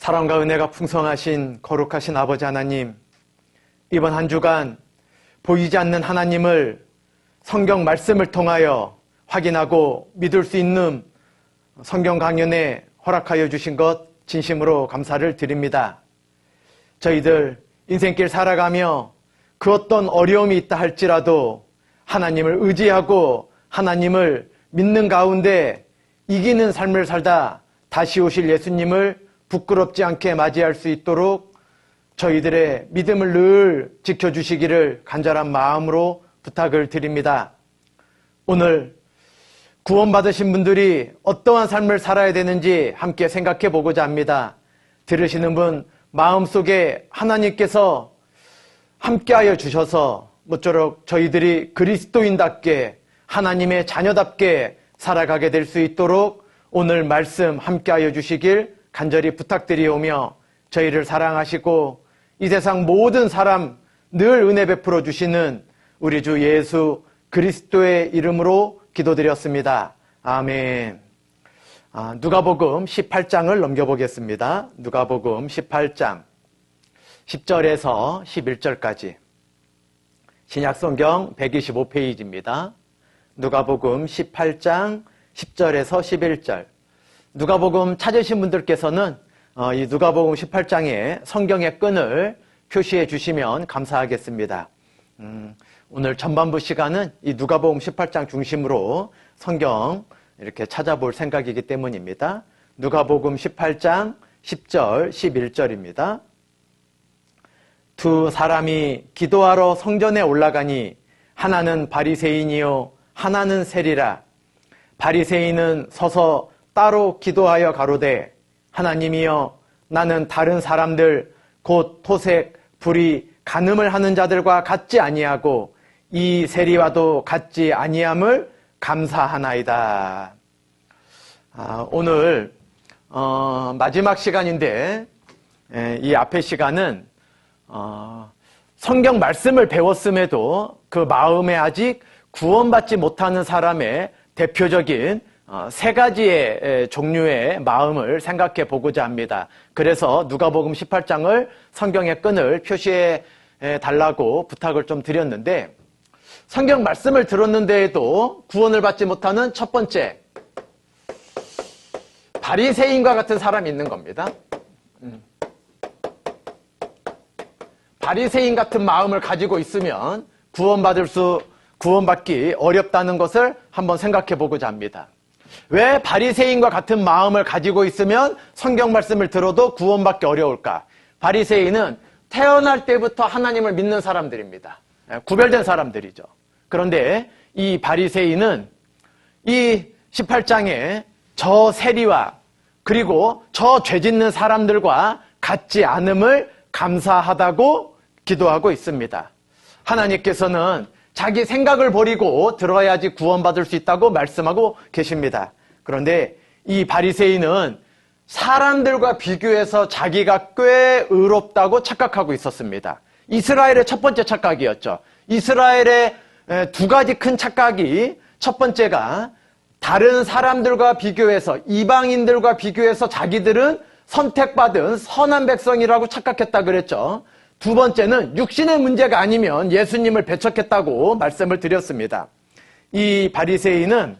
사랑과 은혜가 풍성하신 거룩하신 아버지 하나님, 이번 한 주간 보이지 않는 하나님을 성경 말씀을 통하여 확인하고 믿을 수 있는 성경 강연에 허락하여 주신 것 진심으로 감사를 드립니다. 저희들 인생길 살아가며 그 어떤 어려움이 있다 할지라도 하나님을 의지하고 하나님을 믿는 가운데 이기는 삶을 살다 다시 오실 예수님을 부끄럽지 않게 맞이할 수 있도록 저희들의 믿음을 늘 지켜주시기를 간절한 마음으로 부탁을 드립니다. 오늘 구원받으신 분들이 어떠한 삶을 살아야 되는지 함께 생각해 보고자 합니다. 들으시는 분 마음속에 하나님께서 함께하여 주셔서 모쪼록 저희들이 그리스도인답게 하나님의 자녀답게 살아가게 될 수 있도록 오늘 말씀 함께하여 주시길 간절히 부탁드리오며 저희를 사랑하시고 이 세상 모든 사람 늘 은혜 베풀어 주시는 우리 주 예수 그리스도의 이름으로 기도드렸습니다. 아멘. 누가복음 18장을 넘겨보겠습니다. 누가복음 18장 10절에서 11절까지 신약성경 125페이지입니다. 누가복음 18장 10절에서 11절. 누가복음 찾으신 분들께서는 이 누가복음 18장의 성경의 끈을 표시해 주시면 감사하겠습니다. 오늘 전반부 시간은 이 누가복음 18장 중심으로 성경 이렇게 찾아볼 생각이기 때문입니다. 누가복음 18장 10절, 11절입니다. 두 사람이 기도하러 성전에 올라가니 하나는 바리새인이요 하나는 세리라. 바리새인은 서서 따로 기도하여 가로되 하나님이여 나는 다른 사람들 곧 토색, 불의, 간음을 하는 자들과 같지 아니하고 이 세리와도 같지 아니함을 감사하나이다. 오늘 마지막 시간인데 이 앞의 시간은 성경 말씀을 배웠음에도 그 마음에 아직 구원받지 못하는 사람의 대표적인 세 가지의 종류의 마음을 생각해 보고자 합니다. 그래서 누가복음 18장을 성경의 끈을 표시해 달라고 부탁을 좀 드렸는데 성경 말씀을 들었는데도 구원을 받지 못하는 첫 번째 바리새인과 같은 사람이 있는 겁니다. 바리새인 같은 마음을 가지고 있으면 구원받기 어렵다는 것을 한번 생각해 보고자 합니다. 왜 바리새인과 같은 마음을 가지고 있으면 성경 말씀을 들어도 구원받기 어려울까? 바리새인은 태어날 때부터 하나님을 믿는 사람들입니다. 구별된 사람들이죠. 그런데 이 바리새인은 이 18장에 저 세리와 그리고 저 죄짓는 사람들과 같지 않음을 감사하다고 기도하고 있습니다. 하나님께서는 자기 생각을 버리고 들어야지 구원받을 수 있다고 말씀하고 계십니다. 그런데 이 바리새인은 사람들과 비교해서 자기가 꽤 의롭다고 착각하고 있었습니다. 이스라엘의 첫 번째 착각이었죠. 이스라엘의 두 가지 큰 착각이 첫 번째가 다른 사람들과 비교해서 이방인들과 비교해서 자기들은 선택받은 선한 백성이라고 착각했다 그랬죠. 두 번째는 육신의 문제가 아니면 예수님을 배척했다고 말씀을 드렸습니다. 이 바리새인은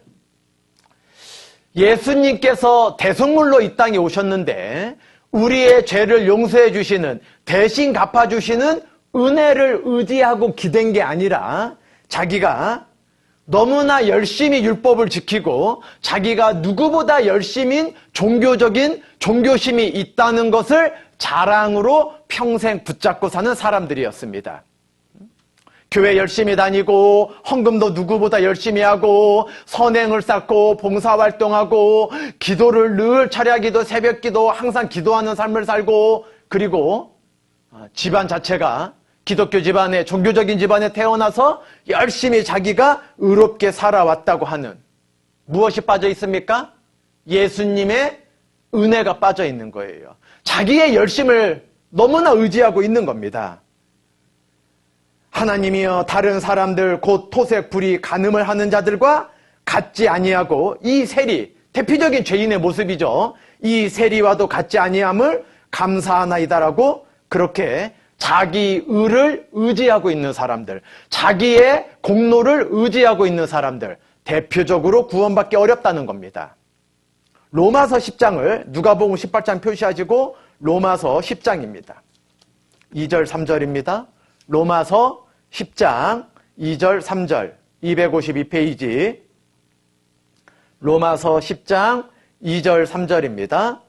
예수님께서 대속물로 이 땅에 오셨는데 우리의 죄를 용서해 주시는 대신 갚아주시는 은혜를 의지하고 기댄 게 아니라 자기가 너무나 열심히 율법을 지키고 자기가 누구보다 열심인 종교적인 종교심이 있다는 것을 자랑으로 평생 붙잡고 사는 사람들이었습니다. 교회 열심히 다니고 헌금도 누구보다 열심히 하고 선행을 쌓고 봉사활동하고 기도를 늘 철야기도 새벽기도 항상 기도하는 삶을 살고 그리고 집안 자체가 기독교 집안에 종교적인 집안에 태어나서 열심히 자기가 의롭게 살아왔다고 하는 무엇이 빠져 있습니까? 예수님의 은혜가 빠져 있는 거예요. 자기의 열심을 너무나 의지하고 있는 겁니다. 하나님이여 다른 사람들 곧 토색, 불의, 간음을 하는 자들과 같지 아니하고 이 세리, 대표적인 죄인의 모습이죠. 이 세리와도 같지 아니함을 감사하나이다라고 그렇게 자기 의를 의지하고 있는 사람들, 자기의 공로를 의지하고 있는 사람들, 대표적으로 구원받기 어렵다는 겁니다. 로마서 10장을 누가복음 18장 표시하시고 로마서 10장입니다. 2절 3절입니다. 로마서 10장 2절 3절 252페이지 로마서 10장 2절 3절입니다.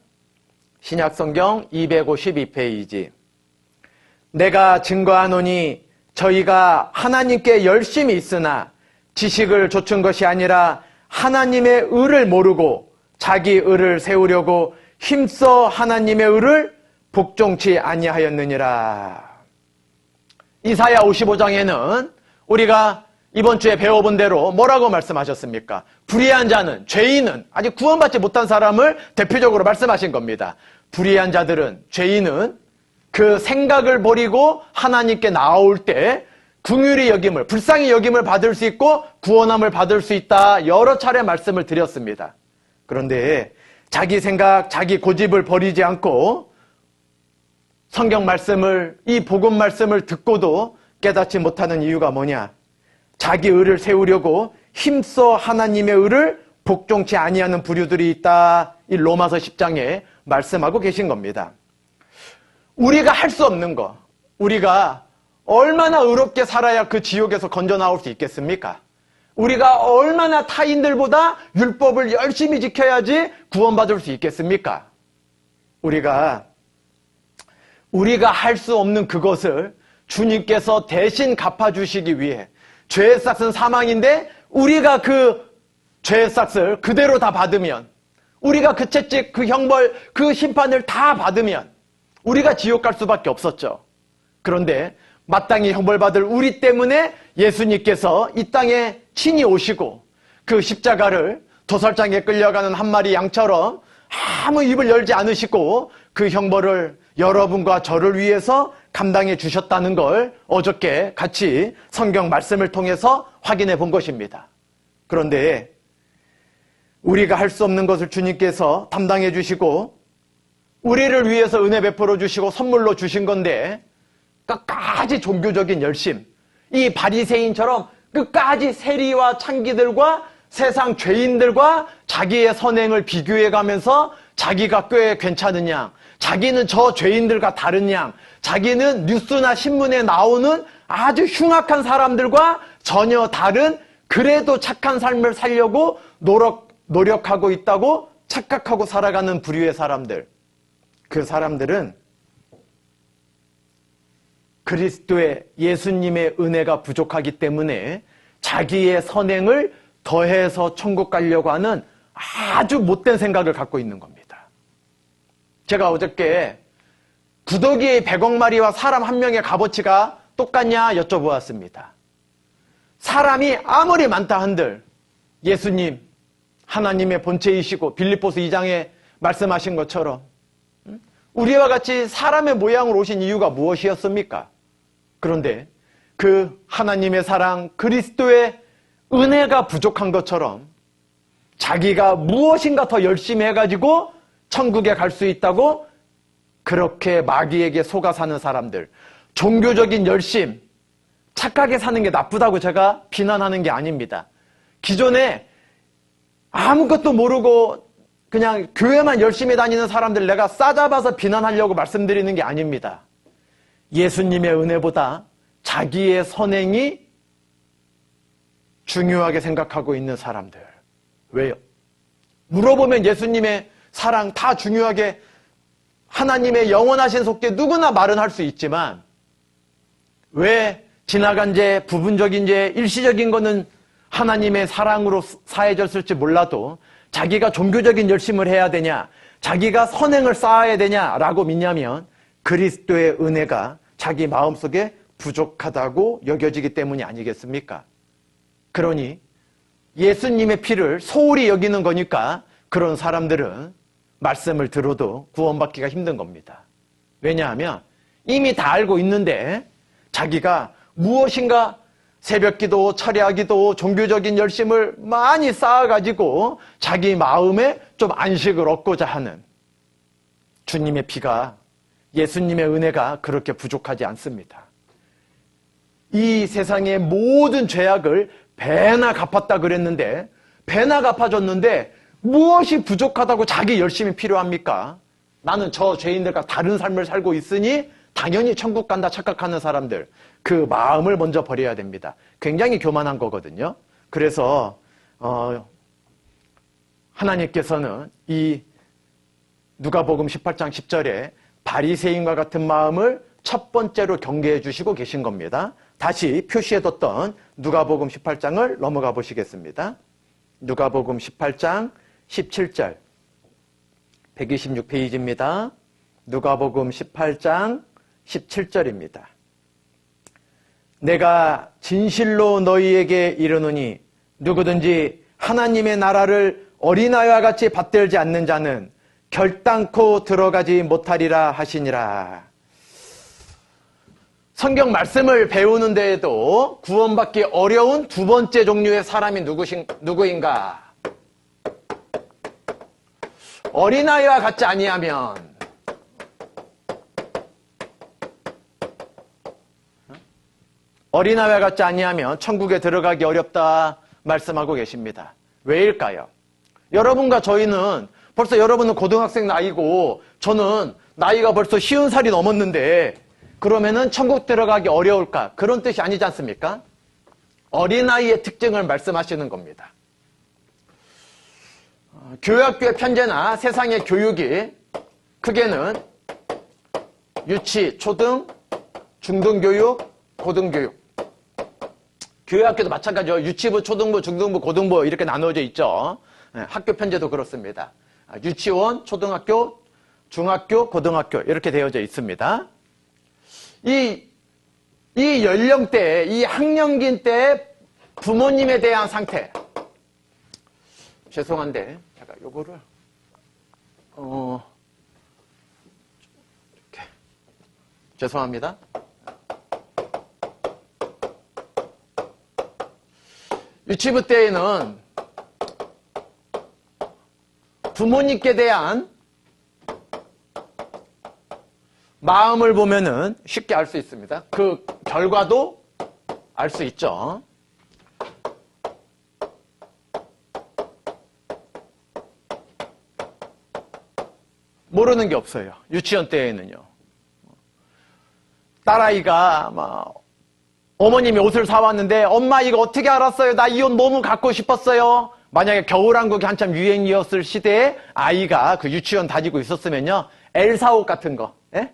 신약성경 252페이지 내가 증거하노니 저희가 하나님께 열심히 있으나 지식을 좇은 것이 아니라 하나님의 의를 모르고 자기 의를 세우려고 힘써 하나님의 의를 복종치 아니하였느니라. 이사야 55장에는 우리가 이번 주에 배워본 대로 뭐라고 말씀하셨습니까? 불의한 자는, 죄인은, 아직 구원받지 못한 사람을 대표적으로 말씀하신 겁니다. 불의한 자들은, 죄인은 그 생각을 버리고 하나님께 나올 때 긍휼히 여김을, 불쌍히 여김을 받을 수 있고 구원함을 받을 수 있다. 여러 차례 말씀을 드렸습니다. 그런데 자기 생각, 자기 고집을 버리지 않고 성경 말씀을, 이 복음 말씀을 듣고도 깨닫지 못하는 이유가 뭐냐? 자기 의를 세우려고 힘써 하나님의 의를 복종치 아니하는 부류들이 있다. 이 로마서 10장에 말씀하고 계신 겁니다. 우리가 할 수 없는 거, 우리가 얼마나 의롭게 살아야 그 지옥에서 건져 나올 수 있겠습니까? 우리가 얼마나 타인들보다 율법을 열심히 지켜야지 구원받을 수 있겠습니까? 우리가 할 수 없는 그것을 주님께서 대신 갚아주시기 위해 죄의 삭은 사망인데 우리가 그 죄의 삭을 그대로 다 받으면, 우리가 그 채찍, 그 형벌, 그 심판을 다 받으면 우리가 지옥 갈 수밖에 없었죠. 그런데 마땅히 형벌받을 우리 때문에 예수님께서 이 땅에 친히 오시고 그 십자가를 도살장에 끌려가는 한 마리 양처럼 아무 입을 열지 않으시고 그 형벌을 여러분과 저를 위해서 감당해 주셨다는 걸 어저께 같이 성경 말씀을 통해서 확인해 본 것입니다. 그런데 우리가 할 수 없는 것을 주님께서 담당해 주시고 우리를 위해서 은혜 베풀어 주시고 선물로 주신 건데 끝까지 종교적인 열심, 이 바리새인처럼 끝까지 세리와 창기들과 세상 죄인들과 자기의 선행을 비교해 가면서 자기가 꽤 괜찮은 양, 자기는 저 죄인들과 다른 양, 자기는 뉴스나 신문에 나오는 아주 흉악한 사람들과 전혀 다른 그래도 착한 삶을 살려고 노력하고 있다고 착각하고 살아가는 부류의 사람들. 그 사람들은 그리스도의 예수님의 은혜가 부족하기 때문에 자기의 선행을 더해서 천국 가려고 하는 아주 못된 생각을 갖고 있는 겁니다. 제가 어저께 구더기 100억 마리와 사람 한 명의 값어치가 똑같냐 여쭤보았습니다. 사람이 아무리 많다 한들 예수님, 하나님의 본체이시고 빌립보서 2장에 말씀하신 것처럼 우리와 같이 사람의 모양으로 오신 이유가 무엇이었습니까? 그런데 그 하나님의 사랑, 그리스도의 은혜가 부족한 것처럼 자기가 무엇인가 더 열심히 해가지고 천국에 갈 수 있다고 그렇게 마귀에게 속아 사는 사람들, 종교적인 열심, 착하게 사는 게 나쁘다고 제가 비난하는 게 아닙니다. 기존에 아무것도 모르고 그냥 교회만 열심히 다니는 사람들 내가 싸잡아서 비난하려고 말씀드리는 게 아닙니다. 예수님의 은혜보다 자기의 선행이 중요하게 생각하고 있는 사람들. 왜요? 물어보면 예수님의 사랑 다 중요하게, 하나님의 영원하신 속죄 누구나 말은 할 수 있지만 왜 지나간 죄, 부분적인 죄, 일시적인 거는 하나님의 사랑으로 사해졌을지 몰라도 자기가 종교적인 열심을 해야 되냐, 자기가 선행을 쌓아야 되냐라고 믿냐면 그리스도의 은혜가 자기 마음속에 부족하다고 여겨지기 때문이 아니겠습니까? 그러니 예수님의 피를 소홀히 여기는 거니까 그런 사람들은 말씀을 들어도 구원받기가 힘든 겁니다. 왜냐하면 이미 다 알고 있는데 자기가 무엇인가 새벽기도, 철야기도, 종교적인 열심을 많이 쌓아가지고 자기 마음에 좀 안식을 얻고자 하는, 주님의 피가 예수님의 은혜가 그렇게 부족하지 않습니다. 이 세상의 모든 죄악을 배나 갚았다 그랬는데, 배나 갚아줬는데 무엇이 부족하다고 자기 열심이 필요합니까? 나는 저 죄인들과 다른 삶을 살고 있으니 당연히 천국 간다 착각하는 사람들, 그 마음을 먼저 버려야 됩니다. 굉장히 교만한 거거든요. 그래서 하나님께서는 이 누가복음 18장 10절에 바리새인과 같은 마음을 첫 번째로 경계해 주시고 계신 겁니다. 다시 표시해뒀던 누가복음 18장을 넘어가 보시겠습니다. 누가복음 18장 17절 126페이지입니다. 누가복음 18장 17절입니다. 내가 진실로 너희에게 이르노니 누구든지 하나님의 나라를 어린아이와 같이 받들지 않는 자는 결단코 들어가지 못하리라 하시니라. 성경 말씀을 배우는 데에도 구원받기 어려운 두 번째 종류의 사람이 누구인가? 어린아이와 같지 아니하면, 어린아이와 같지 아니하면 천국에 들어가기 어렵다 말씀하고 계십니다. 왜일까요? 여러분과 저희는 벌써 여러분은 고등학생 나이고 저는 나이가 벌써 50살이 넘었는데 그러면은 천국 들어가기 어려울까? 그런 뜻이 아니지 않습니까? 어린아이의 특징을 말씀하시는 겁니다. 교육학교의 편제나 세상의 교육이 크게는 유치, 초등, 중등교육, 고등교육. 교육학교도 마찬가지죠. 유치부, 초등부, 중등부, 고등부 이렇게 나누어져 있죠. 학교 편제도 그렇습니다. 유치원, 초등학교, 중학교, 고등학교 이렇게 되어져 있습니다. 이 연령대, 이 학령기인 때 부모님에 대한 상태. 죄송한데, 제가 요거를, 이렇게. 죄송합니다. 유치부 때에는 부모님께 대한 마음을 보면은 쉽게 알 수 있습니다. 그 결과도 알 수 있죠. 모르는 게 없어요. 유치원 때에는요. 딸아이가 막 어머님이 옷을 사왔는데 엄마 이거 어떻게 알았어요? 나 이 옷 너무 갖고 싶었어요. 만약에 겨울왕국이 한참 유행이었을 시대에 아이가 그 유치원 다니고 있었으면요. 엘사 옷 같은 거. 예?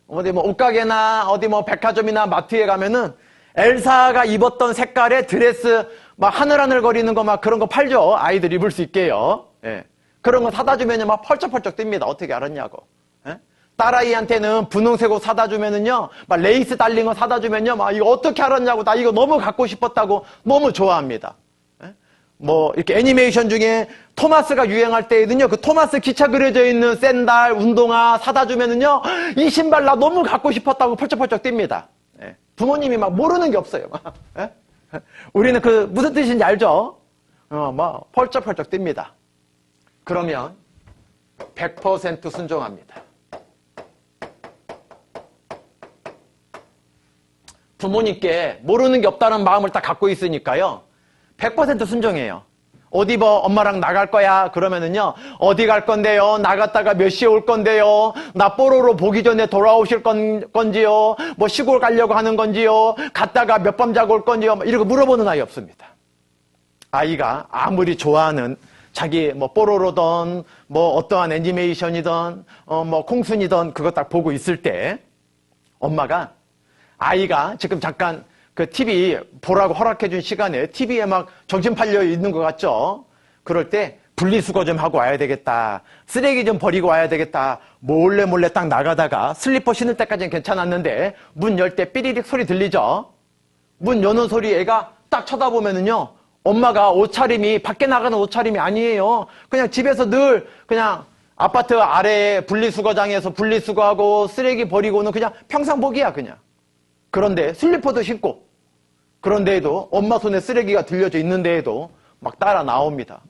어디 뭐 옷가게나 어디 뭐 백화점이나 마트에 가면은 엘사가 입었던 색깔의 드레스 막 하늘하늘거리는 거 막 그런 거 팔죠. 아이들 입을 수 있게요. 예. 그런 거 사다 주면요 막 펄쩍펄쩍 뜹니다. 어떻게 알았냐고. 예? 딸아이한테는 분홍색 옷 사다 주면은요 막 레이스 달린 거 사다 주면요 막 이거 어떻게 알았냐고 나 이거 너무 갖고 싶었다고 너무 좋아합니다. 예? 뭐 이렇게 애니메이션 중에 토마스가 유행할 때에는요 그 토마스 기차 그려져 있는 샌들, 운동화 사다 주면은요 이 신발 나 너무 갖고 싶었다고 펄쩍펄쩍 뜁니다. 예. 부모님이 막 모르는 게 없어요. 예? 우리는 그 무슨 뜻인지 알죠? 뭐 펄쩍펄쩍 뜁니다. 그러면 100% 순종합니다. 부모님께 모르는 게 없다는 마음을 딱 갖고 있으니까요. 100% 순종해요. 어디 뭐 엄마랑 나갈 거야 그러면은요. 어디 갈 건데요? 나갔다가 몇 시에 올 건데요? 나 뽀로로 보기 전에 돌아오실 건지요? 뭐 시골 가려고 하는 건지요? 갔다가 몇 밤 자고 올 건지요? 이렇게 물어보는 아이 없습니다. 아이가 아무리 좋아하는 자기 뭐 뽀로로든 뭐 어떠한 애니메이션이든 뭐 콩순이든 그거 딱 보고 있을 때 엄마가 아이가 지금 잠깐 그 TV 보라고 허락해준 시간에 TV에 막 정신 팔려 있는 것 같죠? 그럴 때 분리수거 좀 하고 와야 되겠다. 쓰레기 좀 버리고 와야 되겠다. 몰래 딱 나가다가 슬리퍼 신을 때까지는 괜찮았는데 문 열 때 삐리릭 소리 들리죠? 문 여는 소리 애가 딱 쳐다보면은요. 엄마가 옷차림이 밖에 나가는 옷차림이 아니에요. 그냥 집에서 늘 그냥 아파트 아래에 분리수거장에서 분리수거하고 쓰레기 버리고는 그냥 평상복이야 그냥. 그런데 슬리퍼도 신고 그런데에도 엄마 손에 쓰레기가 들려져 있는데에도 막 따라 나옵니다.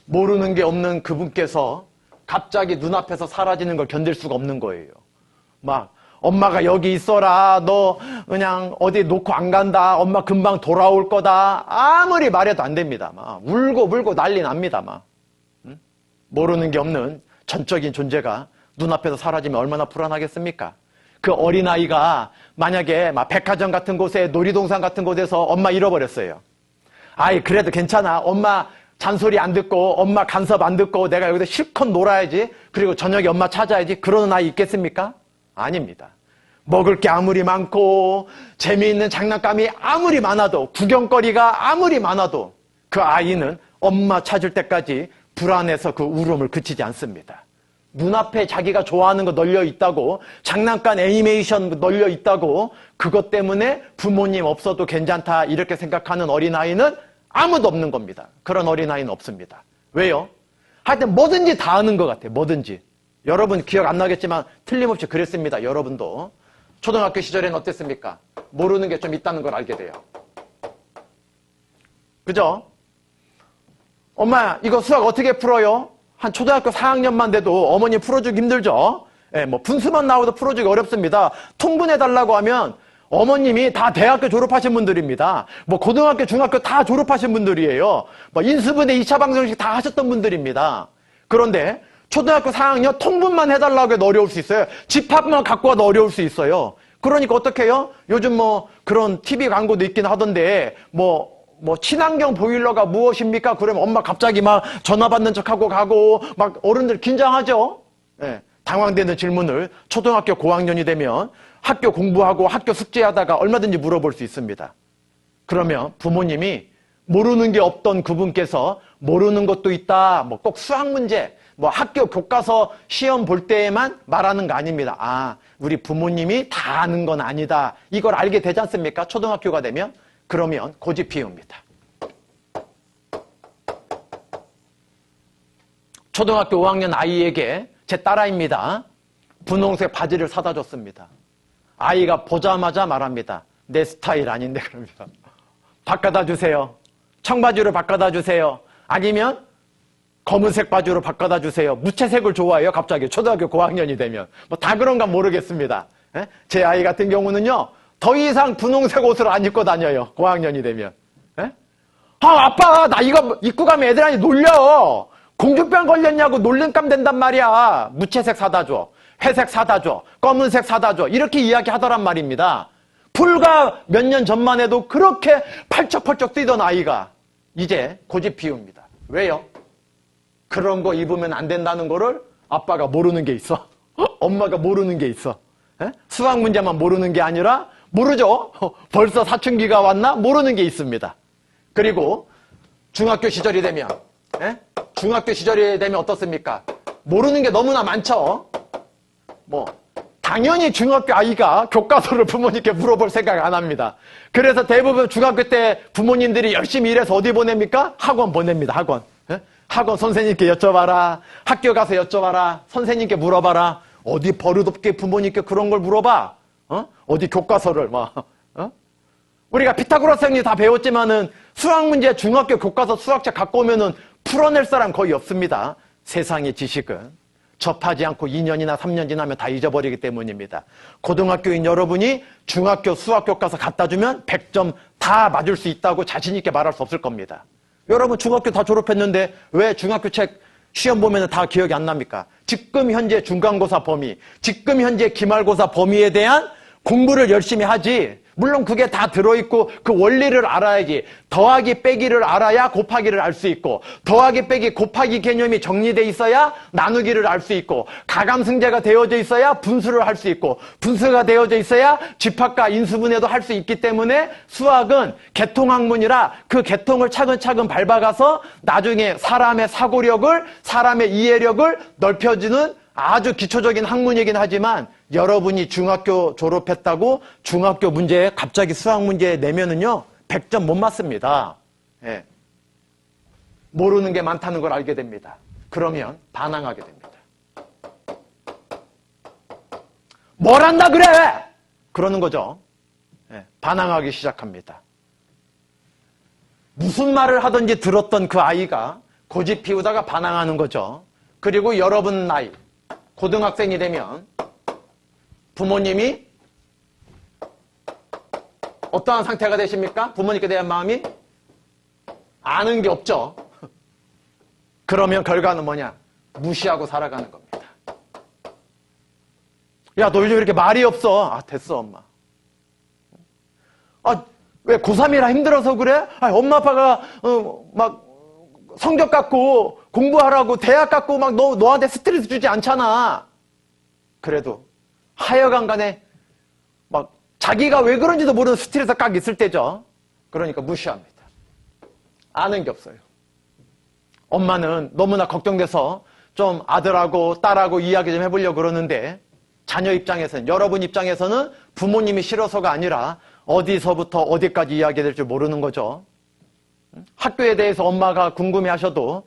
모르는 게 없는 그분께서 갑자기 눈앞에서 사라지는 걸 견딜 수가 없는 거예요. 막 엄마가 여기 있어라. 너 그냥 어디 놓고 안 간다. 엄마 금방 돌아올 거다. 아무리 말해도 안 됩니다. 막 울고 불고 난리 납니다. 막 모르는 게 없는 전적인 존재가 눈앞에서 사라지면 얼마나 불안하겠습니까? 그 어린아이가 만약에 막 백화점 같은 곳에 놀이동산 같은 곳에서 엄마 잃어버렸어요. 아이 그래도 괜찮아. 엄마 잔소리 안 듣고 엄마 간섭 안 듣고 내가 여기서 실컷 놀아야지. 그리고 저녁에 엄마 찾아야지. 그러는 아이 있겠습니까? 아닙니다. 먹을 게 아무리 많고 재미있는 장난감이 아무리 많아도 구경거리가 아무리 많아도 그 아이는 엄마 찾을 때까지 불안해서 그 울음을 그치지 않습니다. 눈앞에 자기가 좋아하는 거 널려 있다고, 장난감 애니메이션 널려 있다고, 그것 때문에 부모님 없어도 괜찮다 이렇게 생각하는 어린아이는 아무도 없는 겁니다. 그런 어린아이는 없습니다. 왜요? 하여튼 뭐든지 다 아는 것 같아요. 뭐든지. 여러분 기억 안 나겠지만 틀림없이 그랬습니다. 여러분도. 초등학교 시절에는 어땠습니까? 모르는 게 좀 있다는 걸 알게 돼요. 그죠? 엄마 이거 수학 어떻게 풀어요? 한 초등학교 4학년만 돼도 어머니 풀어주기 힘들죠? 예, 뭐 분수만 나와도 풀어주기 어렵습니다. 통분해달라고 하면 어머님이 다 대학교 졸업하신 분들입니다. 뭐 고등학교, 중학교 다 졸업하신 분들이에요. 뭐 인수분해 2차 방정식 다 하셨던 분들입니다. 그런데 초등학교 4학년 통분만 해달라고 해도 어려울 수 있어요. 집합만 갖고 와도 어려울 수 있어요. 그러니까 어떻게 해요? 요즘 뭐 그런 TV 광고도 있긴 하던데 뭐 친환경 보일러가 무엇입니까? 그러면 엄마 갑자기 막 전화 받는 척하고 가고 막 어른들 긴장하죠? 예, 당황되는 질문을 초등학교 고학년이 되면 학교 공부하고 학교 숙제하다가 얼마든지 물어볼 수 있습니다. 그러면 부모님이 모르는 게 없던 그분께서 모르는 것도 있다. 뭐 꼭 수학 문제, 뭐 학교 교과서 시험 볼 때에만 말하는 거 아닙니다. 아, 우리 부모님이 다 아는 건 아니다. 이걸 알게 되지 않습니까? 초등학교가 되면. 그러면 고집 피웁니다. 초등학교 5학년 아이에게 제 딸아이입니다. 분홍색 바지를 사다 줬습니다. 아이가 보자마자 말합니다. 내 스타일 아닌데 그럽니다. 바꿔다 주세요. 청바지로 바꿔다 주세요. 아니면 검은색 바지로 바꿔다 주세요. 무채색을 좋아해요. 갑자기 초등학교 고학년이 되면. 뭐 다 그런가 모르겠습니다. 제 아이 같은 경우는요. 더 이상 분홍색 옷을 안 입고 다녀요. 고학년이 되면. 아빠 나 이거 입고 가면 애들한테 놀려. 공주병 걸렸냐고 놀림감 된단 말이야. 무채색 사다 줘. 회색 사다 줘. 검은색 사다 줘. 이렇게 이야기하더란 말입니다. 불과 몇 년 전만 해도 그렇게 펄쩍펄쩍 뛰던 아이가 이제 고집 피웁니다. 왜요? 그런 거 입으면 안 된다는 거를 아빠가 모르는 게 있어. 엄마가 모르는 게 있어. 수학 문제만 모르는 게 아니라 모르죠. 벌써 사춘기가 왔나? 모르는 게 있습니다. 그리고 중학교 시절이 되면 어떻습니까? 모르는 게 너무나 많죠. 뭐 당연히 중학교 아이가 교과서를 부모님께 물어볼 생각 안 합니다. 그래서 대부분 중학교 때 부모님들이 열심히 일해서 어디 보냅니까? 학원 보냅니다. 학원. 학원 선생님께 여쭤봐라. 학교 가서 여쭤봐라. 선생님께 물어봐라. 어디 버릇없게 부모님께 그런 걸 물어봐. 어디 교과서를 막. 우리가 피타고라스 정리 다 배웠지만은 수학 문제 중학교 교과서 수학책 갖고 오면은 풀어낼 사람 거의 없습니다. 세상의 지식은 접하지 않고 2년이나 3년 지나면 다 잊어버리기 때문입니다. 고등학교인 여러분이 중학교 수학 교과서 갖다 주면 100점 다 맞을 수 있다고 자신 있게 말할 수 없을 겁니다. 여러분 중학교 다 졸업했는데 왜 중학교 책 시험 보면 다 기억이 안 납니까? 지금 현재 중간고사 범위, 지금 현재 기말고사 범위에 대한 공부를 열심히 하지. 물론 그게 다 들어있고 그 원리를 알아야지. 더하기 빼기를 알아야 곱하기를 알 수 있고, 더하기 빼기 곱하기 개념이 정리돼 있어야 나누기를 알 수 있고, 가감승제가 되어져 있어야 분수를 할 수 있고, 분수가 되어져 있어야 집합과 인수분해도 할 수 있기 때문에 수학은 개통학문이라 그 개통을 차근차근 밟아가서 나중에 사람의 사고력을, 사람의 이해력을 넓혀주는 아주 기초적인 학문이긴 하지만 여러분이 중학교 졸업했다고 중학교 문제에 갑자기 수학 문제 내면은요 100점 못 맞습니다. 예. 모르는 게 많다는 걸 알게 됩니다. 그러면 반항하게 됩니다. 뭘 한다 그래! 그러는 거죠. 예. 반항하기 시작합니다. 무슨 말을 하든지 들었던 그 아이가 고집 피우다가 반항하는 거죠. 그리고 여러분 나이, 고등학생이 되면 부모님이 어떠한 상태가 되십니까? 부모님께 대한 마음이 아는 게 없죠. 그러면 결과는 뭐냐? 무시하고 살아가는 겁니다. 야, 너 요즘 이렇게 말이 없어. 아, 됐어, 엄마. 아, 왜 고3이라 힘들어서 그래? 아, 엄마 아빠가 막 성적 갖고 공부하라고 대학 갖고 막 너한테 스트레스 주지 않잖아. 그래도 하여간 간에 막 자기가 왜 그런지도 모르는 스트레스가 깍 있을 때죠. 그러니까 무시합니다. 아는 게 없어요. 엄마는 너무나 걱정돼서 좀 아들하고 딸하고 이야기 좀 해보려고 그러는데 자녀 입장에서는, 여러분 입장에서는 부모님이 싫어서가 아니라 어디서부터 어디까지 이야기해야 될지 모르는 거죠. 학교에 대해서 엄마가 궁금해하셔도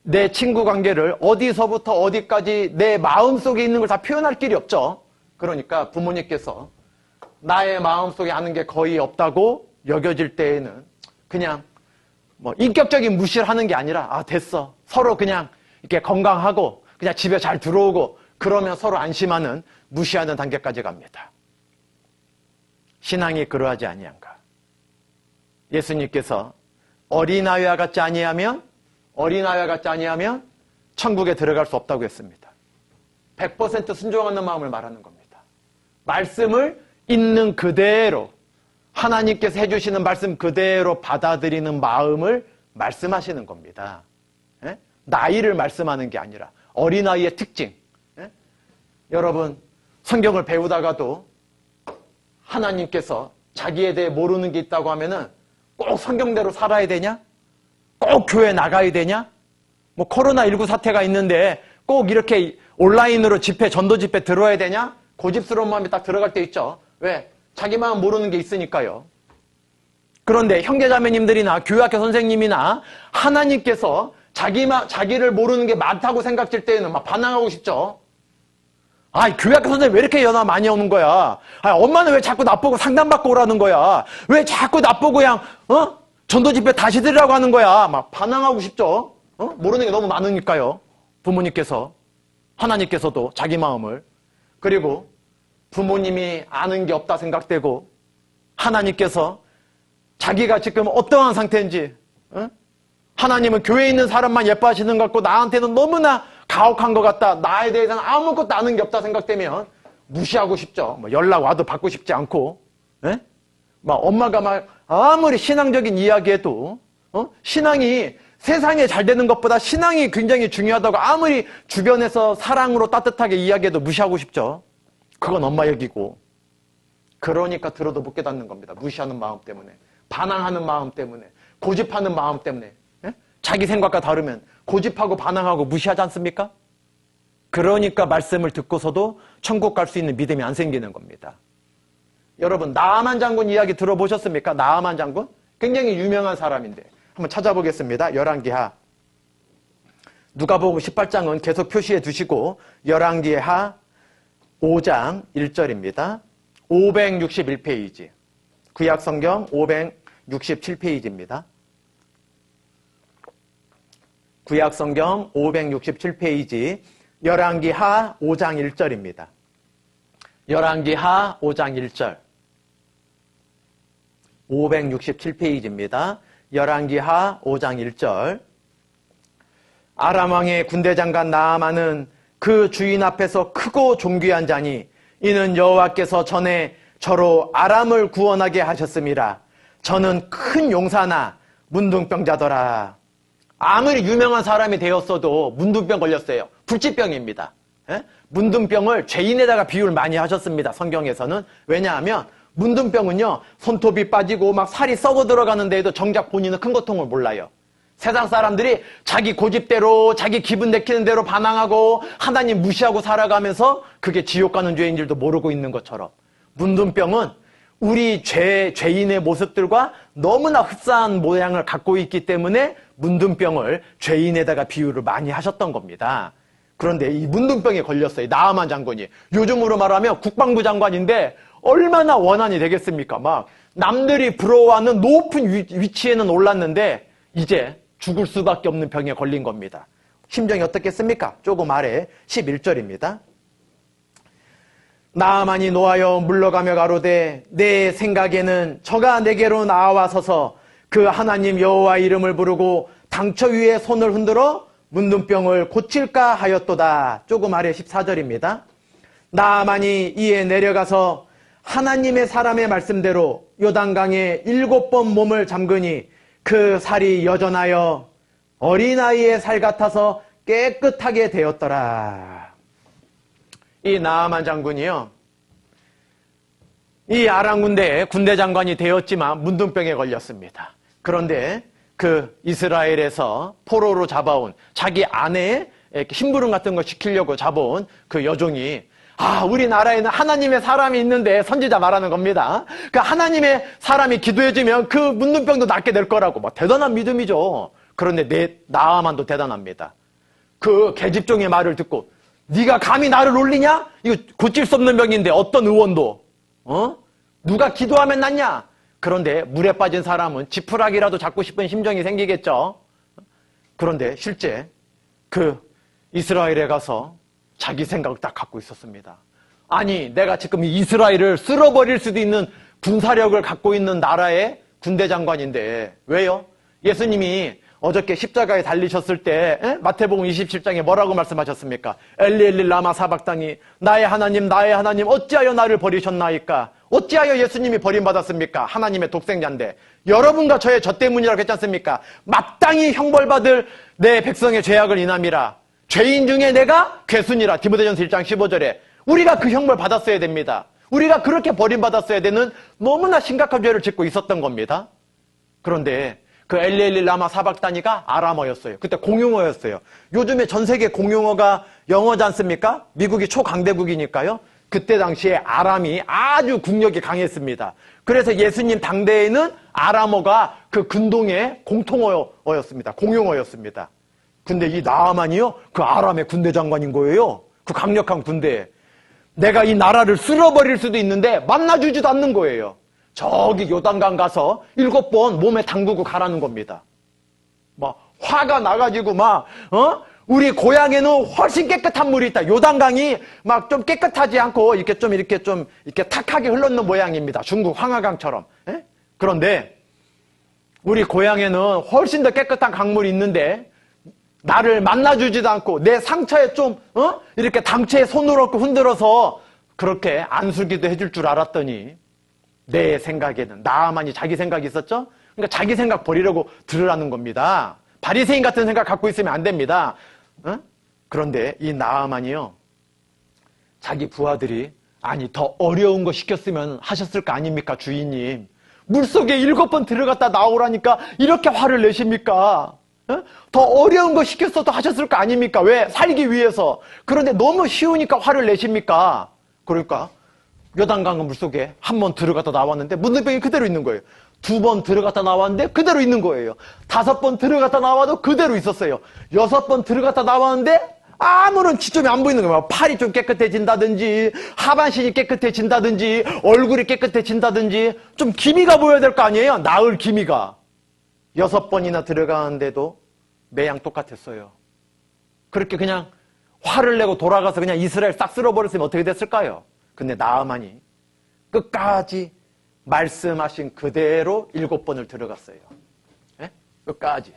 내 친구 관계를 어디서부터 어디까지 내 마음속에 있는 걸 다 표현할 길이 없죠. 그러니까 부모님께서 나의 마음속에 아는 게 거의 없다고 여겨질 때에는 그냥 뭐 인격적인 무시를 하는 게 아니라 아, 됐어. 서로 그냥 이렇게 건강하고 그냥 집에 잘 들어오고 그러면 서로 안심하는, 무시하는 단계까지 갑니다. 신앙이 그러하지 아니한가? 예수님께서 어린아이와 같지 아니하면 천국에 들어갈 수 없다고 했습니다. 100% 순종하는 마음을 말하는 겁니다. 말씀을 있는 그대로, 하나님께서 해주시는 말씀 그대로 받아들이는 마음을 말씀하시는 겁니다. 예? 나이를 말씀하는 게 아니라 어린아이의 특징. 예? 여러분, 성경을 배우다가도 하나님께서 자기에 대해 모르는 게 있다고 하면은 꼭 성경대로 살아야 되냐? 꼭 교회 나가야 되냐? 뭐 코로나19 사태가 있는데 꼭 이렇게 온라인으로 집회, 전도 집회 들어야 되냐? 고집스러운 마음이 딱 들어갈 때 있죠. 왜? 자기 마음 모르는 게 있으니까요. 그런데 형제자매님들이나 교회학교 선생님이나 하나님께서 자기를 모르는 게 많다고 생각될 때에는 막 반항하고 싶죠. 아, 교회학교 선생님 왜 이렇게 연화 많이 오는 거야? 아, 엄마는 왜 자꾸 나보고 상담받고 오라는 거야? 왜 자꾸 나보고 그냥 전도 집회 다시 들으라고 하는 거야? 막 반항하고 싶죠. 모르는 게 너무 많으니까요. 부모님께서, 하나님께서도 자기 마음을. 그리고 부모님이 아는 게 없다 생각되고 하나님께서 자기가 지금 어떠한 상태인지, 하나님은 교회에 있는 사람만 예뻐하시는 것 같고 나한테는 너무나 가혹한 것 같다. 나에 대해서는 아무것도 아는 게 없다 생각되면 무시하고 싶죠. 뭐 연락 와도 받고 싶지 않고, 막 엄마가 막 아무리 신앙적인 이야기해도 신앙이 세상에 잘 되는 것보다 신앙이 굉장히 중요하다고 아무리 주변에서 사랑으로 따뜻하게 이야기해도 무시하고 싶죠. 그건 엄마 얘기고. 그러니까 들어도 못 깨닫는 겁니다. 무시하는 마음 때문에, 반항하는 마음 때문에, 고집하는 마음 때문에. 자기 생각과 다르면 고집하고 반항하고 무시하지 않습니까? 그러니까 말씀을 듣고서도 천국 갈 수 있는 믿음이 안 생기는 겁니다. 여러분, 나아만 장군 이야기 들어보셨습니까? 나아만 장군? 굉장히 유명한 사람인데 한번 찾아보겠습니다. 열왕기하. 누가복음 18장은 계속 표시해 두시고 열왕기하 5장 1절입니다. 561페이지. 구약성경 567페이지입니다. 구약성경 567페이지 열왕기하 5장 1절입니다. 열왕기하 5장 1절 567페이지입니다. 열왕기하 5장 1절 아람왕의 군대장관 나아만은 그 주인 앞에서 크고 존귀한 자니 이는 여호와께서 전에 저로 아람을 구원하게 하셨음이라. 저는 큰 용사나 문둥병자더라. 아무리 유명한 사람이 되었어도 문둥병 걸렸어요. 불치병입니다. 문둥병을 죄인에다가 비유를 많이 하셨습니다. 성경에서는. 왜냐하면 문둥병은요, 손톱이 빠지고 막 살이 썩어 들어가는데도 정작 본인은 큰 고통을 몰라요. 세상 사람들이 자기 고집대로, 자기 기분 내키는 대로 반항하고 하나님 무시하고 살아가면서 그게 지옥 가는 죄인 줄도 모르고 있는 것처럼 문둥병은 우리 죄인의 모습들과 너무나 흡사한 모양을 갖고 있기 때문에 문둥병을 죄인에다가 비유를 많이 하셨던 겁니다. 그런데 이 문둥병에 걸렸어요. 나아만 장군이. 요즘으로 말하면 국방부 장관인데 얼마나 원한이 되겠습니까? 막 남들이 부러워하는 높은 위치에는 올랐는데 이제 죽을 수밖에 없는 병에 걸린 겁니다. 심정이 어떻겠습니까? 조금 아래 11절입니다. 나아만이 노하여 물러가며 가로되 내 생각에는 저가 내게로 나와 서서 그 하나님 여호와 이름을 부르고 당처 위에 손을 흔들어 문둥병을 고칠까 하였도다. 조금 아래 14절입니다. 나아만이 이에 내려가서 하나님의 사람의 말씀대로 요단강에 7번 몸을 잠그니 그 살이 여전하여 어린아이의 살 같아서 깨끗하게 되었더라. 이 나아만 장군이요, 이 아람 군대의 군대 장관이 되었지만 문둥병에 걸렸습니다. 그런데 그 이스라엘에서 포로로 잡아온 자기 아내의 심부름 같은 거 시키려고 잡아온 그 여종이 우리나라에는 하나님의 사람이 있는데, 선지자 말하는 겁니다. 그 하나님의 사람이 기도해주면 그 문둥병도 낫게 될 거라고. 대단한 믿음이죠. 그런데 나아만도 대단합니다. 그 계집종의 말을 듣고 네가 감히 나를 올리냐? 이거 고칠 수 없는 병인데 어떤 의원도 누가 기도하면 낫냐? 그런데 물에 빠진 사람은 지푸라기라도 잡고 싶은 심정이 생기겠죠. 그런데 실제 그 이스라엘에 가서 자기 생각을 딱 갖고 있었습니다. 아니, 내가 지금 이스라엘을 쓸어버릴 수도 있는 군사력을 갖고 있는 나라의 군대 장관인데 왜요? 예수님이 어저께 십자가에 달리셨을 때 마태복음 27장에 뭐라고 말씀하셨습니까? 엘리 엘리 라마 사박당이 나의 하나님 어찌하여 나를 버리셨나이까? 어찌하여 예수님이 버림받았습니까? 하나님의 독생자인데 여러분과 저의 저 때문이라고 했지 않습니까? 마땅히 형벌받을 내 백성의 죄악을 인함이라. 죄인 중에 내가 괴순이라. 디모데전서 1장 15절에 우리가 그 형벌 받았어야 됩니다. 우리가 그렇게 버림받았어야 되는 너무나 심각한 죄를 짓고 있었던 겁니다. 그런데 그 엘리엘리 라마 사박다니가 아람어였어요. 그때 공용어였어요. 요즘에 전 세계 공용어가 영어지 않습니까? 미국이 초강대국이니까요. 그때 당시에 아람이 아주 국력이 강했습니다. 그래서 예수님 당대에는 아람어가 그 근동의 공통어였습니다. 공용어였습니다. 근데 이 나아만이요, 그 아람의 군대 장관인 거예요. 그 강력한 군대에. 내가 이 나라를 쓸어버릴 수도 있는데 만나주지도 않는 거예요. 저기 요단강 가서 7번 몸에 담그고 가라는 겁니다. 화가 나가지고 우리 고향에는 훨씬 깨끗한 물이 있다. 요단강이 좀 깨끗하지 않고 이렇게 탁하게 흘렀는 모양입니다. 중국 황하강처럼. 그런데 우리 고향에는 훨씬 더 깨끗한 강물이 있는데 나를 만나주지도 않고 내 상처에 이렇게 당체에 손을 얹고 흔들어서 그렇게 안수기도 해줄 줄 알았더니 내 생각에는 나아만이 자기 생각이 있었죠? 그러니까 자기 생각 버리려고 들으라는 겁니다. 바리새인 같은 생각 갖고 있으면 안 됩니다. 그런데 이 나아만이요, 자기 부하들이 더 어려운 거 시켰으면 하셨을 거 아닙니까, 주인님? 물속에 7번 들어갔다 나오라니까 이렇게 화를 내십니까? 더 어려운 거 시켰어도 하셨을 거 아닙니까? 왜? 살기 위해서. 그런데 너무 쉬우니까 화를 내십니까? 그러니까 요단강 물속에 한 번 들어갔다 나왔는데 문둥병이 그대로 있는 거예요. 2번 들어갔다 나왔는데 그대로 있는 거예요. 5번 들어갔다 나와도 그대로 있었어요. 6번 들어갔다 나왔는데 아무런 지점이 안 보이는 거예요. 팔이 좀 깨끗해진다든지 하반신이 깨끗해진다든지 얼굴이 깨끗해진다든지 좀 기미가 보여야 될 거 아니에요. 나을 기미가. 6번이나 들어가는데도 매양 똑같았어요. 그렇게 그냥 화를 내고 돌아가서 그냥 이스라엘 싹 쓸어버렸으면 어떻게 됐을까요? 근데 나아만이 끝까지 말씀하신 그대로 7번을 들어갔어요. 끝까지.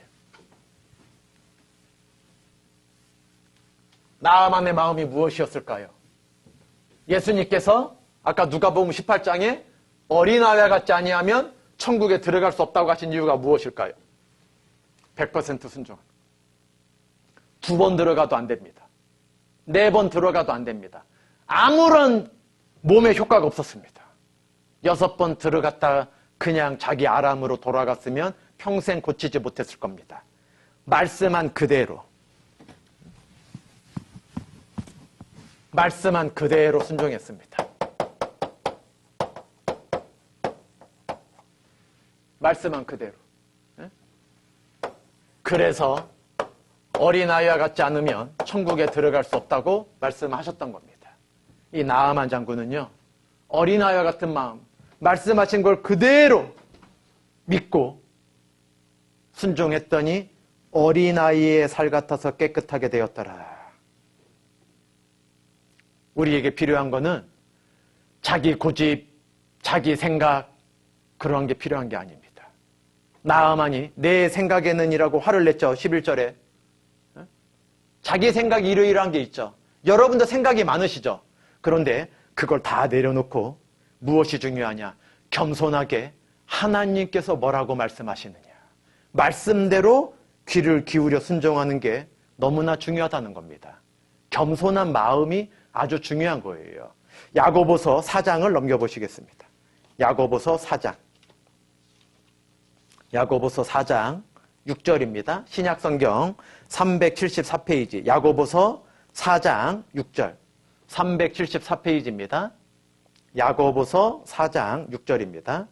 나아만의 마음이 무엇이었을까요? 예수님께서 아까 누가복음 18장에 어린아이와 같지 아니하면 천국에 들어갈 수 없다고 하신 이유가 무엇일까요? 100% 순종. 2번 들어가도 안 됩니다. 4번 들어가도 안 됩니다. 아무런 몸에 효과가 없었습니다. 6번 들어갔다 그냥 자기 아람으로 돌아갔으면 평생 고치지 못했을 겁니다. 말씀한 그대로 순종했습니다. 말씀한 그대로. 그래서 어린아이와 같지 않으면 천국에 들어갈 수 없다고 말씀하셨던 겁니다. 이 나아만 장군은요, 어린아이와 같은 마음, 말씀하신 걸 그대로 믿고 순종했더니 어린아이의 살 같아서 깨끗하게 되었더라. 우리에게 필요한 거는 자기 고집, 자기 생각, 그런 게 필요한 게 아닙니다. 나아만이 내 생각에는 이라고 화를 냈죠. 11절에. 자기 생각이 이러이러한 게 있죠. 여러분도 생각이 많으시죠. 그런데 그걸 다 내려놓고 무엇이 중요하냐? 겸손하게 하나님께서 뭐라고 말씀하시느냐. 말씀대로 귀를 기울여 순종하는 게 너무나 중요하다는 겁니다. 겸손한 마음이 아주 중요한 거예요. 야고보서 4장을 넘겨보시겠습니다. 야고보서 4장. 야고보서 4장 6절입니다. 신약성경 374페이지. 야고보서 4장 6절. 374페이지입니다. 야고보서 4장 6절입니다.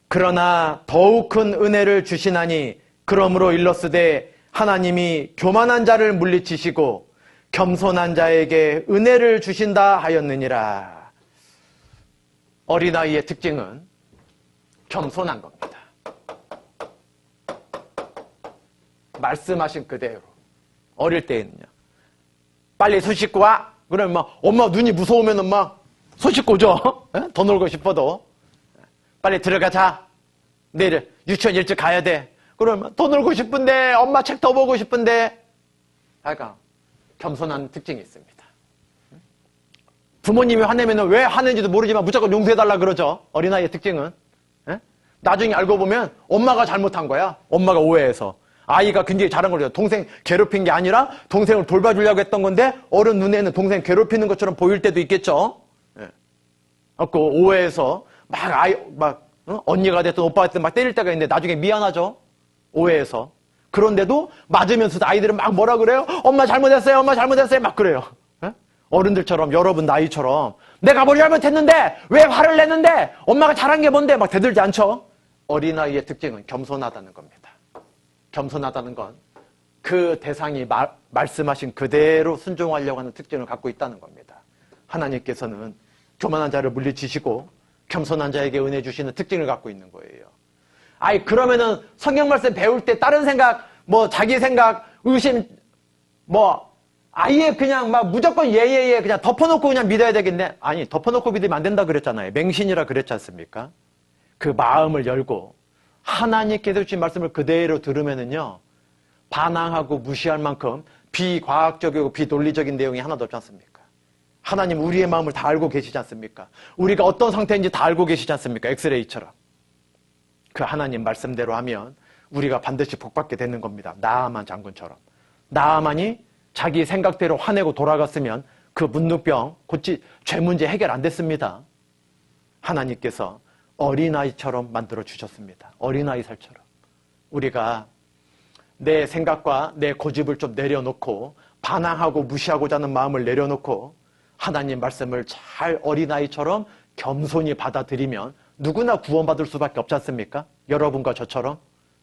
그러나 더욱 큰 은혜를 주시나니 그러므로 일렀으되 하나님이 교만한 자를 물리치시고 겸손한 자에게 은혜를 주신다 하였느니라. 어린아이의 특징은 겸손한 겁니다. 말씀하신 그대로. 어릴 때에는요. 빨리 손 씻고 와. 그러면 막 엄마 눈이 무서우면은 막 손 씻고 오죠. 더 놀고 싶어도. 빨리 들어가자. 내일 유치원 일찍 가야 돼. 그러면 더 놀고 싶은데 엄마 책 더 보고 싶은데. 그러니까 겸손한 특징이 있습니다. 부모님이 화내면 왜 화내는지도 모르지만 무조건 용서해달라 그러죠. 어린아이의 특징은. 나중에 알고 보면 엄마가 잘못한 거야. 엄마가 오해해서. 아이가 굉장히 잘한 거죠. 동생 괴롭힌 게 아니라 동생을 돌봐주려고 했던 건데 어른 눈에는 동생 괴롭히는 것처럼 보일 때도 있겠죠. 그 오해해서 언니가 됐든 오빠가 됐든 막 때릴 때가 있는데 나중에 미안하죠. 오해해서. 그런데도 맞으면서도 아이들은 막 뭐라 그래요? 엄마 잘못했어요. 엄마 잘못했어요. 막 그래요. 어른들처럼 여러분 나이처럼 내가 뭘 잘못했는데 왜 화를 냈는데 엄마가 잘한 게 뭔데 막 대들지 않죠. 어린아이의 특징은 겸손하다는 겁니다. 겸손하다는 건 그 대상이 말씀하신 그대로 순종하려고 하는 특징을 갖고 있다는 겁니다. 하나님께서는 교만한 자를 물리치시고 겸손한 자에게 은혜 주시는 특징을 갖고 있는 거예요. 그러면은 성경 말씀 배울 때 다른 생각, 자기 생각, 의심, 아예 그냥 무조건 예예예 그냥 덮어놓고 그냥 믿어야 되겠네. 아니, 덮어놓고 믿으면 안 된다 그랬잖아요. 맹신이라 그랬지 않습니까? 그 마음을 열고 하나님께서 주신 말씀을 그대로 들으면은요, 반항하고 무시할 만큼 비과학적이고 비논리적인 내용이 하나도 없지 않습니까? 하나님 우리의 마음을 다 알고 계시지 않습니까? 우리가 어떤 상태인지 다 알고 계시지 않습니까? 엑스레이처럼. 그 하나님 말씀대로 하면 우리가 반드시 복받게 되는 겁니다. 나아만 장군처럼. 나아만이 자기 생각대로 화내고 돌아갔으면 그 문둥병, 죄 문제 해결 안 됐습니다. 하나님께서 어린아이처럼 만들어 주셨습니다. 어린아이 살처럼. 우리가 내 생각과 내 고집을 좀 내려놓고 반항하고 무시하고자 하는 마음을 내려놓고 하나님 말씀을 잘 어린아이처럼 겸손히 받아들이면 누구나 구원받을 수밖에 없지 않습니까? 여러분과 저처럼.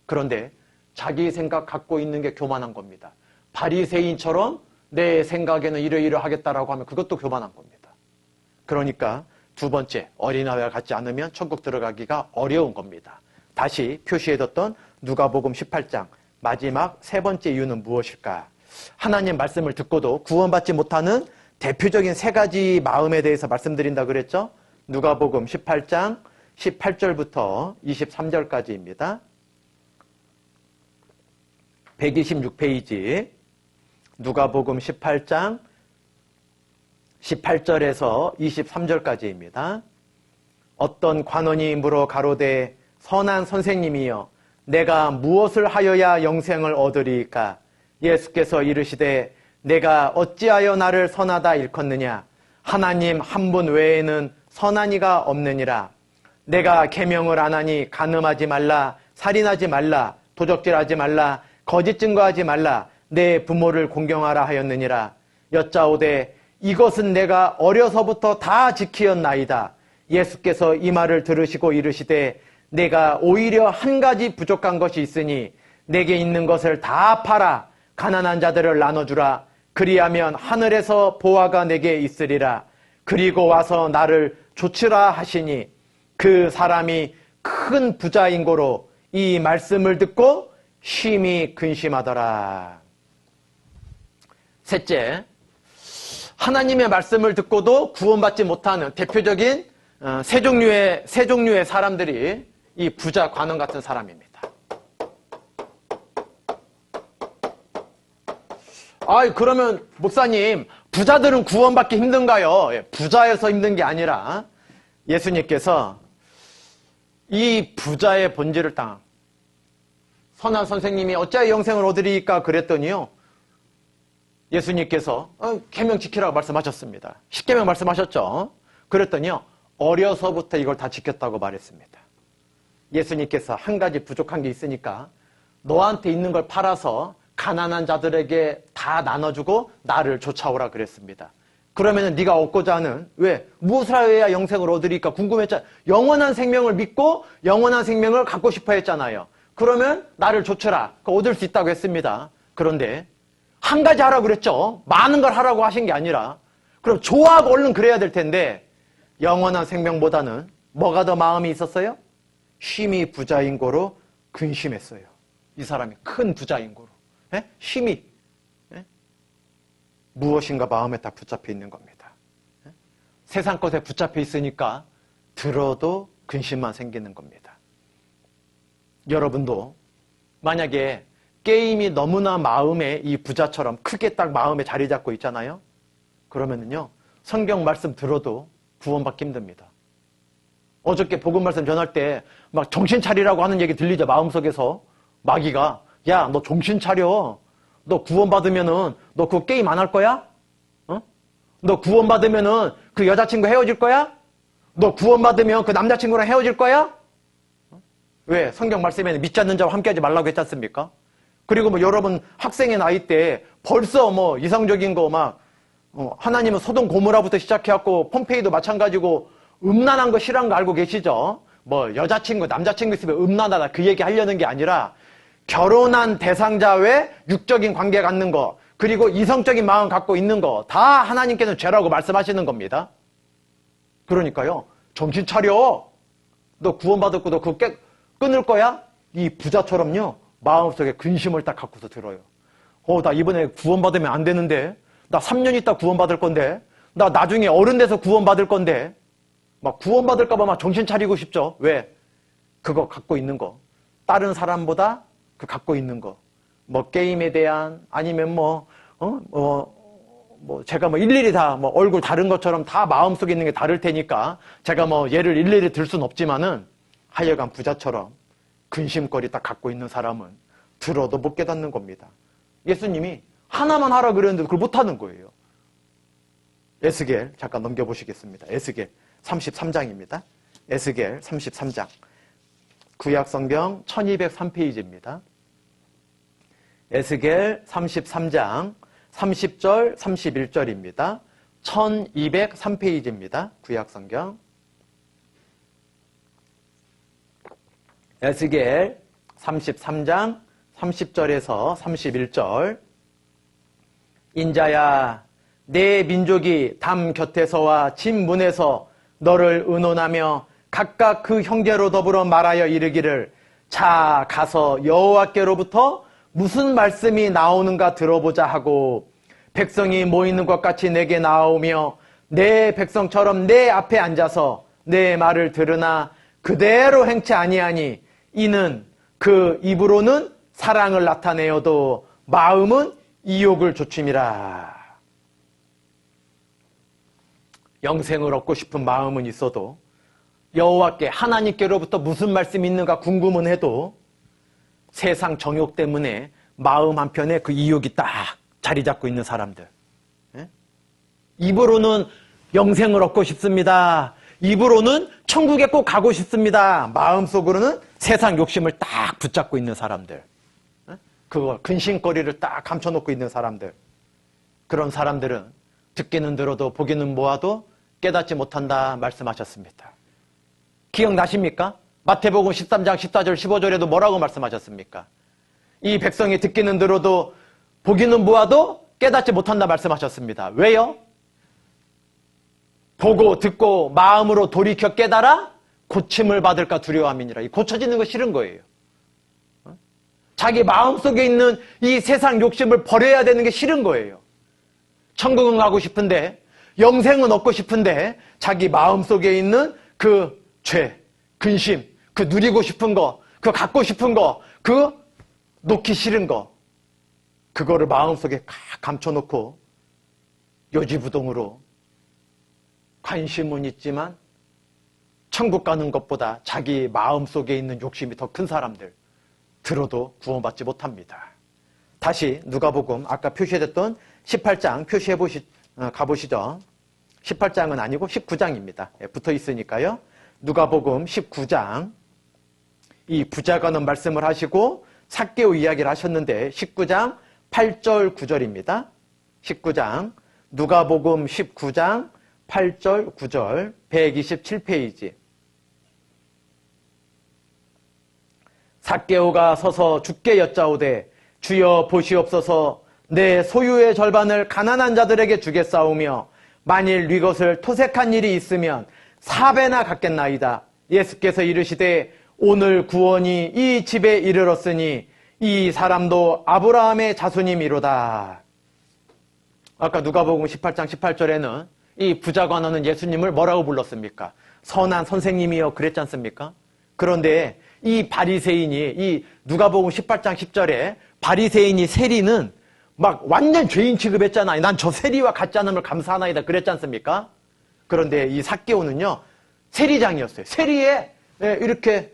그런데 자기 생각 갖고 있는 게 교만한 겁니다. 바리새인처럼 내 생각에는 이러이러하겠다라고 하면 그것도 교만한 겁니다. 그러니까 두 번째, 어린아이와 같지 않으면 천국 들어가기가 어려운 겁니다. 다시 표시해뒀던 누가복음 18장 마지막 세 번째 이유는 무엇일까? 하나님 말씀을 듣고도 구원받지 못하는 대표적인 세 가지 마음에 대해서 말씀드린다 그랬죠? 누가복음 18장 18절부터 23절까지입니다. 126페이지 누가복음 18장 18절에서 23절까지입니다. 어떤 관원이 물어 가로되 선한 선생님이여 내가 무엇을 하여야 영생을 얻으리이까? 예수께서 이르시되 내가 어찌하여 나를 선하다 일컫느냐? 하나님 한 분 외에는 선한 이가 없느니라. 내가 계명을 안 하니 간음하지 말라, 살인하지 말라, 도적질하지 말라, 거짓 증거하지 말라, 내 부모를 공경하라 하였느니라. 여짜오되 이것은 내가 어려서부터 다 지키었나이다. 예수께서 이 말을 들으시고 이르시되 내가 오히려 한 가지 부족한 것이 있으니 내게 있는 것을 다 팔아 가난한 자들을 나눠주라. 그리하면 하늘에서 보화가 내게 있으리라. 그리고 와서 나를 좇으라 하시니 그 사람이 큰 부자인 고로 이 말씀을 듣고 심히 근심하더라. 셋째, 하나님의 말씀을 듣고도 구원받지 못하는 대표적인 세 종류의 사람들이 이 부자 관원 같은 사람입니다. 그러면 목사님, 부자들은 구원받기 힘든가요? 부자여서 힘든 게 아니라 예수님께서 이 부자의 본질을 딱 선한 선생님이 어찌하여 영생을 얻으리까 그랬더니요, 예수님께서 계명 지키라고 말씀하셨습니다. 십계명 말씀하셨죠. 그랬더니요, 어려서부터 이걸 다 지켰다고 말했습니다. 예수님께서 한 가지 부족한 게 있으니까 너한테 있는 걸 팔아서 가난한 자들에게 다 나눠주고 나를 쫓아오라 그랬습니다. 그러면은 네가 얻고자 하는, 왜? 무엇을 해야 영생을 얻으리까 궁금했잖아. 영원한 생명을 믿고 영원한 생명을 갖고 싶어 했잖아요. 그러면 나를 쫓으라. 그거 얻을 수 있다고 했습니다. 그런데 한 가지 하라고 그랬죠. 많은 걸 하라고 하신 게 아니라, 그럼 좋아하고 얼른 그래야 될 텐데 영원한 생명보다는 뭐가 더 마음이 있었어요? 심히 부자인 고로 근심했어요. 이 사람이 큰 부자인 고로. 심히 무엇인가 마음에 딱 붙잡혀 있는 겁니다. 세상 것에 붙잡혀 있으니까 들어도 근심만 생기는 겁니다. 여러분도 만약에 게임이 너무나 마음에 이 부자처럼 크게 딱 마음에 자리 잡고 있잖아요. 그러면은요, 성경 말씀 들어도 구원받기 힘듭니다. 어저께 복음 말씀 전할 때 막 정신 차리라고 하는 얘기 들리죠. 마음속에서 마귀가, 야, 너 정신 차려. 너 구원받으면은 너 그 게임 안 할 거야? 너 구원받으면은 그 여자친구 헤어질 거야? 너 구원받으면 그 남자친구랑 헤어질 거야? 왜? 성경 말씀에는 믿지 않는 자와 함께하지 말라고 했지 않습니까? 그리고 뭐 여러분 학생의 나이 때 벌써 뭐 이상적인 거 막 하나님은 소돔 고모라부터 시작해갖고 폼페이도 마찬가지고 음란한 거 싫어한 거 알고 계시죠? 뭐 여자친구 남자친구 있으면 음란하다 그 얘기 하려는 게 아니라 결혼한 대상자 외 육적인 관계 갖는 거, 그리고 이성적인 마음 갖고 있는 거 다 하나님께서는 죄라고 말씀하시는 겁니다. 그러니까요, 정신 차려. 너 구원받았고 너 그거 끊을 거야? 이 부자처럼요, 마음속에 근심을 딱 갖고서 들어요. 나 이번에 구원받으면 안 되는데, 나 3년 있다 구원받을 건데, 나 나중에 어른 돼서 구원받을 건데, 막 구원받을까 봐 막 정신 차리고 싶죠. 왜? 그거 갖고 있는 거, 다른 사람보다 그 갖고 있는 거, 뭐 게임에 대한, 아니면 제가 뭐 일일이 다 뭐 얼굴 다른 것처럼 다 마음속에 있는 게 다를 테니까 제가 뭐 예를 일일이 들 순 없지만은, 하여간 부자처럼 근심거리 딱 갖고 있는 사람은 들어도 못 깨닫는 겁니다. 예수님이 하나만 하라 그랬는데 그걸 못 하는 거예요. 에스겔 잠깐 넘겨보시겠습니다. 에스겔 33장입니다. 에스겔 33장. 구약성경 1203페이지입니다. 에스겔 33장 30절 31절입니다. 1203페이지입니다. 구약성경. 에스겔 33장 30절에서 31절. 인자야, 내 민족이 담 곁에서와 집 문에서 너를 의논하며 각각 그 형제로 더불어 말하여 이르기를, 자 가서 여호와께로부터 무슨 말씀이 나오는가 들어보자 하고, 백성이 모이는 것 같이 내게 나오며 내 백성처럼 내 앞에 앉아서 내 말을 들으나 그대로 행치 아니하니, 이는 그 입으로는 사랑을 나타내어도 마음은 이욕을 조침이라. 영생을 얻고 싶은 마음은 있어도 여호와께, 하나님께로부터 무슨 말씀이 있는가 궁금은 해도 세상 정욕 때문에 마음 한편에 그 이욕이 딱 자리 잡고 있는 사람들. 입으로는 영생을 얻고 싶습니다. 입으로는 천국에 꼭 가고 싶습니다. 마음속으로는 세상 욕심을 딱 붙잡고 있는 사람들. 그거 근심거리를 딱 감춰놓고 있는 사람들. 그런 사람들은 듣기는 들어도 보기는 보아도 깨닫지 못한다 말씀하셨습니다. 기억나십니까? 마태복음 13장 14절 15절에도 뭐라고 말씀하셨습니까? 이 백성이 듣기는 들어도 보기는 보아도 깨닫지 못한다 말씀하셨습니다. 왜요? 보고 듣고 마음으로 돌이켜 깨달아 고침을 받을까 두려워함이니라. 이 고쳐지는 거 싫은 거예요. 자기 마음속에 있는 이 세상 욕심을 버려야 되는 게 싫은 거예요. 천국은 가고 싶은데, 영생은 얻고 싶은데, 자기 마음속에 있는 그 죄, 근심, 그 누리고 싶은 거, 그 갖고 싶은 거, 그 놓기 싫은 거, 그거를 마음속에 감춰놓고 요지부동으로 관심은 있지만 천국 가는 것보다 자기 마음속에 있는 욕심이 더 큰 사람들 들어도 구원받지 못합니다. 다시 누가복음 아까 표시해뒀던 18장 가보시죠. 18장은 아니고 19장입니다. 붙어 있으니까요. 누가복음 19장 이 부자관원 말씀을 하시고 삭개오 이야기를 하셨는데 19장 8절 9절입니다. 19장 누가복음 19장 8절 9절 127페이지. 삭개오가 서서 주께 여짜오되 주여 보시옵소서 내 소유의 절반을 가난한 자들에게 주겠사오며 만일 네 것을 토색한 일이 있으면 4배나 갚겠나이다. 예수께서 이르시되 오늘 구원이 이 집에 이르렀으니 이 사람도 아브라함의 자손이미로다. 아까 누가복음 18장 18절에는 이 부자관원은 예수님을 뭐라고 불렀습니까? 선한 선생님이여 그랬지 않습니까? 그런데 이 바리새인이 이 누가복음 18장 10절에 바리새인이 세리는 막 완전 죄인 취급했잖아요. 난 저 세리와 같지 않음을 감사하나이다 그랬지 않습니까? 그런데 이 삭개오는요 세리장이었어요. 세리의 이렇게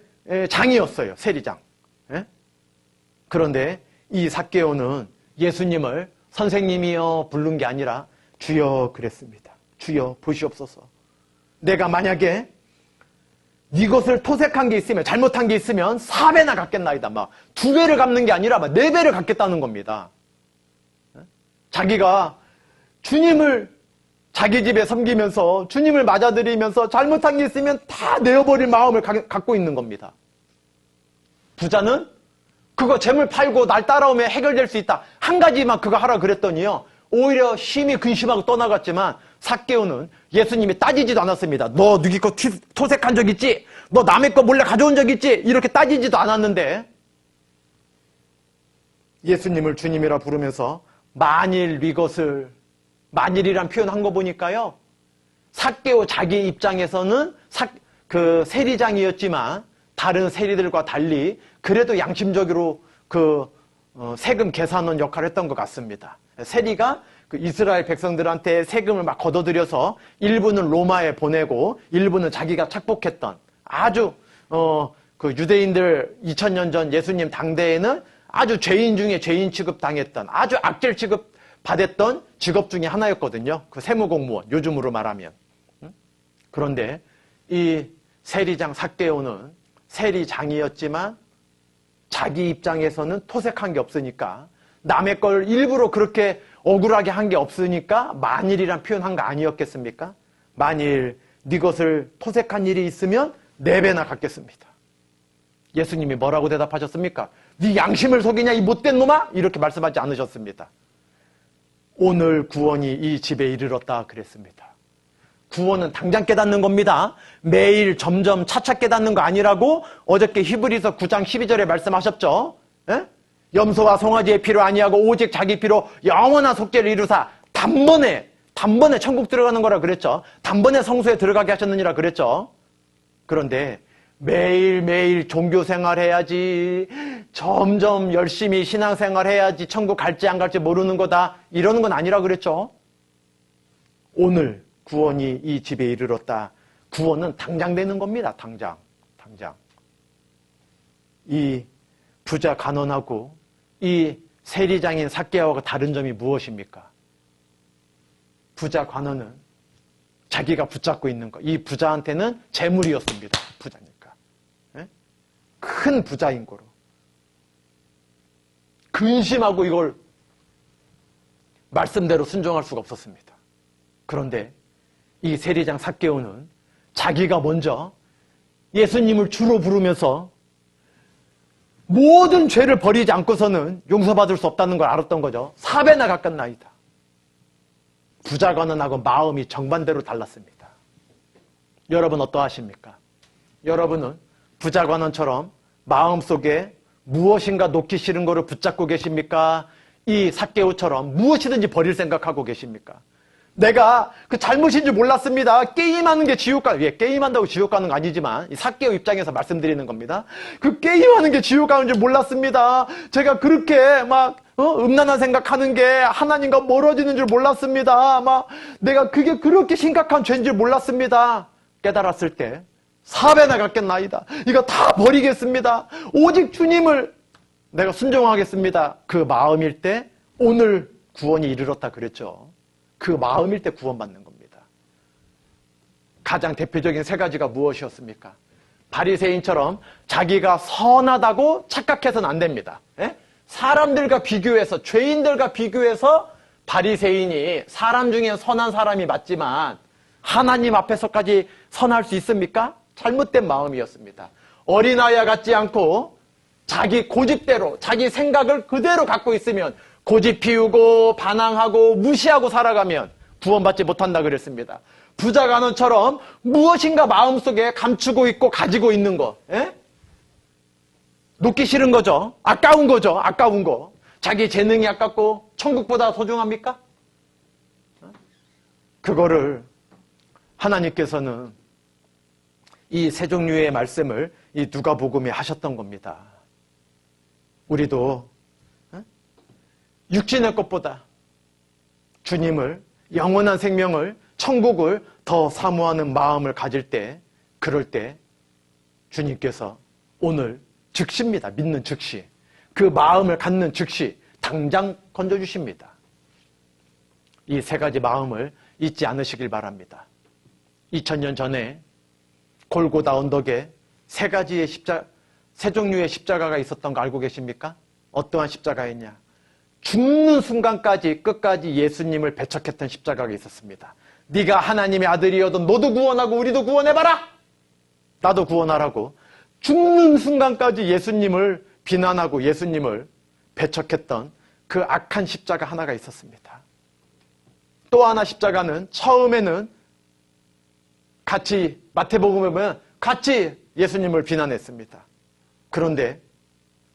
장이었어요. 세리장. 그런데 이 삭개오는 예수님을 선생님이여 부른 게 아니라 주여 그랬습니다. 주여 보시옵소서. 내가 만약에 네 것을 토색한 게 있으면 잘못한 게 있으면 4배나 갚겠나이다. 막 2배를 갚는 게 아니라 막 4배를 갚겠다는 겁니다. 자기가 주님을 자기 집에 섬기면서 주님을 맞아들이면서 잘못한 게 있으면 다 내어버릴 마음을 갖고 있는 겁니다. 부자는 그거 재물 팔고 날 따라오면 해결될 수 있다. 한 가지만 그거 하라 그랬더니요. 오히려 심히 근심하고 떠나갔지만 삭개오는 예수님이 따지지도 않았습니다. 너 누구 거 토색한 적 있지? 너 남의 거 몰래 가져온 적 있지? 이렇게 따지지도 않았는데 예수님을 주님이라 부르면서 만일 네 것을 만일이란 표현 한 거 보니까요. 삭개오 자기 입장에서는 그 세리장이었지만 다른 세리들과 달리 그래도 양심적으로 세금 계산원 역할을 했던 것 같습니다. 세리가 그 이스라엘 백성들한테 세금을 막 걷어들여서 일부는 로마에 보내고 일부는 자기가 착복했던 아주 그 유대인들 2000년 전 예수님 당대에는 아주 죄인 중에 죄인 취급당했던 아주 악질 취급 받았던 직업 중에 하나였거든요. 그 세무공무원, 요즘으로 말하면. 그런데 이 세리장 삭개오는 세리장이었지만 자기 입장에서는 토색한 게 없으니까 남의 걸 일부러 그렇게 억울하게 한 게 없으니까 만일이란 표현한 거 아니었겠습니까? 만일 네 것을 토색한 일이 있으면 4배나 갚겠습니다. 예수님이 뭐라고 대답하셨습니까? 네 양심을 속이냐 이 못된 놈아? 이렇게 말씀하지 않으셨습니다. 오늘 구원이 이 집에 이르렀다 그랬습니다. 구원은 당장 깨닫는 겁니다. 매일 점점 차차 깨닫는 거 아니라고 어저께 히브리서 9장 12절에 말씀하셨죠. 에? 염소와 송아지의 피로 아니하고 오직 자기 피로 영원한 속죄를 이루사 단번에 천국 들어가는 거라 그랬죠. 단번에 성소에 들어가게 하셨느니라 그랬죠. 그런데 매일매일 종교생활 해야지, 점점 열심히 신앙생활 해야지 천국 갈지 안 갈지 모르는 거다 이러는 건 아니라 그랬죠. 오늘 구원이 이 집에 이르렀다. 구원은 당장 되는 겁니다. 당장. 이 부자 간원하고 이 세리장인 삭개오가 다른 점이 무엇입니까? 부자 관원은 자기가 붙잡고 있는 것. 이 부자한테는 재물이었습니다. 부자니까. 큰 부자인 거로. 근심하고 이걸 말씀대로 순종할 수가 없었습니다. 그런데 이 세리장 삭개오는 자기가 먼저 예수님을 주로 부르면서 모든 죄를 버리지 않고서는 용서받을 수 없다는 걸 알았던 거죠. 4배나 갚았나이다. 부자관원하고 마음이 정반대로 달랐습니다. 여러분 어떠하십니까? 여러분은 부자관원처럼 마음속에 무엇인가 놓기 싫은 거를 붙잡고 계십니까? 이 삭개오처럼 무엇이든지 버릴 생각하고 계십니까? 내가 그 잘못인 줄 몰랐습니다. 게임하는 게 지옥 가는, 게임한다고 지옥 가는 거 아니지만 이 삭개오 입장에서 말씀드리는 겁니다. 그 게임하는 게 지옥 가는 줄 몰랐습니다. 제가 그렇게 막 음란한 생각하는 게 하나님과 멀어지는 줄 몰랐습니다. 막 내가 그게 그렇게 심각한 죄인 줄 몰랐습니다. 깨달았을 때 4배나 갚겠나이다. 이거 다 버리겠습니다. 오직 주님을 내가 순종하겠습니다. 그 마음일 때 오늘 구원이 이르렀다 그랬죠. 그 마음일 때 구원받는 겁니다. 가장 대표적인 세 가지가 무엇이었습니까? 바리새인처럼 자기가 선하다고 착각해서는 안 됩니다. 사람들과 비교해서, 죄인들과 비교해서 바리새인이 사람 중에 선한 사람이 맞지만 하나님 앞에서까지 선할 수 있습니까? 잘못된 마음이었습니다. 어린아이와 같지 않고 자기 고집대로, 자기 생각을 그대로 갖고 있으면 고집 피우고 반항하고 무시하고 살아가면 구원받지 못한다 그랬습니다. 부자 간원처럼 무엇인가 마음속에 감추고 있고 가지고 있는 거, 놓기 싫은 거죠. 아까운 거죠. 아까운 거. 자기 재능이 아깝고 천국보다 소중합니까? 그거를 하나님께서는 이 세 종류의 말씀을 이 누가복음에 하셨던 겁니다. 우리도 육신의 것보다 주님을, 영원한 생명을, 천국을 더 사모하는 마음을 가질 때, 그럴 때 주님께서 오늘 즉시입니다. 믿는 즉시. 그 마음을 갖는 즉시 당장 건져주십니다. 이 세 가지 마음을 잊지 않으시길 바랍니다. 2000년 전에 골고다 언덕에 세 종류의 십자가가 있었던 거 알고 계십니까? 어떠한 십자가였냐? 죽는 순간까지 끝까지 예수님을 배척했던 십자가가 있었습니다. 네가 하나님의 아들이어도 너도 구원하고 우리도 구원해봐라! 나도 구원하라고 죽는 순간까지 예수님을 비난하고 예수님을 배척했던 그 악한 십자가 하나가 있었습니다. 또 하나 십자가는 처음에는 같이 마태복음에 보면 같이 예수님을 비난했습니다. 그런데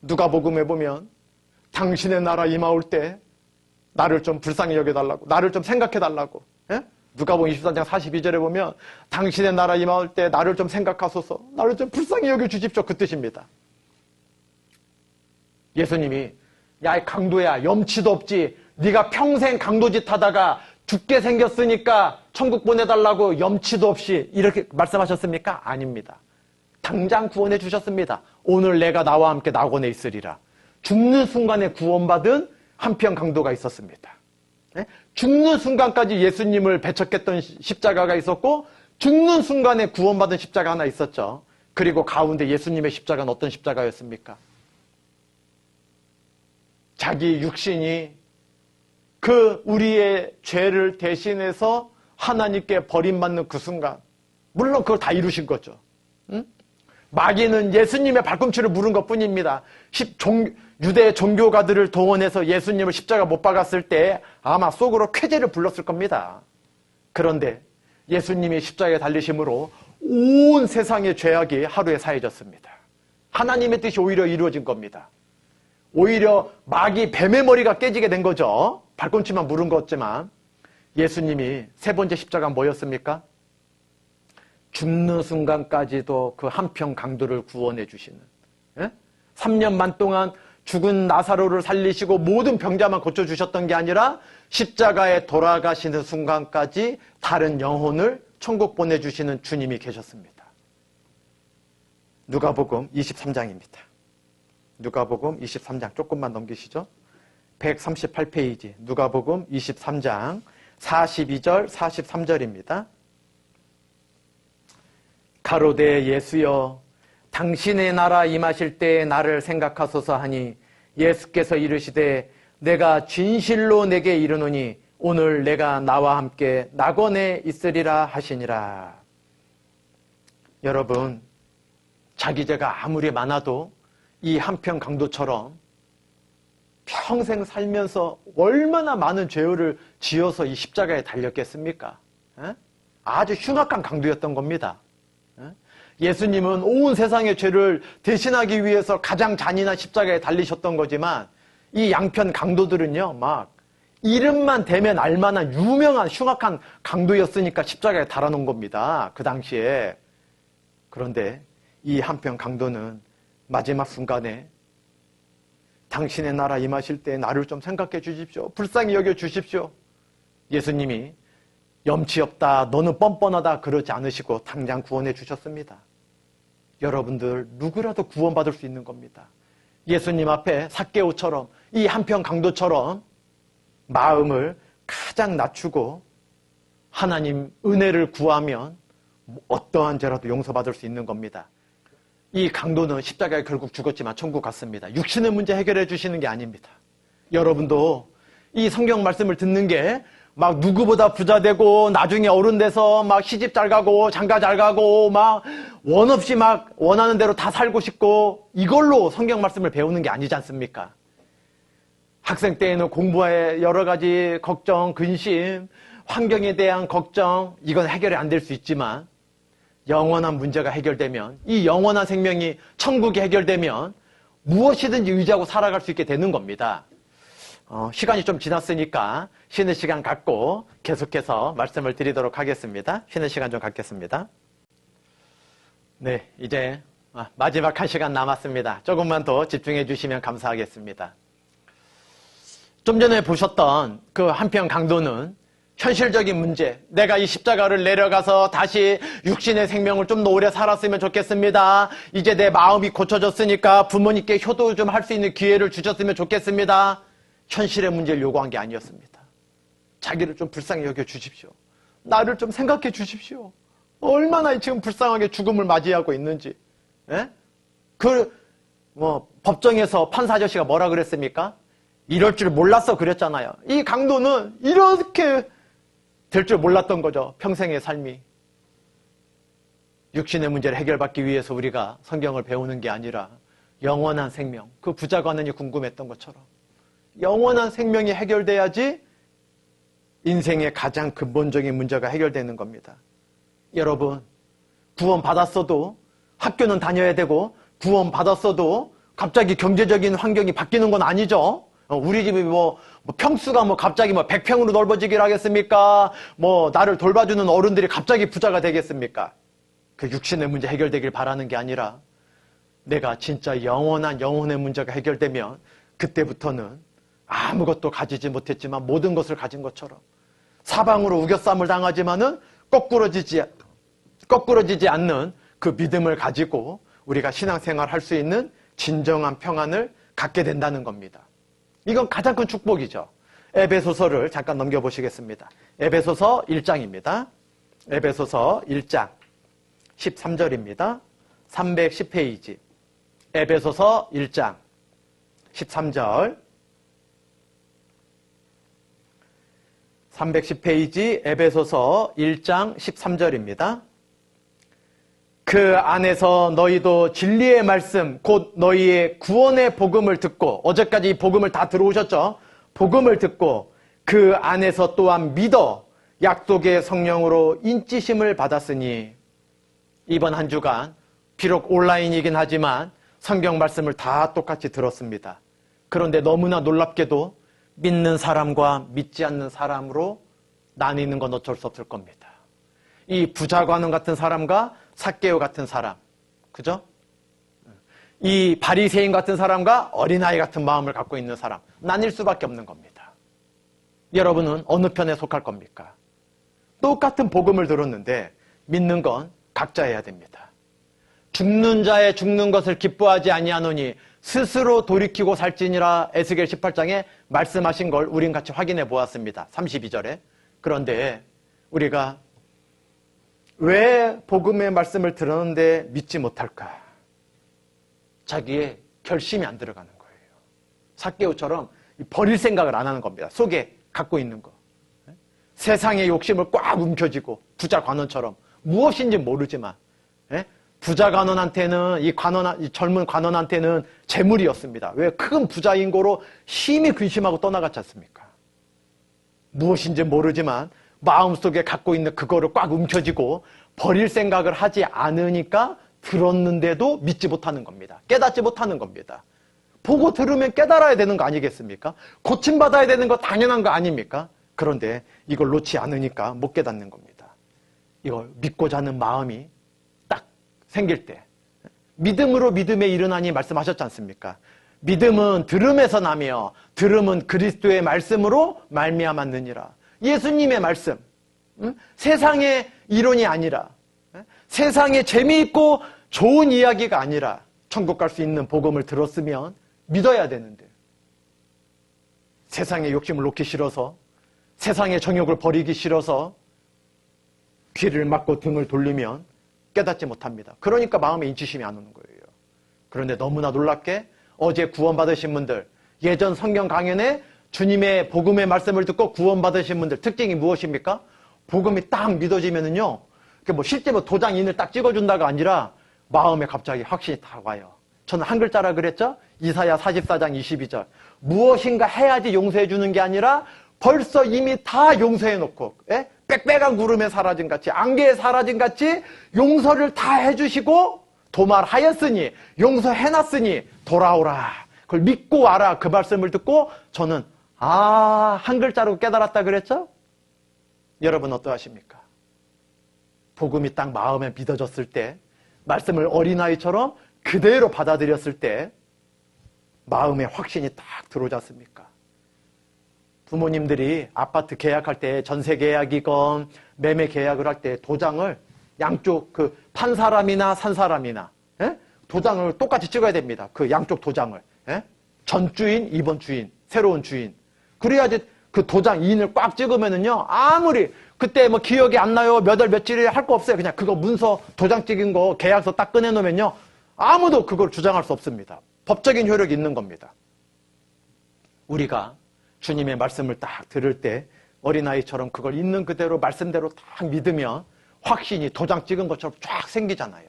누가복음에 보면 당신의 나라 임하올 때 나를 좀 불쌍히 여겨달라고, 나를 좀 생각해달라고. 누가복음 24장 42절에 보면 당신의 나라 임하올 때 나를 좀 생각하소서, 나를 좀 불쌍히 여겨주십시오, 그 뜻입니다. 예수님이 야, 강도야, 염치도 없지, 네가 평생 강도짓 하다가 죽게 생겼으니까 천국 보내달라고 염치도 없이 이렇게 말씀하셨습니까? 아닙니다. 당장 구원해 주셨습니다. 오늘 내가 나와 함께 낙원에 있으리라. 죽는 순간에 구원받은 한편 강도가 있었습니다. 죽는 순간까지 예수님을 배척했던 십자가가 있었고 죽는 순간에 구원받은 십자가 하나 있었죠. 그리고 가운데 예수님의 십자가는 어떤 십자가였습니까? 자기 육신이 그 우리의 죄를 대신해서 하나님께 버림받는 그 순간, 물론 그걸 다 이루신 거죠. 마귀는 예수님의 발꿈치를 물은 것뿐입니다. 유대 종교가들을 동원해서 예수님을 십자가 못 박았을 때 아마 속으로 쾌재를 불렀을 겁니다. 그런데 예수님이 십자가에 달리심으로 온 세상의 죄악이 하루에 사해졌습니다. 하나님의 뜻이 오히려 이루어진 겁니다. 오히려 마귀 뱀의 머리가 깨지게 된 거죠. 발꿈치만 물은 거였지만 예수님이 세 번째 십자가 뭐였습니까? 죽는 순간까지도 그 한평 강도를 구원해 주시는, 3년 반 동안 죽은 나사로를 살리시고 모든 병자만 고쳐주셨던 게 아니라 십자가에 돌아가시는 순간까지 다른 영혼을 천국 보내주시는 주님이 계셨습니다. 누가복음 23장입니다. 누가복음 23장 조금만 넘기시죠. 138페이지 누가복음 23장 42절 43절입니다. 가로되 예수여 당신의 나라 임하실 때에 나를 생각하소서 하니 예수께서 이르시되 내가 진실로 내게 이르노니 오늘 내가 나와 함께 낙원에 있으리라 하시니라. 여러분, 자기 죄가 아무리 많아도 이 한평 강도처럼 평생 살면서 얼마나 많은 죄를 지어서 이 십자가에 달렸겠습니까? 아주 흉악한 강도였던 겁니다. 예수님은 온 세상의 죄를 대신하기 위해서 가장 잔인한 십자가에 달리셨던 거지만 이 양편 강도들은요, 막 이름만 대면 알만한 유명한 흉악한 강도였으니까 십자가에 달아놓은 겁니다. 그 당시에. 그런데 이 한편 강도는 마지막 순간에 당신의 나라 임하실 때 나를 좀 생각해 주십시오. 불쌍히 여겨 주십시오. 예수님이 염치 없다, 너는 뻔뻔하다 그러지 않으시고 당장 구원해 주셨습니다. 여러분들 누구라도 구원받을 수 있는 겁니다. 예수님 앞에 삭개오처럼 이 한편 강도처럼 마음을 가장 낮추고 하나님 은혜를 구하면 어떠한 죄라도 용서받을 수 있는 겁니다. 이 강도는 십자가에 결국 죽었지만 천국 갔습니다. 육신의 문제 해결해 주시는 게 아닙니다. 여러분도 이 성경 말씀을 듣는 게 막 누구보다 부자 되고 나중에 어른 돼서 막 시집 잘 가고 장가 잘 가고 막 원 없이 막 원하는 대로 다 살고 싶고 이걸로 성경 말씀을 배우는 게 아니지 않습니까? 학생 때에는 공부에 여러 가지 걱정, 근심, 환경에 대한 걱정 이건 해결이 안 될 수 있지만 영원한 문제가 해결되면 이 영원한 생명이 천국이 해결되면 무엇이든지 의지하고 살아갈 수 있게 되는 겁니다. 시간이 좀 지났으니까 쉬는 시간 갖고 계속해서 말씀을 드리도록 하겠습니다. 쉬는 시간 좀 갖겠습니다. 네, 이제 마지막 한 시간 남았습니다. 조금만 더 집중해 주시면 감사하겠습니다. 좀 전에 보셨던 그 한편 강도는 현실적인 문제, 내가 이 십자가를 내려가서 다시 육신의 생명을 좀 더 오래 살았으면 좋겠습니다. 이제 내 마음이 고쳐졌으니까 부모님께 효도 좀 할 수 있는 기회를 주셨으면 좋겠습니다. 현실의 문제를 요구한 게 아니었습니다. 자기를 좀 불쌍히 여겨 주십시오. 나를 좀 생각해 주십시오. 얼마나 지금 불쌍하게 죽음을 맞이하고 있는지. 예? 법정에서 판사 아저씨가 뭐라 그랬습니까? 이럴 줄 몰랐어 그랬잖아요. 이 강도는 이렇게 될 줄 몰랐던 거죠. 평생의 삶이. 육신의 문제를 해결받기 위해서 우리가 성경을 배우는 게 아니라 영원한 생명, 그 부자관원이 궁금했던 것처럼 영원한 생명이 해결돼야지 인생의 가장 근본적인 문제가 해결되는 겁니다. 여러분, 구원받았어도 학교는 다녀야 되고 구원받았어도 갑자기 경제적인 환경이 바뀌는 건 아니죠. 우리 집이 평수가 갑자기 100평으로 넓어지길 하겠습니까? 나를 돌봐주는 어른들이 갑자기 부자가 되겠습니까? 그 육신의 문제 해결되길 바라는 게 아니라 내가 진짜 영혼의 문제가 해결되면 그때부터는 아무것도 가지지 못했지만 모든 것을 가진 것처럼 사방으로 우겨쌈을 당하지만은 거꾸러지지 않는 그 믿음을 가지고 우리가 신앙생활 할 수 있는 진정한 평안을 갖게 된다는 겁니다. 이건 가장 큰 축복이죠. 에베소서를 잠깐 넘겨보시겠습니다. 에베소서 1장입니다. 에베소서 1장 13절입니다. 310페이지. 에베소서 1장 13절 310페이지 에베소서 1장 13절입니다. 그 안에서 너희도 진리의 말씀 곧 너희의 구원의 복음을 듣고 어제까지 이 복음을 다 들어오셨죠? 복음을 듣고 그 안에서 또한 믿어 약속의 성령으로 인치심을 받았으니 이번 한 주간 비록 온라인이긴 하지만 성경 말씀을 다 똑같이 들었습니다. 그런데 너무나 놀랍게도 믿는 사람과 믿지 않는 사람으로 나뉘는 건 어쩔 수 없을 겁니다. 이 부자관원 같은 사람과 삭개오 같은 사람, 그죠? 이 바리새인 같은 사람과 어린아이 같은 마음을 갖고 있는 사람, 나뉠 수밖에 없는 겁니다. 여러분은 어느 편에 속할 겁니까? 똑같은 복음을 들었는데 믿는 건 각자 해야 됩니다. 죽는 자의 죽는 것을 기뻐하지 아니하노니 스스로 돌이키고 살지니라 에스겔 18장에 말씀하신 걸 우린 같이 확인해 보았습니다. 32절에. 그런데 우리가 왜 복음의 말씀을 들었는데 믿지 못할까? 자기의 결심이 안 들어가는 거예요. 삭개오처럼 버릴 생각을 안 하는 겁니다. 속에 갖고 있는 거. 세상의 욕심을 꽉 움켜쥐고 부자 관원처럼 무엇인지 모르지만 부자 관원한테는 이 젊은 관원한테는 재물이었습니다. 왜? 큰 부자인 거로 심히 근심하고 떠나갔지 않습니까? 무엇인지 모르지만 마음속에 갖고 있는 그거를 꽉 움켜쥐고 버릴 생각을 하지 않으니까 들었는데도 믿지 못하는 겁니다. 깨닫지 못하는 겁니다. 보고 들으면 깨달아야 되는 거 아니겠습니까? 고침받아야 되는 거 당연한 거 아닙니까? 그런데 이걸 놓지 않으니까 못 깨닫는 겁니다. 이걸 믿고자 하는 마음이 딱 생길 때 믿음으로 믿음에 이르나니 말씀하셨지 않습니까? 믿음은 들음에서 나며 들음은 그리스도의 말씀으로 말미암았느니라. 예수님의 말씀, 세상의 이론이 아니라 세상에 재미있고 좋은 이야기가 아니라 천국 갈 수 있는 복음을 들었으면 믿어야 되는데 세상의 욕심을 놓기 싫어서 세상의 정욕을 버리기 싫어서 귀를 막고 등을 돌리면 깨닫지 못합니다. 그러니까 마음에 인치심이 안 오는 거예요. 그런데 너무나 놀랍게 어제 구원받으신 분들, 예전 성경 강연에 주님의 복음의 말씀을 듣고 구원받으신 분들 특징이 무엇입니까? 복음이 딱 믿어지면은요, 뭐 실제 뭐 도장 인을 딱 찍어준다가 아니라 마음에 갑자기 확신이 다 와요. 저는 한 글자라 그랬죠? 이사야 44장 22절. 무엇인가 해야지 용서해주는 게 아니라 벌써 이미 다 용서해놓고, 빽빽한 구름에 사라진 같이, 안개에 사라진 같이 용서를 다 해주시고 도말하였으니, 용서해놨으니 돌아오라. 그걸 믿고 와라. 그 말씀을 듣고 저는 한 글자로 깨달았다 그랬죠? 여러분 어떠하십니까? 복음이 딱 마음에 믿어졌을 때, 말씀을 어린아이처럼 그대로 받아들였을 때 마음에 확신이 딱 들어오지 않습니까? 부모님들이 아파트 계약할 때 전세 계약이건 매매 계약을 할 때 도장을 양쪽 판 사람이나 산 사람이나 도장을 똑같이 찍어야 됩니다. 그 양쪽 도장을. 전 주인, 이번 주인, 새로운 주인. 그래야지 그 도장 인을 꽉 찍으면은요, 아무리 그때 뭐 기억이 안 나요, 몇 월 며칠이 할 거 없어요. 그냥 그거 문서 도장 찍은 거 계약서 딱 꺼내놓으면요, 아무도 그걸 주장할 수 없습니다. 법적인 효력이 있는 겁니다. 우리가 주님의 말씀을 딱 들을 때 어린아이처럼 그걸 있는 그대로 말씀대로 딱 믿으면 확신이 도장 찍은 것처럼 쫙 생기잖아요.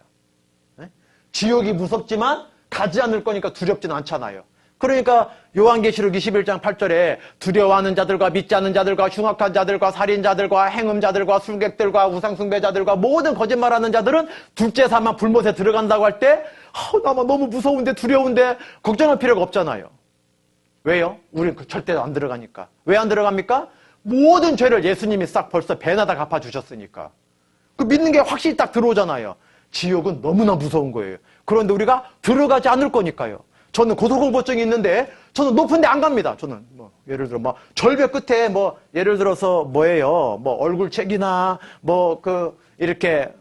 지옥이 무섭지만 가지 않을 거니까 두렵지는 않잖아요. 그러니까 요한계시록 21장 8절에 두려워하는 자들과 믿지 않는 자들과 흉악한 자들과 살인자들과 행음자들과 술객들과 우상숭배자들과 모든 거짓말하는 자들은 둘째 사망 불못에 들어간다고 할 때 나만 너무 무서운데 두려운데 걱정할 필요가 없잖아요. 왜요? 우린 절대 안 들어가니까. 왜 안 들어갑니까? 모든 죄를 예수님이 싹 벌써 배나 다 갚아주셨으니까. 그 믿는 게 확실히 딱 들어오잖아요. 지옥은 너무나 무서운 거예요. 그런데 우리가 들어가지 않을 거니까요. 저는 고소공포증이 있는데 저는 높은 데 안 갑니다. 저는 뭐 예를 들어 뭐 절벽 끝에 뭐 예를 들어서 뭐예요? 뭐 얼굴책이나 뭐 이렇게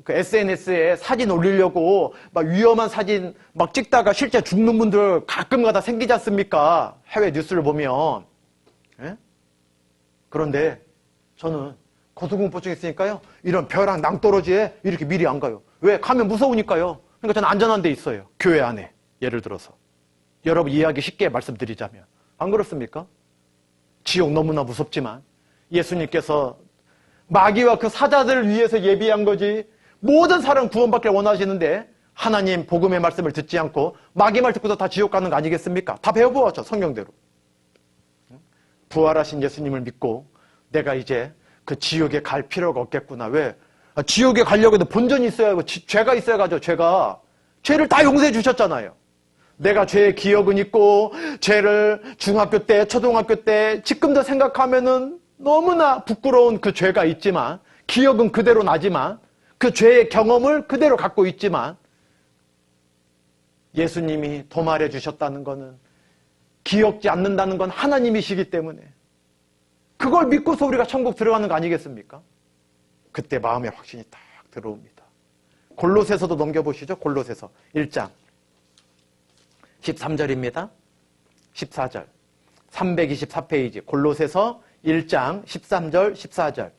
그 SNS에 사진 올리려고 막 위험한 사진 막 찍다가 실제 죽는 분들 가끔가다 생기지 않습니까? 해외 뉴스를 보면. 그런데 저는 고소공포증이 있으니까요. 이런 벼랑 낭떠러지에 이렇게 미리 안 가요. 왜? 가면 무서우니까요. 그러니까 저는 안전한 데 있어요. 교회 안에. 예를 들어서. 여러분 이해하기 쉽게 말씀드리자면. 안 그렇습니까? 지옥 너무나 무섭지만 예수님께서 마귀와 그 사자들을 위해서 예비한 거지 모든 사람 구원받기를 원하시는데 하나님 복음의 말씀을 듣지 않고 마귀 말 듣고도 다 지옥 가는 거 아니겠습니까? 다 배워보았죠. 성경대로. 부활하신 예수님을 믿고 내가 이제 그 지옥에 갈 필요가 없겠구나. 왜? 지옥에 가려고 해도 본전이 있어야 하고 죄가 있어야 가죠. 죄를 다 용서해 주셨잖아요. 내가 죄의 기억은 있고 죄를 중학교 때, 초등학교 때 지금도 생각하면은 너무나 부끄러운 그 죄가 있지만 기억은 그대로 나지만 그 죄의 경험을 그대로 갖고 있지만 예수님이 도말해 주셨다는 거는 기억지 않는다는 건 하나님이시기 때문에 그걸 믿고서 우리가 천국 들어가는 거 아니겠습니까? 그때 마음의 확신이 딱 들어옵니다. 골로새서도 넘겨보시죠. 골로새서 1장 13절입니다. 14절 324페이지 골로새서 1장 13절 14절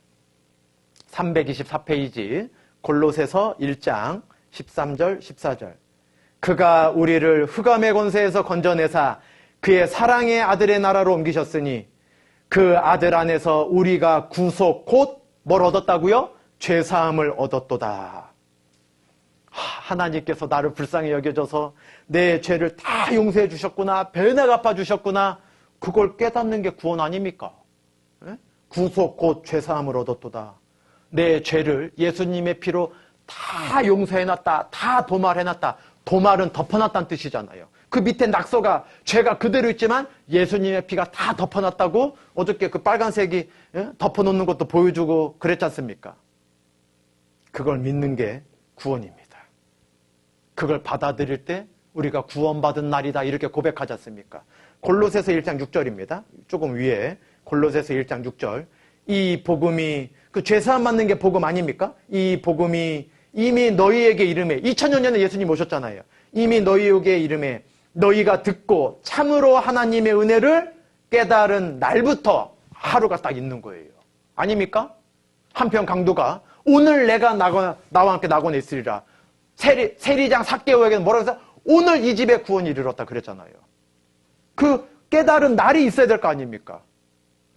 324페이지 골로새서 1장 13절 14절 그가 우리를 흑암의 권세에서 건져내사 그의 사랑의 아들의 나라로 옮기셨으니 그 아들 안에서 우리가 구속 곧 뭘 얻었다고요? 죄사함을 얻었도다. 하나님께서 나를 불쌍히 여겨줘서 내 죄를 다 용서해 주셨구나. 배나 갚아 주셨구나. 그걸 깨닫는 게 구원 아닙니까? 구속 곧 죄사함을 얻었도다. 내 죄를 예수님의 피로 다 용서해놨다, 다 도말해놨다. 도말은 덮어놨다는 뜻이잖아요. 그 밑에 낙서가 죄가 그대로 있지만 예수님의 피가 다 덮어놨다고 어저께 그 빨간색이 덮어놓는 것도 보여주고 그랬지 않습니까? 그걸 믿는 게 구원입니다. 그걸 받아들일 때 우리가 구원받은 날이다 이렇게 고백하지 않습니까? 골로새서 1장 6절입니다. 조금 위에 골로새서 1장 6절. 이 복음이 그 죄사함 받는 게 복음 아닙니까? 이 복음이 이미 너희에게 이름에 2000년 전에 예수님 오셨잖아요. 이미 너희에게 이름에 너희가 듣고 참으로 하나님의 은혜를 깨달은 날부터 하루가 딱 있는 거예요. 아닙니까? 한편 강도가 오늘 내가 나와 함께 낙원에 있으리라. 세리장 삭개오에게는 뭐라고 해서 오늘 이 집에 구원이 이르렀다 그랬잖아요. 그 깨달은 날이 있어야 될 거 아닙니까?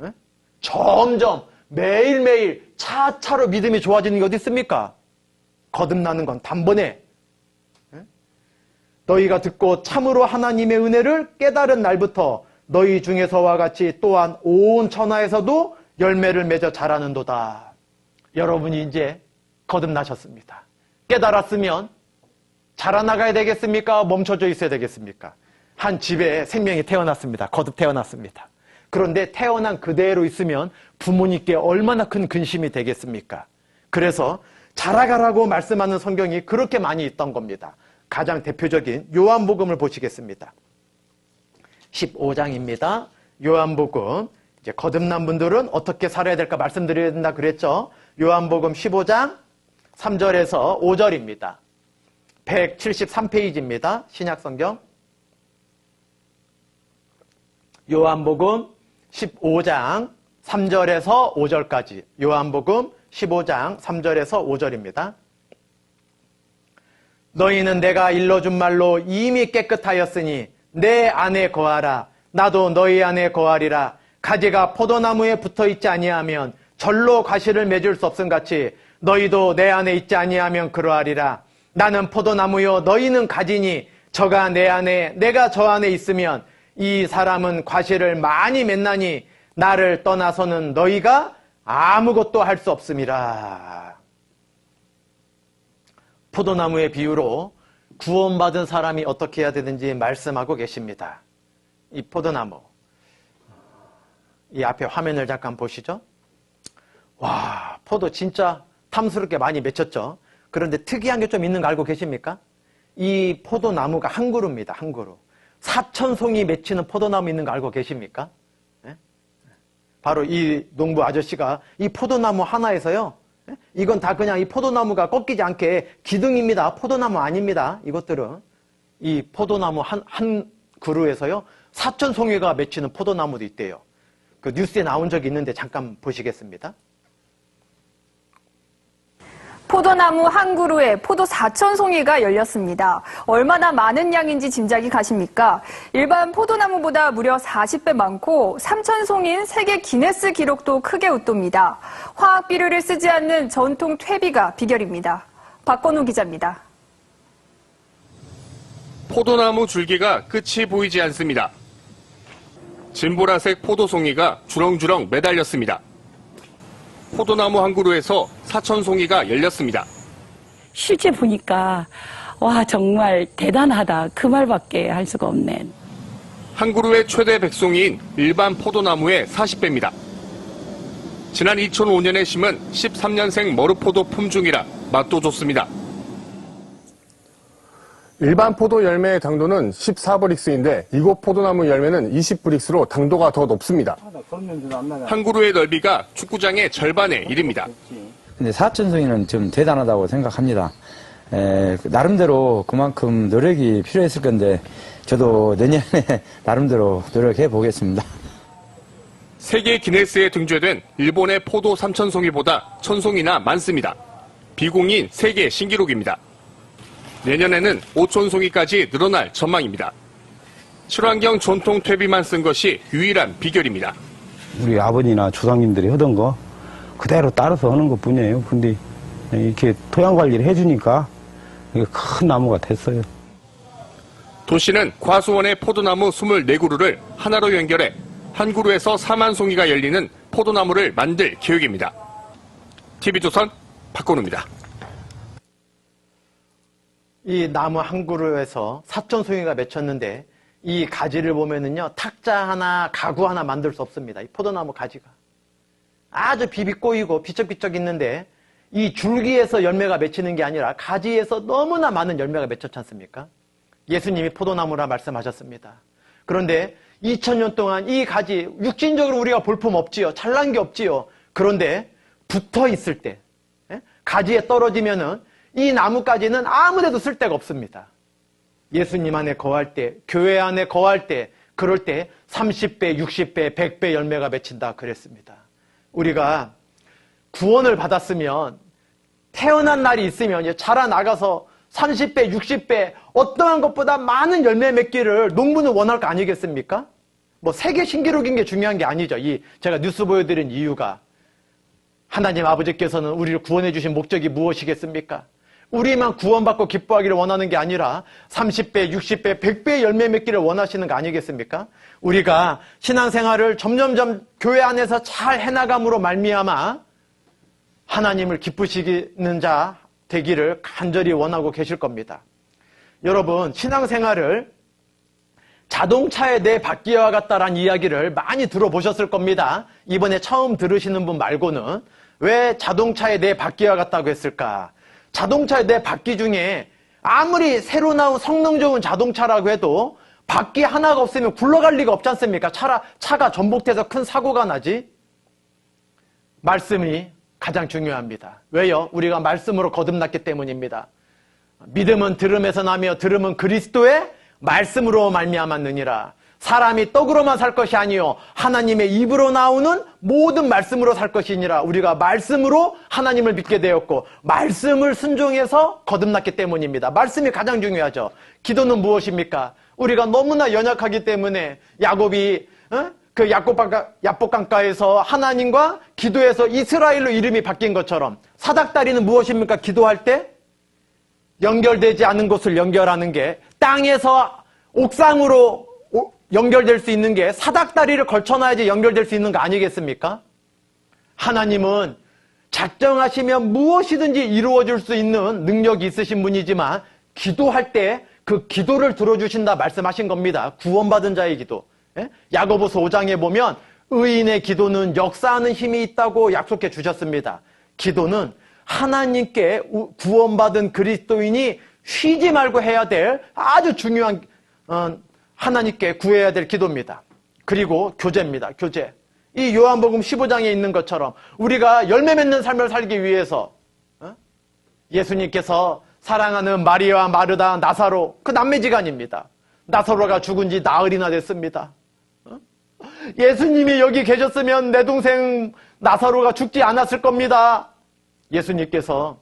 에? 점점 매일매일 차차로 믿음이 좋아지는 게 어디 있습니까? 거듭나는 건 단번에. 에? 너희가 듣고 참으로 하나님의 은혜를 깨달은 날부터 너희 중에서와 같이 또한 온 천하에서도 열매를 맺어 자라는도다. 여러분이 이제 거듭나셨습니다. 깨달았으면 자라나가야 되겠습니까? 멈춰져 있어야 되겠습니까? 한 집에 생명이 태어났습니다. 거듭 태어났습니다. 그런데 태어난 그대로 있으면 부모님께 얼마나 큰 근심이 되겠습니까? 그래서 자라가라고 말씀하는 성경이 그렇게 많이 있던 겁니다. 가장 대표적인 요한복음을 보시겠습니다. 15장입니다. 요한복음. 이제 거듭난 분들은 어떻게 살아야 될까 말씀드려야 된다 그랬죠. 요한복음 15장 3절에서 5절입니다. 173페이지입니다. 신약성경. 요한복음 15장 3절에서 5절까지. 요한복음 15장 3절에서 5절입니다. 너희는 내가 일러준 말로 이미 깨끗하였으니 내 안에 거하라. 나도 너희 안에 거하리라. 가지가 포도나무에 붙어있지 아니하면 절로 가시를 맺을 수 없음같이 너희도 내 안에 있지 아니하면 그러하리라. 나는 포도나무요 너희는 가지니 저가 내 안에 내가 저 안에 있으면 이 사람은 과실을 많이 맺나니 나를 떠나서는 너희가 아무것도 할 수 없음이라. 포도나무의 비유로 구원받은 사람이 어떻게 해야 되는지 말씀하고 계십니다. 이 포도나무, 이 앞에 화면을 잠깐 보시죠. 와, 포도 진짜 탐스럽게 많이 맺혔죠. 그런데 특이한 게 좀 있는 거 알고 계십니까? 이 포도나무가 한 그루입니다. 한 그루. 4,000송이 맺히는 포도나무 있는 거 알고 계십니까? 네? 바로 이 농부 아저씨가 이 포도나무 하나에서요. 네? 이건 다 그냥 이 포도나무가 꺾이지 않게 기둥입니다. 포도나무 아닙니다. 이것들은. 이 포도나무 한 그루에서요. 4,000송이가 맺히는 포도나무도 있대요. 그 뉴스에 나온 적이 있는데 잠깐 보시겠습니다. 포도나무 한 그루에 포도 4,000송이가 열렸습니다. 얼마나 많은 양인지 짐작이 가십니까? 일반 포도나무보다 무려 40배 많고 3,000송인 세계 기네스 기록도 크게 웃돕니다. 화학 비료를 쓰지 않는 전통 퇴비가 비결입니다. 박건우 기자입니다. 포도나무 줄기가 끝이 보이지 않습니다. 진보라색 포도송이가 주렁주렁 매달렸습니다. 포도나무 한 그루에서 4,000송이가 열렸습니다. 실제 보니까 와 정말 대단하다 그 말밖에 할 수가 없네. 한 그루의 최대 백송이인 일반 포도나무의 40배입니다. 지난 2005년에 심은 13년생 머루포도 품종이라 맛도 좋습니다. 일반 포도 열매의 당도는 14브릭스인데 이곳 포도나무 열매는 20브릭스로 당도가 더 높습니다. 한 그루의 넓이가 축구장의 절반에 이릅니다. 근데 4,000송이는 좀 대단하다고 생각합니다. 나름대로 그만큼 노력이 필요했을 건데 저도 내년에 나름대로 노력해 보겠습니다. 세계 기네스에 등재된 일본의 포도 3,000송이보다 1,000송이나 많습니다. 비공인 세계 신기록입니다. 내년에는 5,000송이까지 늘어날 전망입니다. 친환경 전통 퇴비만 쓴 것이 유일한 비결입니다. 우리 아버지나 조상님들이 하던 거 그대로 따라서 하는 것 뿐이에요. 근데 이렇게 토양 관리를 해주니까 이게 큰 나무가 됐어요. 도시는 과수원의 포도나무 24그루를 하나로 연결해 한 그루에서 4만 송이가 열리는 포도나무를 만들 계획입니다. TV조선 박건우입니다. 이 나무 한 그루에서 4,000송이가 맺혔는데 이 가지를 보면은요, 탁자 하나, 가구 하나 만들 수 없습니다. 이 포도나무 가지가. 아주 비비 꼬이고 비쩍비쩍 있는데 이 줄기에서 열매가 맺히는 게 아니라 가지에서 너무나 많은 열매가 맺혔지 않습니까? 예수님이 포도나무라 말씀하셨습니다. 그런데 2000년 동안 이 가지, 육신적으로 우리가 볼품 없지요. 잘난 게 없지요. 그런데 붙어 있을 때, 가지에 떨어지면은 이 나무까지는 아무데도 쓸 데가 없습니다. 예수님 안에 거할 때, 교회 안에 거할 때, 그럴 때 30배, 60배, 100배 열매가 맺힌다 그랬습니다. 우리가 구원을 받았으면 태어난 날이 있으면 자라나가서 30배, 60배 어떠한 것보다 많은 열매 맺기를 농부는 원할 거 아니겠습니까? 뭐 세계 신기록인 게 중요한 게 아니죠. 제가 뉴스 보여드린 이유가 하나님 아버지께서는 우리를 구원해 주신 목적이 무엇이겠습니까? 우리만 구원받고 기뻐하기를 원하는 게 아니라 30배, 60배, 100배 열매 맺기를 원하시는 거 아니겠습니까? 우리가 신앙생활을 점점점 교회 안에서 잘 해나감으로 말미암아 하나님을 기쁘시는 자 되기를 간절히 원하고 계실 겁니다. 여러분, 신앙생활을 자동차에 내 바퀴와 같다라는 이야기를 많이 들어보셨을 겁니다. 이번에 처음 들으시는 분 말고는 왜 자동차에 내 바퀴와 같다고 했을까? 자동차의 내 바퀴 중에 아무리 새로 나온 성능 좋은 자동차라고 해도 바퀴 하나가 없으면 굴러갈 리가 없지 않습니까? 차가 전복돼서 큰 사고가 나지. 말씀이 가장 중요합니다. 왜요? 우리가 말씀으로 거듭났기 때문입니다. 믿음은 들음에서 나며 들음은 그리스도의 말씀으로 말미암았느니라. 사람이 떡으로만 살 것이 아니요 하나님의 입으로 나오는 모든 말씀으로 살 것이니라. 우리가 말씀으로 하나님을 믿게 되었고 말씀을 순종해서 거듭났기 때문입니다. 말씀이 가장 중요하죠. 기도는 무엇입니까? 우리가 너무나 연약하기 때문에 야곱이 그 야복강가에서 하나님과 기도해서 이스라엘로 이름이 바뀐 것처럼 사닥다리는 무엇입니까? 기도할 때 연결되지 않은 곳을 연결하는 게 땅에서 옥상으로 연결될 수 있는 게 사닥다리를 걸쳐놔야지 연결될 수 있는 거 아니겠습니까? 하나님은 작정하시면 무엇이든지 이루어질 수 있는 능력이 있으신 분이지만 기도할 때 그 기도를 들어주신다 말씀하신 겁니다. 구원받은 자의 기도. 야고보서 5장에 보면 의인의 기도는 역사하는 힘이 있다고 약속해 주셨습니다. 기도는 하나님께 구원받은 그리스도인이 쉬지 말고 해야 될 아주 중요한 하나님께 구해야 될 기도입니다. 그리고 교제입니다. 교제. 이 요한복음 15장에 있는 것처럼 우리가 열매 맺는 삶을 살기 위해서 예수님께서 사랑하는 마리아와 마르다, 나사로 그 남매지간입니다. 나사로가 죽은 지 나흘이나 됐습니다. 예수님이 여기 계셨으면 내 동생 나사로가 죽지 않았을 겁니다. 예수님께서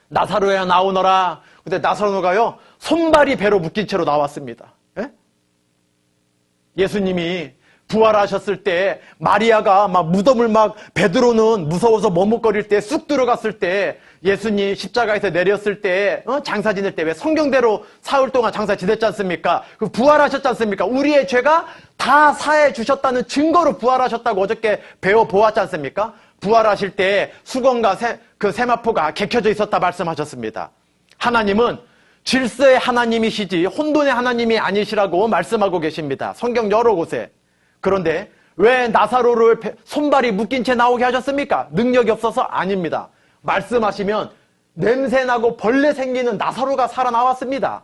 나사로야 나오너라. 근데 나사로가요 손발이 배로 묶인 채로 나왔습니다. 예수님이 부활하셨을 때 마리아가 막 무덤을 막 베드로는 무서워서 머뭇거릴 때 쑥 들어갔을 때 예수님 십자가에서 내렸을 때 장사 지낼 때 왜 성경대로 사흘 동안 장사 지냈지 않습니까? 그 부활하셨지 않습니까? 우리의 죄가 다 사해 주셨다는 증거로 부활하셨다고 어저께 배워보았지 않습니까? 부활하실 때 수건과 그 세마포가 개켜져 있었다 말씀하셨습니다. 하나님은 질서의 하나님이시지 혼돈의 하나님이 아니시라고 말씀하고 계십니다. 성경 여러 곳에. 그런데 왜 나사로를 손발이 묶인 채 나오게 하셨습니까? 능력이 없어서? 아닙니다. 말씀하시면 냄새나고 벌레 생기는 나사로가 살아나왔습니다.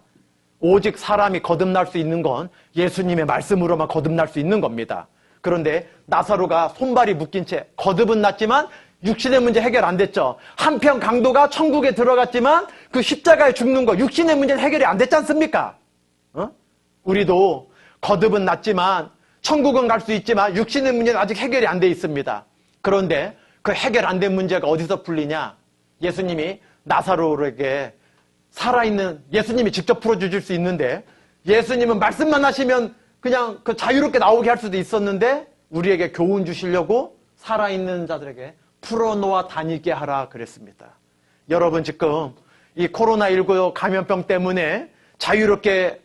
오직 사람이 거듭날 수 있는 건 예수님의 말씀으로만 거듭날 수 있는 겁니다. 그런데 나사로가 손발이 묶인 채 거듭은 났지만 육신의 문제 해결 안 됐죠. 한편 강도가 천국에 들어갔지만 그 십자가에 죽는 거 육신의 문제는 해결이 안 됐지 않습니까? 우리도 거듭은 났지만 천국은 갈 수 있지만 육신의 문제는 아직 해결이 안 돼 있습니다. 그런데 그 해결 안 된 문제가 어디서 풀리냐? 예수님이 나사로에게 살아있는 예수님이 직접 풀어주실 수 있는데 예수님은 말씀만 하시면 그냥 그 자유롭게 나오게 할 수도 있었는데 우리에게 교훈 주시려고 살아있는 자들에게 풀어놓아 다니게 하라 그랬습니다. 여러분 지금 이 코로나19 감염병 때문에 자유롭게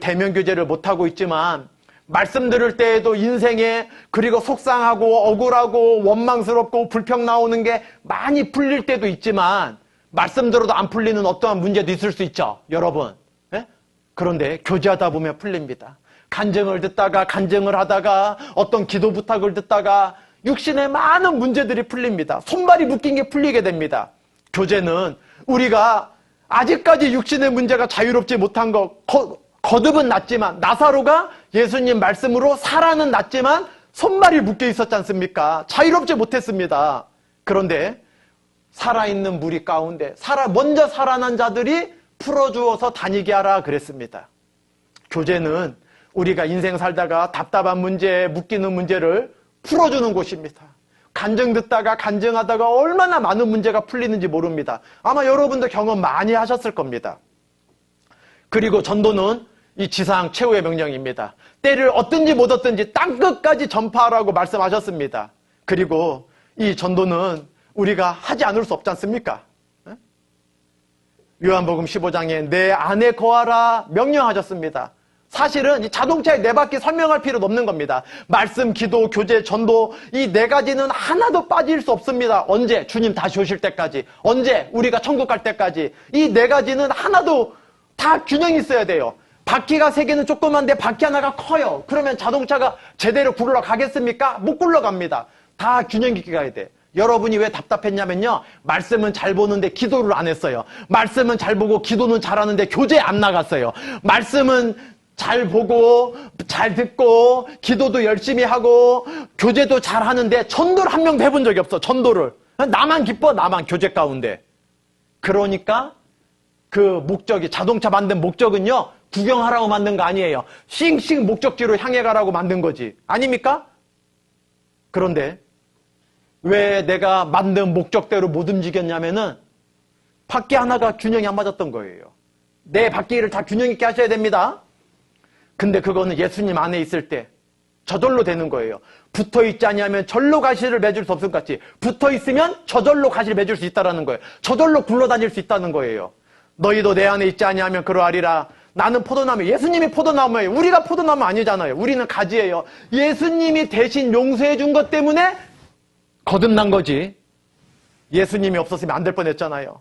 대면 교제를 못하고 있지만 말씀 들을 때에도 인생에 그리고 속상하고 억울하고 원망스럽고 불평 나오는 게 많이 풀릴 때도 있지만 말씀 들어도 안 풀리는 어떠한 문제도 있을 수 있죠, 여러분. 예? 그런데 교제하다 보면 풀립니다. 간증을 듣다가 간증을 하다가 어떤 기도 부탁을 듣다가 육신의 많은 문제들이 풀립니다. 손발이 묶인 게 풀리게 됩니다. 교제는 우리가 아직까지 육신의 문제가 자유롭지 못한 거 거듭은 났지만, 나사로가 예수님 말씀으로 살아는 났지만 손발이 묶여 있었지 않습니까? 자유롭지 못했습니다. 그런데 살아있는 무리 가운데 먼저 살아난 자들이 풀어주어서 다니게 하라 그랬습니다. 교제는 우리가 인생 살다가 답답한 문제, 묶이는 문제를 풀어주는 곳입니다. 간증 듣다가 간증하다가 얼마나 많은 문제가 풀리는지 모릅니다. 아마 여러분도 경험 많이 하셨을 겁니다. 그리고 전도는 이 지상 최후의 명령입니다. 때를 얻든지 못 얻든지 땅끝까지 전파하라고 말씀하셨습니다. 그리고 이 전도는 우리가 하지 않을 수 없지 않습니까? 요한복음 15장에 내 안에 거하라 명령하셨습니다. 사실은 이 자동차에 네 바퀴 설명할 필요도 없는 겁니다. 말씀, 기도, 교제, 전도, 이 네 가지는 하나도 빠질 수 없습니다. 언제? 주님 다시 오실 때까지. 언제? 우리가 천국 갈 때까지. 이 네 가지는 하나도 다 균형이 있어야 돼요. 바퀴가 세 개는 조그만데 바퀴 하나가 커요. 그러면 자동차가 제대로 굴러가겠습니까? 못 굴러갑니다. 다 균형 있게 가야 돼. 여러분이 왜 답답했냐면요, 말씀은 잘 보는데 기도를 안 했어요. 말씀은 잘 보고 기도는 잘하는데 교제 안 나갔어요. 말씀은 잘 보고 잘 듣고 기도도 열심히 하고 교제도 잘 하는데 전도를 한 명도 해본 적이 없어. 전도를. 나만 기뻐, 나만 교제 가운데. 그러니까 그 목적이, 자동차 만든 목적은요, 구경하라고 만든 거 아니에요. 싱싱 목적지로 향해 가라고 만든 거지. 아닙니까? 그런데 왜 내가 만든 목적대로 못 움직였냐면은 바퀴 하나가 균형이 안 맞았던 거예요. 내 바퀴를 다 균형 있게 하셔야 됩니다. 근데 그거는 예수님 안에 있을 때 저절로 되는 거예요. 붙어있지 않으면 절로 가시를 맺을 수 없을 것 같이 붙어있으면 저절로 가시를 맺을 수 있다는 거예요. 저절로 굴러다닐 수 있다는 거예요. 너희도 내 안에 있지 아니하면 그러하리라. 나는 포도나무, 예수님이 포도나무예요. 우리가 포도나무 아니잖아요. 우리는 가지예요. 예수님이 대신 용서해 준 것 때문에 거듭난 거지. 예수님이 없었으면 안 될 뻔했잖아요.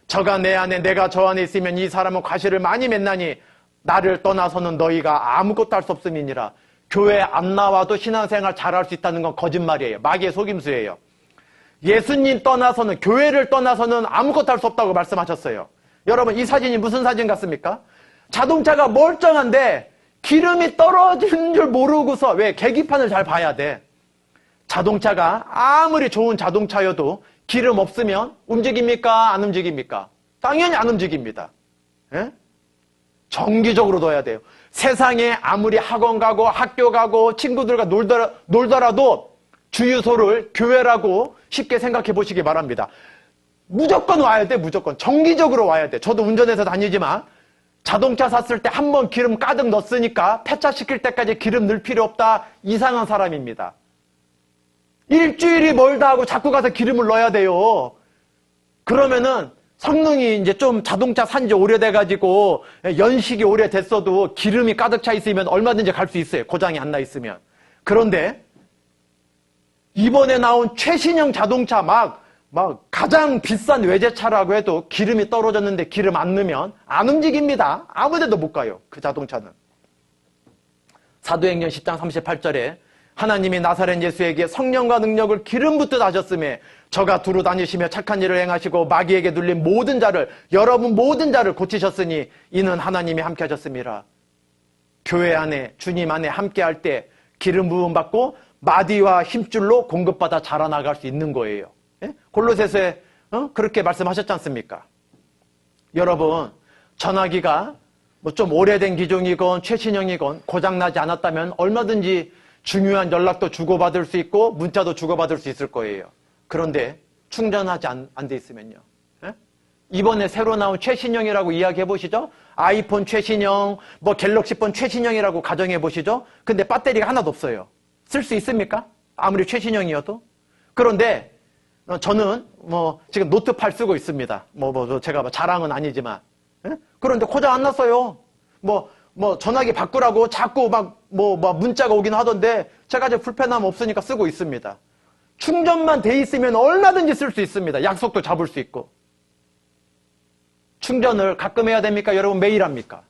저가 내 안에 내가 저 안에 있으면 이 사람은 과실을 많이 맺나니 나를 떠나서는 너희가 아무것도 할 수 없음이니라. 교회 안 나와도 신앙생활 잘할 수 있다는 건 거짓말이에요. 마귀의 속임수예요. 예수님 떠나서는, 교회를 떠나서는 아무것도 할 수 없다고 말씀하셨어요. 여러분, 이 사진이 무슨 사진 같습니까? 자동차가 멀쩡한데 기름이 떨어지는 줄 모르고서, 왜? 계기판을 잘 봐야 돼. 자동차가 아무리 좋은 자동차여도 기름 없으면 움직입니까? 안 움직입니까? 당연히 안 움직입니다. 예? 정기적으로 둬야 돼요. 세상에 아무리 학원 가고 학교 가고 친구들과 놀더라도 주유소를 교회라고 쉽게 생각해 보시기 바랍니다. 무조건 와야 돼, 무조건. 정기적으로 와야 돼. 저도 운전해서 다니지만 자동차 샀을 때 한 번 기름 가득 넣었으니까 폐차시킬 때까지 기름 넣을 필요 없다. 이상한 사람입니다. 일주일이 멀다 하고 자꾸 가서 기름을 넣어야 돼요. 그러면은 성능이 이제 좀 자동차 산지 오래돼가지고 연식이 오래됐어도 기름이 가득 차 있으면 얼마든지 갈 수 있어요. 고장이 안 나 있으면. 그런데 이번에 나온 최신형 자동차 막 가장 비싼 외제차라고 해도 기름이 떨어졌는데 기름 안 넣으면 안 움직입니다. 아무데도 못 가요. 그 자동차는. 사도행전 10장 38절에 하나님이 나사렛 예수에게 성령과 능력을 기름 붓듯 하셨음에 저가 두루 다니시며 착한 일을 행하시고 마귀에게 눌린 모든 자를, 여러분 모든 자를 고치셨으니 이는 하나님이 함께 하셨음이라. 교회 안에, 주님 안에 함께 할 때 기름 부음 받고 마디와 힘줄로 공급받아 자라나갈 수 있는 거예요. 예? 골로새서에 그렇게 말씀하셨지 않습니까? 여러분, 전화기가 뭐 좀 오래된 기종이건 최신형이건 고장나지 않았다면 얼마든지 중요한 연락도 주고받을 수 있고 문자도 주고받을 수 있을 거예요. 그런데 충전하지 안 돼 있으면요. 예? 이번에 새로 나온 최신형이라고 이야기해 보시죠. 아이폰 최신형, 뭐 갤럭시폰 최신형이라고 가정해 보시죠. 근데 배터리가 하나도 없어요. 쓸 수 있습니까? 아무리 최신형이어도. 그런데 저는 뭐 지금 노트 8 쓰고 있습니다. 제가 자랑은 아니지만. 예? 그런데 고장 안 났어요. 전화기 바꾸라고 자꾸 문자가 오긴 하던데 제가 이제 불편함 없으니까 쓰고 있습니다. 충전만 돼 있으면 얼마든지 쓸 수 있습니다. 약속도 잡을 수 있고. 충전을 가끔 해야 됩니까? 여러분 매일 합니까?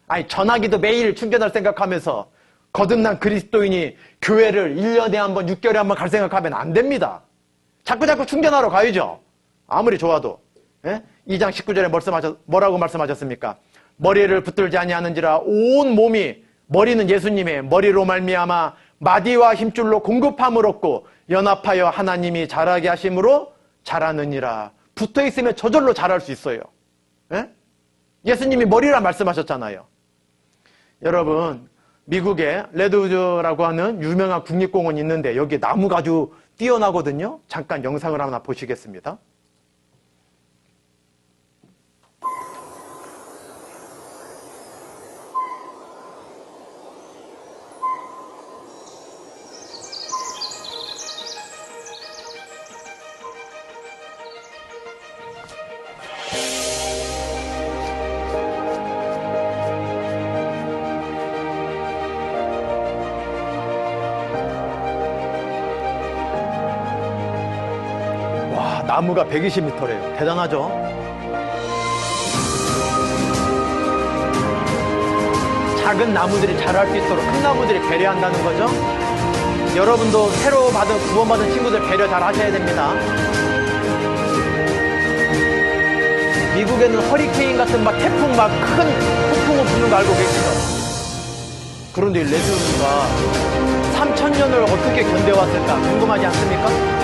아니 전화기도 매일 충전할 생각하면서 거듭난 그리스도인이 교회를 1년에 한 번, 6개월에 한 번 갈 생각하면 안 됩니다. 자꾸 충전하러 가야죠. 아무리 좋아도. 예? 2장 19절에 뭐라고 말씀하셨습니까? 머리를 붙들지 아니하는지라 온 몸이, 머리는 예수님의 머리로 말미암아 마디와 힘줄로 공급함을 얻고 연합하여 하나님이 자라게 하심으로 자라느니라. 붙어있으면 저절로 자랄 수 있어요. 예? 예수님이 머리라 말씀하셨잖아요. 여러분 미국에 레드우드라고 하는 유명한 국립공원이 있는데 여기 나무가 아주 뛰어나거든요. 잠깐 영상을 하나 보시겠습니다. 나무가 120m래요. 대단하죠? 작은 나무들이 자랄 수 있도록 큰 나무들이 배려한다는 거죠. 여러분도 새로 구원받은 친구들 배려 잘 하셔야 됩니다. 미국에는 허리케인 같은 태풍 큰 폭풍우 부는 거 알고 계시죠? 그런데 레드우드가 3000년을 어떻게 견뎌왔을까 궁금하지 않습니까?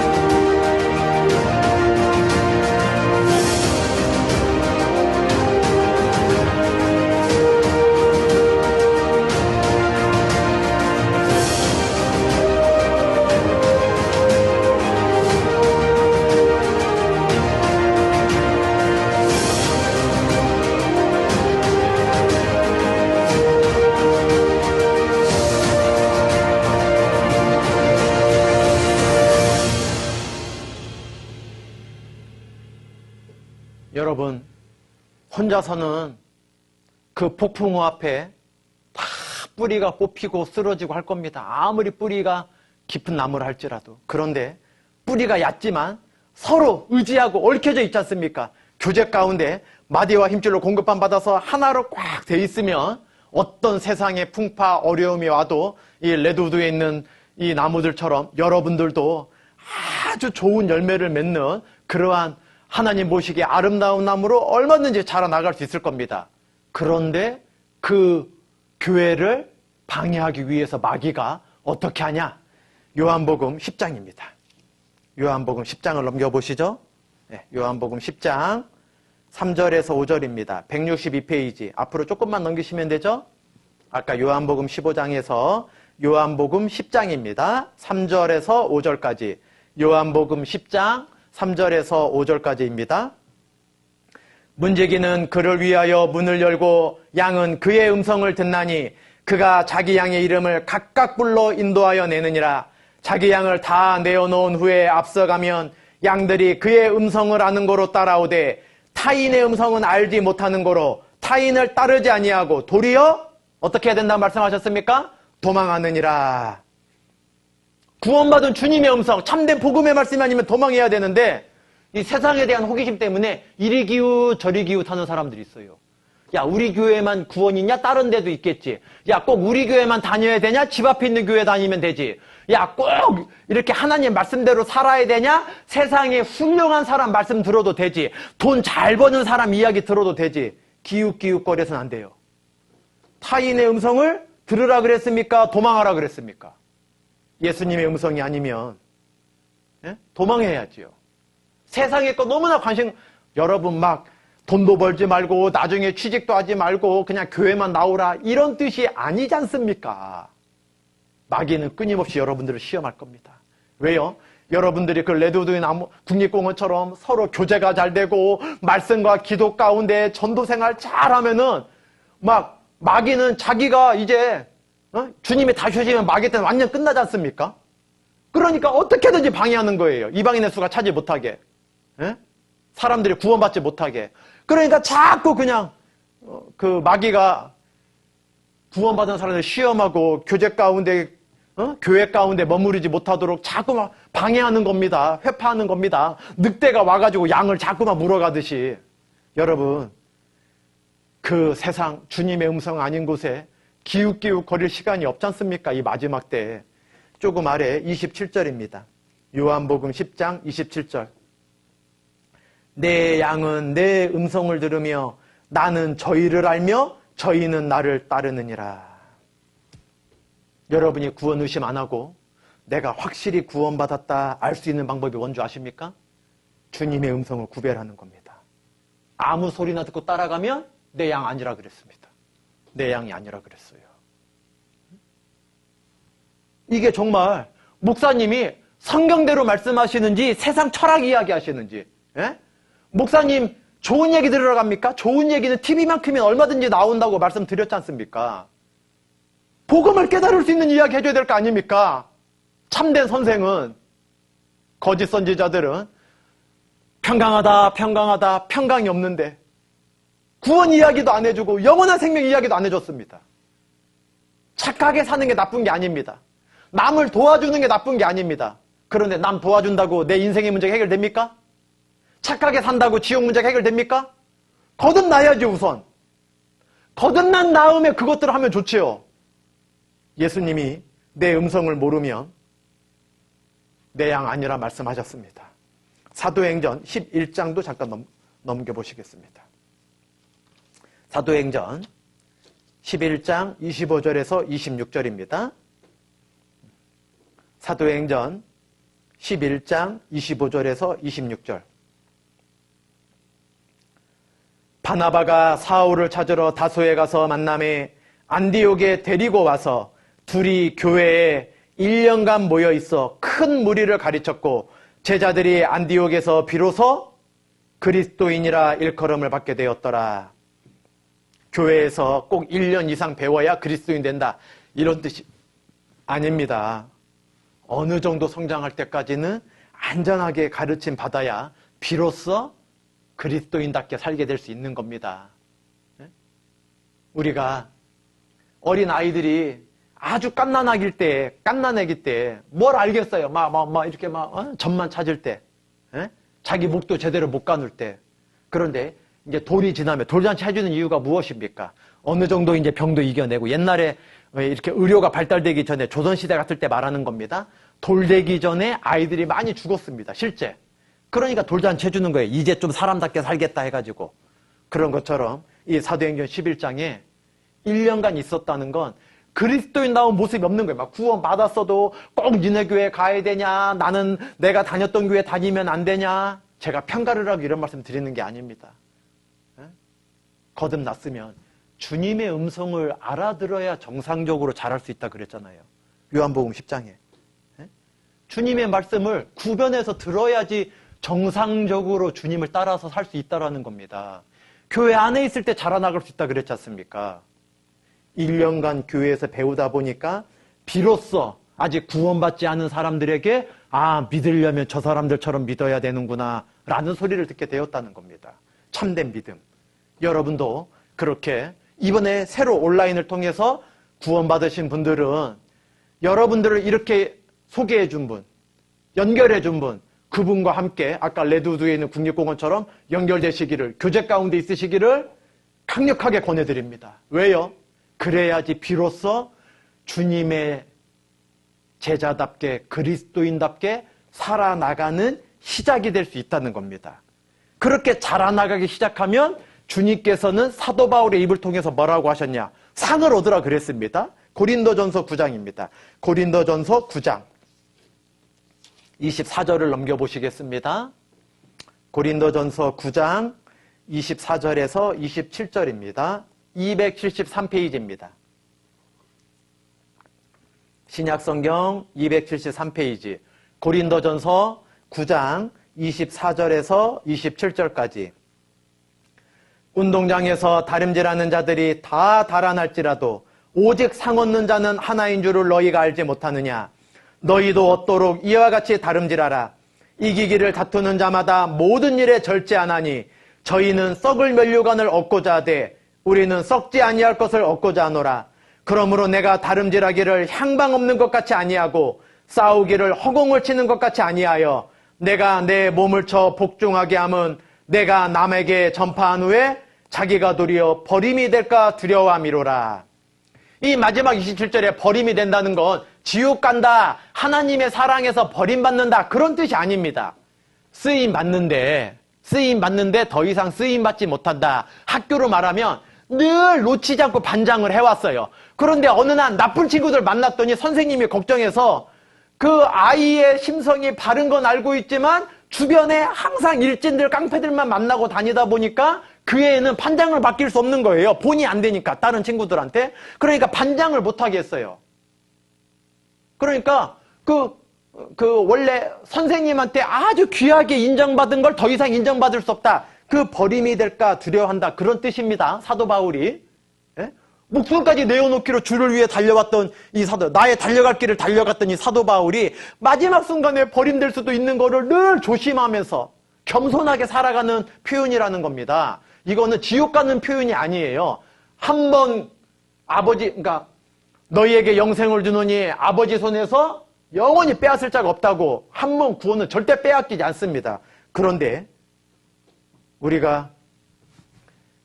여러분 혼자서는 그 폭풍우 앞에 다 뿌리가 뽑히고 쓰러지고 할 겁니다. 아무리 뿌리가 깊은 나무를 할지라도. 그런데 뿌리가 얕지만 서로 의지하고 얽혀져 있지 않습니까? 교제 가운데 마디와 힘줄로 공급함 받아서 하나로 꽉 돼 있으면 어떤 세상의 풍파 어려움이 와도 이 레드우드에 있는 이 나무들처럼 여러분들도 아주 좋은 열매를 맺는 그러한 하나님 보시기에 아름다운 나무로 얼마든지 자라나갈 수 있을 겁니다. 그런데 그 교회를 방해하기 위해서 마귀가 어떻게 하냐? 요한복음 10장입니다. 요한복음 10장을 넘겨보시죠. 네, 요한복음 10장 3절에서 5절입니다. 162페이지. 앞으로 조금만 넘기시면 되죠? 아까 요한복음 15장에서 요한복음 10장입니다. 3절에서 5절까지. 요한복음 10장 3절에서 5절까지입니다. 문지기는 그를 위하여 문을 열고 양은 그의 음성을 듣나니 그가 자기 양의 이름을 각각 불러 인도하여 내느니라. 자기 양을 다 내어놓은 후에 앞서가면 양들이 그의 음성을 아는 거로 따라오되 타인의 음성은 알지 못하는 거로 타인을 따르지 아니하고 도리어 어떻게 해야 된다고 말씀하셨습니까? 도망하느니라. 구원받은 주님의 음성, 참된 복음의 말씀이 아니면 도망해야 되는데 이 세상에 대한 호기심 때문에 이리 기웃 저리 기웃하는 사람들이 있어요. 야, 우리 교회만 구원 있냐? 다른 데도 있겠지. 야, 꼭 우리 교회만 다녀야 되냐? 집 앞에 있는 교회 다니면 되지. 야, 꼭 이렇게 하나님 말씀대로 살아야 되냐? 세상에 훌륭한 사람 말씀 들어도 되지. 돈 잘 버는 사람 이야기 들어도 되지. 기웃기웃거려서는 안 돼요. 타인의 음성을 들으라 그랬습니까? 도망하라 그랬습니까? 예수님의 음성이 아니면 도망해야지요. 세상에 거 너무나 여러분 돈도 벌지 말고 나중에 취직도 하지 말고 그냥 교회만 나오라 이런 뜻이 아니지 않습니까? 마귀는 끊임없이 여러분들을 시험할 겁니다. 왜요? 여러분들이 그 레드우드의 나무 국립공원처럼 서로 교제가 잘 되고 말씀과 기도 가운데 전도생활 잘하면은 마귀는 자기가 이제 주님이 다시 오시면 마귀 때는 완전 끝나지 않습니까? 그러니까 어떻게든지 방해하는 거예요. 이방인의 수가 차지 못하게. 사람들이 구원받지 못하게. 그러니까 자꾸 그냥 그 마귀가 구원받은 사람들 시험하고 교제 가운데 교회 가운데 머무르지 못하도록 자꾸 방해하는 겁니다. 회파하는 겁니다. 늑대가 와가지고 양을 자꾸만 물어가듯이. 여러분 그 세상 주님의 음성 아닌 곳에 기웃기웃 거릴 시간이 없지 않습니까? 이 마지막 때에. 조금 아래 27절입니다. 요한복음 10장 27절. 내 양은 내 음성을 들으며 나는 저희를 알며 저희는 나를 따르느니라. 여러분이 구원 의심 안 하고 내가 확실히 구원받았다 알 수 있는 방법이 뭔지 아십니까? 주님의 음성을 구별하는 겁니다. 아무 소리나 듣고 따라가면 내 양 아니라 그랬습니다. 내 양이 아니라 그랬어요. 이게 정말 목사님이 성경대로 말씀하시는지 세상 철학 이야기 하시는지, 예? 목사님 좋은 얘기 들으러 갑니까? 좋은 얘기는 TV만큼이면 얼마든지 나온다고 말씀드렸지 않습니까? 복음을 깨달을 수 있는 이야기 해줘야 될 거 아닙니까? 참된 선생은, 거짓 선지자들은 평강하다 평강이 없는데 구원 이야기도 안 해주고 영원한 생명 이야기도 안 해줬습니다. 착하게 사는 게 나쁜 게 아닙니다. 남을 도와주는 게 나쁜 게 아닙니다. 그런데 남 도와준다고 내 인생의 문제가 해결됩니까? 착하게 산다고 지옥 문제가 해결됩니까? 거듭나야지 우선. 거듭난 다음에 그것들을 하면 좋지요. 예수님이 내 음성을 모르면 내 양 아니라 말씀하셨습니다. 사도행전 11장도 잠깐 넘겨보시겠습니다. 사도행전 11장 25절에서 26절입니다. 사도행전 11장 25절에서 26절. 바나바가 사울을 찾으러 다소에 가서 만남에 안디옥에 데리고 와서 둘이 교회에 1년간 모여 있어 큰 무리를 가르쳤고 제자들이 안디옥에서 비로소 그리스도인이라 일컬음을 받게 되었더라. 교회에서 꼭 1년 이상 배워야 그리스도인 된다. 이런 뜻이 아닙니다. 어느 정도 성장할 때까지는 안전하게 가르침 받아야 비로소 그리스도인답게 살게 될 수 있는 겁니다. 우리가 어린 아이들이 아주 갓난아기 때 뭘 알겠어요? 이렇게 점만 찾을 때, 자기 목도 제대로 못 가눌 때. 그런데 이제 돌이 지나면 돌잔치 해주는 이유가 무엇입니까? 어느 정도 이제 병도 이겨내고 옛날에 이렇게 의료가 발달되기 전에 조선시대 같을 때 말하는 겁니다. 돌 되기 전에 아이들이 많이 죽었습니다. 실제. 그러니까 돌잔치 해주는 거예요. 이제 좀 사람답게 살겠다 해가지고. 그런 것처럼 이 사도행전 11장에 1년간 있었다는 건 그리스도인 나온 모습이 없는 거예요. 막 구원 받았어도 꼭 니네 교회 가야 되냐? 나는 내가 다녔던 교회 다니면 안 되냐? 제가 평가를 하고 이런 말씀 드리는 게 아닙니다. 거듭났으면 주님의 음성을 알아들어야 정상적으로 잘할 수 있다 그랬잖아요. 요한복음 10장에. 주님의 말씀을 구별해서 들어야지 정상적으로 주님을 따라서 살 수 있다는 겁니다. 교회 안에 있을 때 자라나갈 수 있다 그랬지 않습니까? 1년간 교회에서 배우다 보니까 비로소 아직 구원받지 않은 사람들에게 믿으려면 저 사람들처럼 믿어야 되는구나 라는 소리를 듣게 되었다는 겁니다. 참된 믿음. 여러분도 그렇게 이번에 새로 온라인을 통해서 구원받으신 분들은 여러분들을 이렇게 소개해 준 분, 연결해 준 분, 그분과 함께 아까 레드우드에 있는 국립공원처럼 연결되시기를, 교제 가운데 있으시기를 강력하게 권해드립니다. 왜요? 그래야지 비로소 주님의 제자답게 그리스도인답게 살아나가는 시작이 될 수 있다는 겁니다. 그렇게 자라나가기 시작하면 주님께서는 사도 바울의 입을 통해서 뭐라고 하셨냐? 상을 얻으라 그랬습니다. 고린도전서 9장입니다. 고린도전서 9장 24절을 넘겨보시겠습니다. 고린도전서 9장 24절에서 27절입니다. 273페이지입니다. 신약성경 273페이지 고린도전서 9장 24절에서 27절까지. 운동장에서 다름질하는 자들이 다 달아날지라도 오직 상 얻는 자는 하나인 줄을 너희가 알지 못하느냐. 너희도 얻도록 이와 같이 다름질하라. 이기기를 다투는 자마다 모든 일에 절제하나니 저희는 썩을 면류관을 얻고자 하되 우리는 썩지 아니할 것을 얻고자 하노라. 그러므로 내가 다름질하기를 향방 없는 것 같이 아니하고 싸우기를 허공을 치는 것 같이 아니하여 내가 내 몸을 쳐 복종하게 함은 내가 남에게 전파한 후에 자기가 도리어 버림이 될까 두려워함이로라. 이 마지막 27절에 버림이 된다는 건 지옥 간다, 하나님의 사랑에서 버림받는다, 그런 뜻이 아닙니다. 쓰임 받는데 더 이상 쓰임 받지 못한다. 학교로 말하면 늘 놓치지 않고 반장을 해왔어요. 그런데 어느 날 나쁜 친구들 만났더니 선생님이 걱정해서 그 아이의 심성이 바른 건 알고 있지만 주변에 항상 일진들, 깡패들만 만나고 다니다 보니까 그 애는 반장을 맡길 수 없는 거예요. 본이 안 되니까, 다른 친구들한테. 그러니까 반장을 못하게 했어요. 그러니까 원래 선생님한테 아주 귀하게 인정받은 걸 더 이상 인정받을 수 없다. 그 버림이 될까 두려워한다. 그런 뜻입니다. 사도 바울이. 예? 목숨까지 내어놓기로 주를 위해 달려왔던 이 사도, 나의 달려갈 길을 달려갔던 이 사도 바울이 마지막 순간에 버림될 수도 있는 거를 늘 조심하면서 겸손하게 살아가는 표현이라는 겁니다. 이거는 지옥 가는 표현이 아니에요. 한번 그러니까 너희에게 영생을 주노니 아버지 손에서 영원히 빼앗을 자가 없다고 한 번 구원은 절대 빼앗기지 않습니다. 그런데 우리가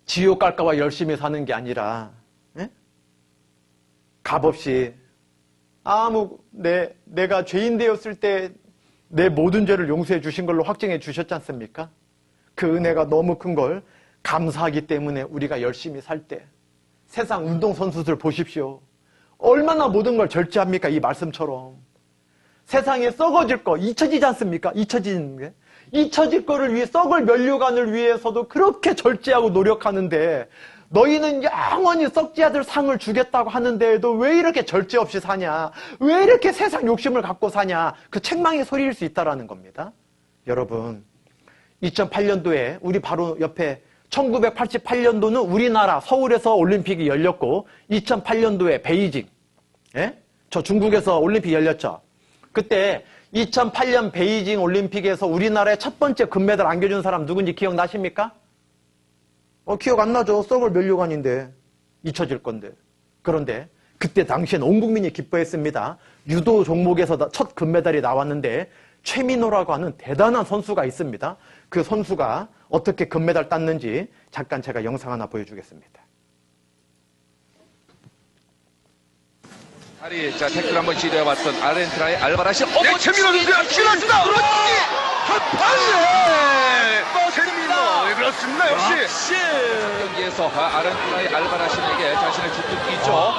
지옥 갈까 봐 열심히 사는 게 아니라 값없이 내가 죄인 되었을 때 내 모든 죄를 용서해 주신 걸로 확증해 주셨지 않습니까? 그 은혜가 너무 큰 걸 감사하기 때문에 우리가 열심히 살 때 세상 운동선수들 보십시오. 얼마나 모든 걸 절제합니까? 이 말씀처럼. 세상에 썩어질 거 잊혀지지 않습니까? 잊혀질 거를 위해, 썩을 면류관을 위해서도 그렇게 절제하고 노력하는데 너희는 영원히 썩지 않을 상을 주겠다고 하는데도 왜 이렇게 절제 없이 사냐? 왜 이렇게 세상 욕심을 갖고 사냐? 그 책망의 소리일 수 있다라는 겁니다. 여러분, 2008년도에 우리 바로 옆에 1988년도는 우리나라 서울에서 올림픽이 열렸고 2008년도에 베이징, 저 중국에서 올림픽 열렸죠. 그때 2008년 베이징 올림픽에서 우리나라의 첫 번째 금메달 안겨준 사람 누군지 기억나십니까? 기억 안 나죠. 썩을 면류관인데 잊혀질 건데. 그런데 그때 당시엔 온 국민이 기뻐했습니다. 유도 종목에서 첫 금메달이 나왔는데 최민호라고 하는 대단한 선수가 있습니다. 그 선수가 어떻게 금메달 땄는지 잠깐 제가 영상 하나 보여주겠습니다. 자, 태클 한번 시도해봤던 아르헨티나의 알바라시. 최민호 선수가 킬러스다. 한판에 최민호. 그렇습니다. 역시 경기에서 아르헨티나의 알바라신에게 자신의 주특기 있죠.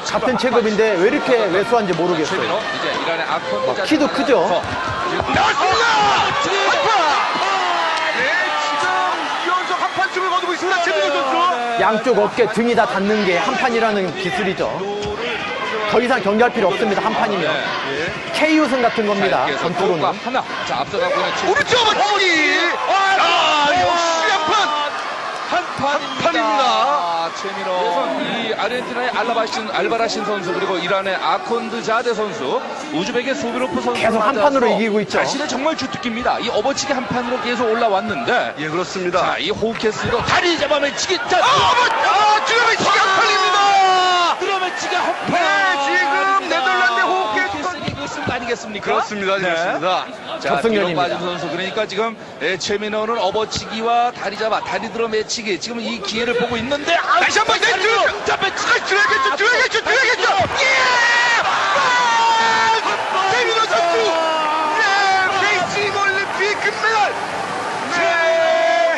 같은 체급인데 왜 이렇게 왜소한지 모르겠어요. 최민호 이제 이란의 아콘 키도 크죠. 나왔습니다. 지금 연속 한판승을 거두고 있습니다. 최민호 선수. 양쪽 어깨 등이 다 닿는 게 한판이라는 기술이죠. 더 이상 경기할 필요 없습니다. 한 판이면. K우승 같은 겁니다. 전투로는. 하나. 자, 앞서가고 있는 오른쪽 맞추기. 역시 한판입니다. 최민호. 이 아르헨티나의 알바라신 선수 그리고 이란의 아콘드 자데 선수, 우즈벡의 수비로프 선수 계속 한 판으로 이기고 있죠. 자신의 정말 주특기입니다. 이 업어치기 한 판으로 계속 올라왔는데. 예, 그렇습니다. 자, 이 호우케스도 다리 잡아매치기. 자, 드라매치기 한 판입니다. 드라매치기 한 판. 네, 지금 네덜란드 호우케스 우승 아니겠습니까? 그렇습니다. 그렇습니다. 자, 접승전입니다. 뒤로 빠진 선수. 그러니까 지금 최민호는 업어치기와 다리 들어 매치기. 지금 이 기회를 보고 있는데 다시 한번 들어야겠죠. 최민호 선수. 베이징 올림픽 금메달.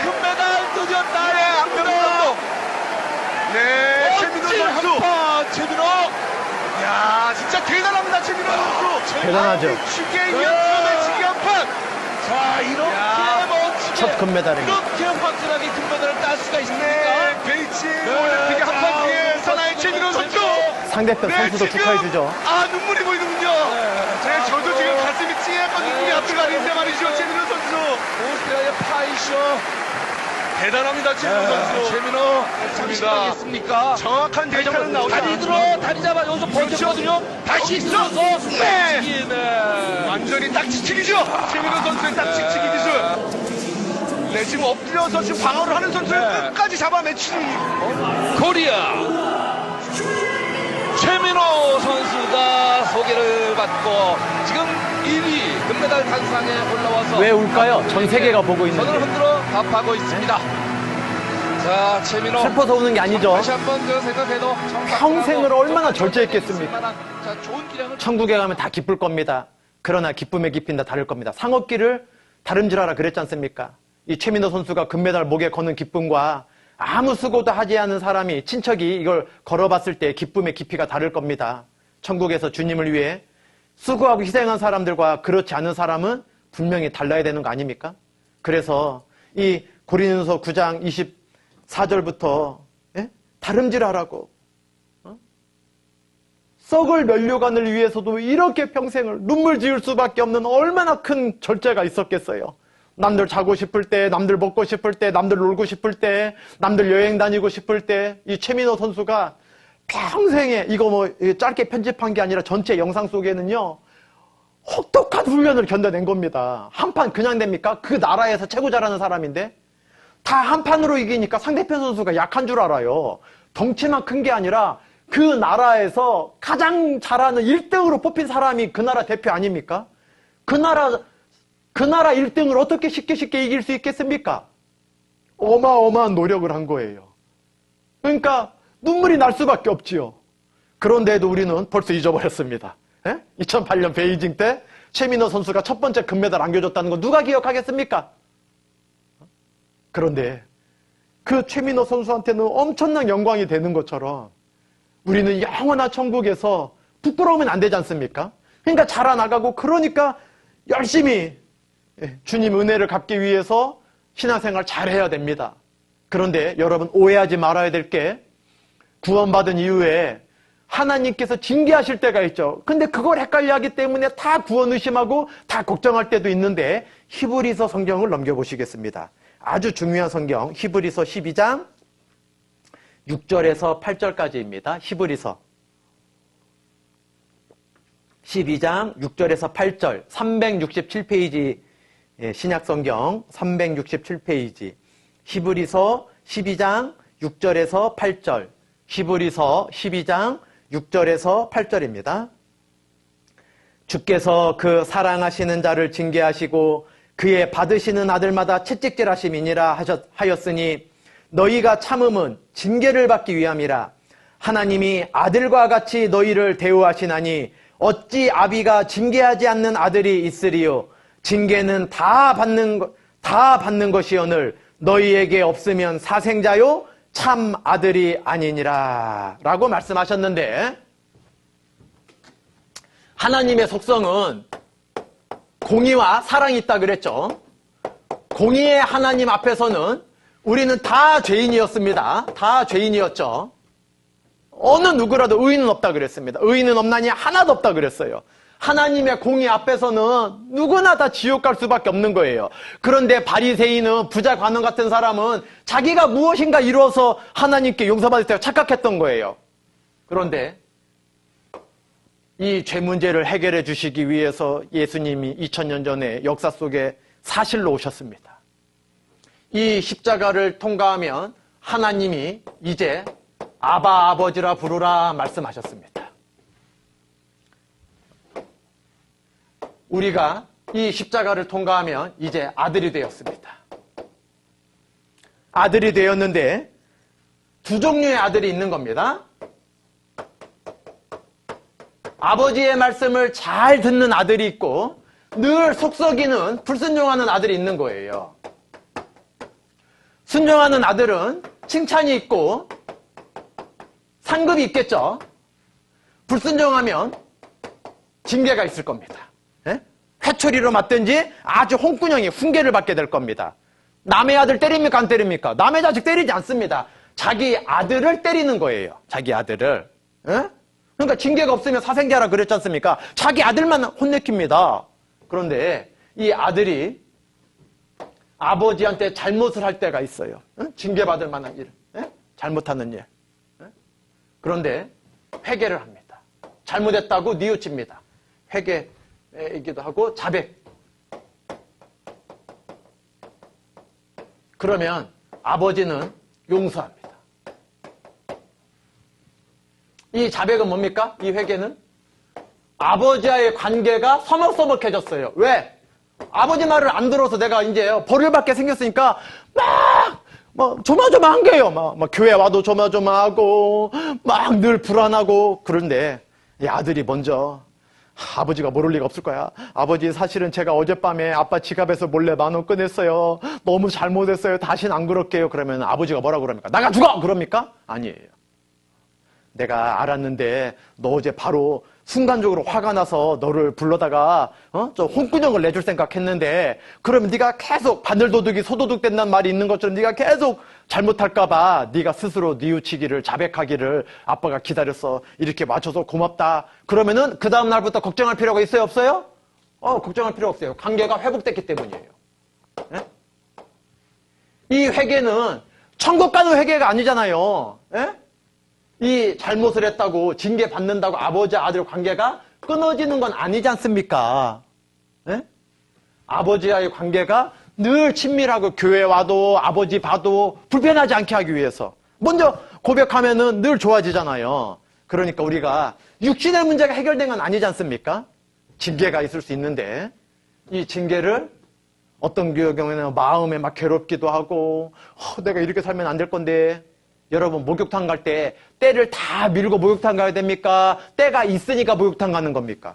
금메달 드디어 나의 악명도. 최민호 선수. 최민호. 야, 진짜 대단합니다. 최민호 선수. 대단하죠. 매치기 한 판. 자, 이렇게 멋지게 첫 금메달입니다. 이렇게 확실하게 금메달을 딸 수가 있습니까? 베이징 올림픽의 한판 뒤에 사나이 최민호 선수. 상대편 선수도 지금, 축하해주죠. 눈물이 보이는군요. 저도 지금 가슴이 찡해서 눈물이 앞서가는데 말이죠. 최민호 선수. 오스트리아의 파이쇼. 대단합니다. 최민호 선수. 최민호 잠시만겠습니까? 정확한 데이터는 나오지 다리 들어, 다리 잡아 여기서 버텼거든요. 다시 들어서 매치기. 완전히 딱지치기죠. 최민호 선수의 딱지치기 기술. 지금 엎드려서 지금 방어를 하는 선수를 끝까지 잡아 매치기. 코리아 최민호 선수가 소개를 받고 지금 1위 금메달 단상에 올라와서 왜 울까요? 전 세계가 보고 손을 있는데. 흔들어 답하고 있습니다. 자, 최민호. 슬퍼서 우는 게 아니죠. 다시 한번 생각해도 평생을 얼마나 절제했겠습니까? 자, 좋은 기량을 천국에 가면 다 기쁠 겁니다. 그러나 기쁨의 깊이는 다 다를 겁니다. 상업기를 다름질하라 그랬지 않습니까? 이 최민호 선수가 금메달 목에 거는 기쁨과 아무 수고도 하지 않은 사람이, 친척이 이걸 걸어봤을 때 기쁨의 깊이가 다를 겁니다. 천국에서 주님을 위해 수고하고 희생한 사람들과 그렇지 않은 사람은 분명히 달라야 되는 거 아닙니까? 그래서 이 고린도서 9장 24절부터 다름질하라고, 썩을 면류관을 위해서도 이렇게 평생을 눈물 지을 수밖에 없는 얼마나 큰 절제가 있었겠어요. 남들 자고 싶을 때, 남들 먹고 싶을 때, 남들 놀고 싶을 때, 남들 여행 다니고 싶을 때, 이 최민호 선수가 평생에, 이거 뭐 짧게 편집한 게 아니라 전체 영상 속에는요, 혹독한 훈련을 견뎌낸 겁니다. 한 판 그냥 됩니까? 그 나라에서 최고 잘하는 사람인데 다 한 판으로 이기니까 상대편 선수가 약한 줄 알아요. 덩치만 큰 게 아니라 그 나라에서 가장 잘하는 1등으로 뽑힌 사람이 그 나라 대표 아닙니까? 그 나라 1등을 어떻게 쉽게 이길 수 있겠습니까? 어마어마한 노력을 한 거예요. 그러니까 눈물이 날 수밖에 없지요. 그런데도 우리는 벌써 잊어버렸습니다. 2008년 베이징 때 최민호 선수가 첫 번째 금메달 안겨줬다는 거 누가 기억하겠습니까? 그런데 그 최민호 선수한테는 엄청난 영광이 되는 것처럼 우리는 영원한 천국에서 부끄러우면 안 되지 않습니까? 그러니까 자라나가고, 그러니까 열심히 주님 은혜를 갚기 위해서 신앙생활 잘해야 됩니다. 그런데 여러분 오해하지 말아야 될 게, 구원받은 이후에 하나님께서 징계하실 때가 있죠. 근데 그걸 헷갈려 하기 때문에 다 구원 의심하고 다 걱정할 때도 있는데, 히브리서 성경을 넘겨보시겠습니다. 아주 중요한 성경, 히브리서 12장 6절에서 8절까지입니다. 히브리서 12장 6절에서 8절, 367페이지 신약성경 367페이지, 히브리서 12장 6절에서 8절, 히브리서 12장 6절에서 8절입니다. 주께서 그 사랑하시는 자를 징계하시고 그의 받으시는 아들마다 채찍질하심이니라 하였으니 너희가 참음은 징계를 받기 위함이라. 하나님이 아들과 같이 너희를 대우하시나니 어찌 아비가 징계하지 않는 아들이 있으리요. 징계는 다 받는 것이오늘 너희에게 없으면 사생자요 참 아들이 아니니라 라고 말씀하셨는데, 하나님의 속성은 공의와 사랑이 있다 그랬죠. 공의의 하나님 앞에서는 우리는 다 죄인이었습니다. 다 죄인이었죠. 어느 누구라도 의인은 없다 그랬습니다. 의인은 없나니 하나도 없다 그랬어요. 하나님의 공의 앞에서는 누구나 다 지옥 갈 수밖에 없는 거예요. 그런데 바리새인은, 부자 관원 같은 사람은 자기가 무엇인가 이루어서 하나님께 용서받을 때 착각했던 거예요. 그런데 이 죄 문제를 해결해 주시기 위해서 예수님이 2000년 전에 역사 속에 사실로 오셨습니다. 이 십자가를 통과하면 하나님이 이제 아바 아버지라 부르라 말씀하셨습니다. 우리가 이 십자가를 통과하면 이제 아들이 되었습니다. 아들이 되었는데 두 종류의 아들이 있는 겁니다. 아버지의 말씀을 잘 듣는 아들이 있고 늘 속썩이는, 불순종하는 아들이 있는 거예요. 순종하는 아들은 칭찬이 있고 상급이 있겠죠. 불순종하면 징계가 있을 겁니다. 회초리로 맞든지 아주 홍군형이 훈계를 받게 될 겁니다. 남의 아들 때립니까? 안 때립니까? 남의 자식 때리지 않습니다. 자기 아들을 때리는 거예요. 자기 아들을. 그러니까 징계가 없으면 사생자라 그랬지 않습니까? 자기 아들만 혼내킵니다. 그런데 이 아들이 아버지한테 잘못을 할 때가 있어요. 징계받을 만한 일, 잘못하는 일. 그런데 회개를 합니다. 잘못했다고 뉘우칩니다. 회개이기도 하고 자백. 그러면 아버지는 용서합니다. 이 자백은 뭡니까? 이 회개는 아버지와의 관계가 서먹서먹해졌어요. 왜? 아버지 말을 안 들어서 내가 이제 벌을 받게 생겼으니까 막 막 조마조마한 거예요. 막 교회 와도 조마조마하고 막 늘 불안하고. 그런데 이 아들이 먼저 아버지가 모를 리가 없을 거야. 아버지, 사실은 제가 어젯밤에 아빠 지갑에서 몰래 10,000원 꺼냈어요. 너무 잘못했어요. 다신 안 그럴게요. 그러면 아버지가 뭐라고 그럽니까? 나가 죽어! 그럽니까? 아니에요. 내가 알았는데 너 어제 바로 순간적으로 화가 나서 너를 불러다가 저 홍군형을 내줄 생각했는데, 그러면 네가 계속 바늘도둑이 소도둑 된다는 말이 있는 것처럼 네가 계속 잘못할까 봐 네가 스스로 뉘우치기를, 자백하기를 아빠가 기다렸어. 이렇게 맞춰서 고맙다. 그러면은 그 다음 날부터 걱정할 필요가 있어요, 없어요? 걱정할 필요 없어요. 관계가 회복됐기 때문이에요. 예? 이 회개는 천국 가는 회개가 아니잖아요. 예? 이 잘못을 했다고 징계 받는다고 아버지 아들 관계가 끊어지는 건 아니지 않습니까? 예? 아버지와의 관계가 늘 친밀하고 교회 와도 아버지 봐도 불편하지 않게 하기 위해서 먼저 고백하면은 늘 좋아지잖아요. 그러니까 우리가 육신의 문제가 해결된 건 아니지 않습니까? 징계가 있을 수 있는데 이 징계를 어떤 경우에는 마음에 막 괴롭기도 하고 내가 이렇게 살면 안 될 건데. 여러분, 목욕탕 갈 때 때를 다 밀고 목욕탕 가야 됩니까? 때가 있으니까 목욕탕 가는 겁니까?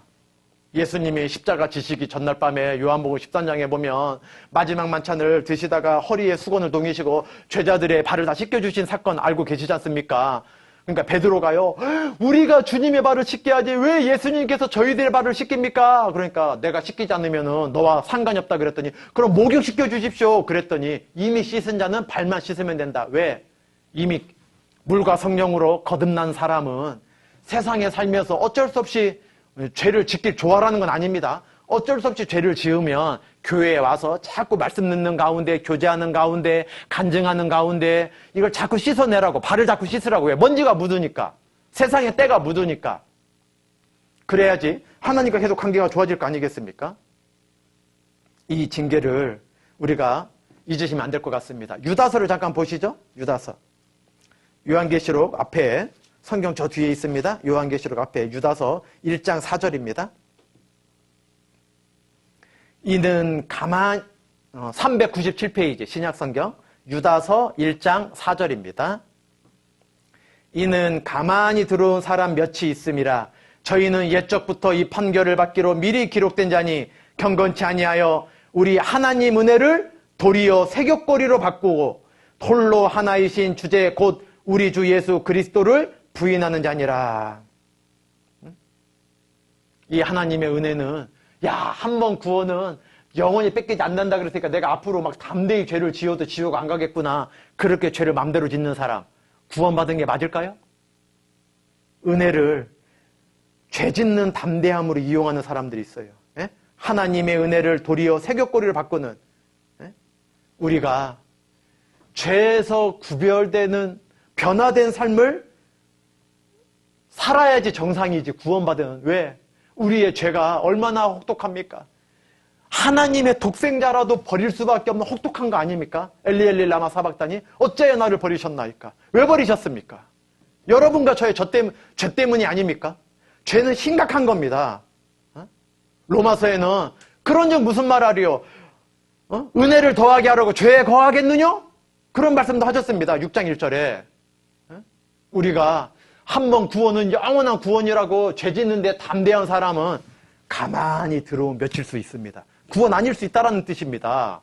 예수님이 십자가 지시기 전날 밤에 요한복음 13장에 보면 마지막 만찬을 드시다가 허리에 수건을 동이시고 죄자들의 발을 다 씻겨주신 사건 알고 계시지 않습니까? 그러니까 베드로가요, 우리가 주님의 발을 씻게 하지 왜 예수님께서 저희들의 발을 씻깁니까? 그러니까 내가 씻기지 않으면 너와 상관이 없다 그랬더니 그럼 목욕시켜 주십시오 그랬더니 이미 씻은 자는 발만 씻으면 된다. 왜? 이미 물과 성령으로 거듭난 사람은 세상에 살면서 어쩔 수 없이 죄를 짓길 좋아하는 건 아닙니다. 어쩔 수 없이 죄를 지으면 교회에 와서 자꾸 말씀 듣는 가운데, 교제하는 가운데, 간증하는 가운데 이걸 자꾸 씻어내라고, 발을 자꾸 씻으라고. 왜? 먼지가 묻으니까. 세상에 때가 묻으니까. 그래야지 하나님과 계속 관계가 좋아질 거 아니겠습니까? 이 징계를 우리가 잊으시면 안 될 것 같습니다. 유다서를 잠깐 보시죠. 유다서. 요한계시록 앞에, 성경 저 뒤에 있습니다. 요한계시록 앞에 유다서 1장 4절입니다. 이는 가만 397페이지 신약성경 유다서 1장 4절입니다. 이는 가만히 들어온 사람 몇이 있음이라. 저희는 옛적부터 이 판결을 받기로 미리 기록된 자니 경건치 아니하여 우리 하나님 은혜를 도리어 세귑거리로 바꾸고 홀로 하나이신 주제 곧 우리 주 예수 그리스도를 부인하는 자니라. 이 하나님의 은혜는 한 번 구원은 영원히 뺏기지 않는다 그랬으니까 내가 앞으로 막 담대히 죄를 지어도 지옥 안 가겠구나. 그렇게 죄를 맘대로 짓는 사람 구원받은 게 맞을까요? 은혜를 죄 짓는 담대함으로 이용하는 사람들이 있어요. 예? 하나님의 은혜를 도리어 세귑거리를 바꾸는, 우리가 죄에서 구별되는 변화된 삶을 살아야지 정상이지 구원받은. 왜? 우리의 죄가 얼마나 혹독합니까? 하나님의 독생자라도 버릴 수밖에 없는 혹독한 거 아닙니까? 엘리 라마 사박다니 어째여 나를 버리셨나이까? 왜 버리셨습니까? 여러분과 저의 죄 때문이 아닙니까? 죄는 심각한 겁니다. 로마서에는 그런즉 무슨 말하리요? 은혜를 더하게 하려고 죄에 거하겠느냐? 그런 말씀도 하셨습니다. 6장 1절에. 우리가 한 번 구원은 영원한 구원이라고 죄 짓는데 담대한 사람은 가만히 들어온 며칠 수 있습니다. 구원 아닐 수 있다라는 뜻입니다.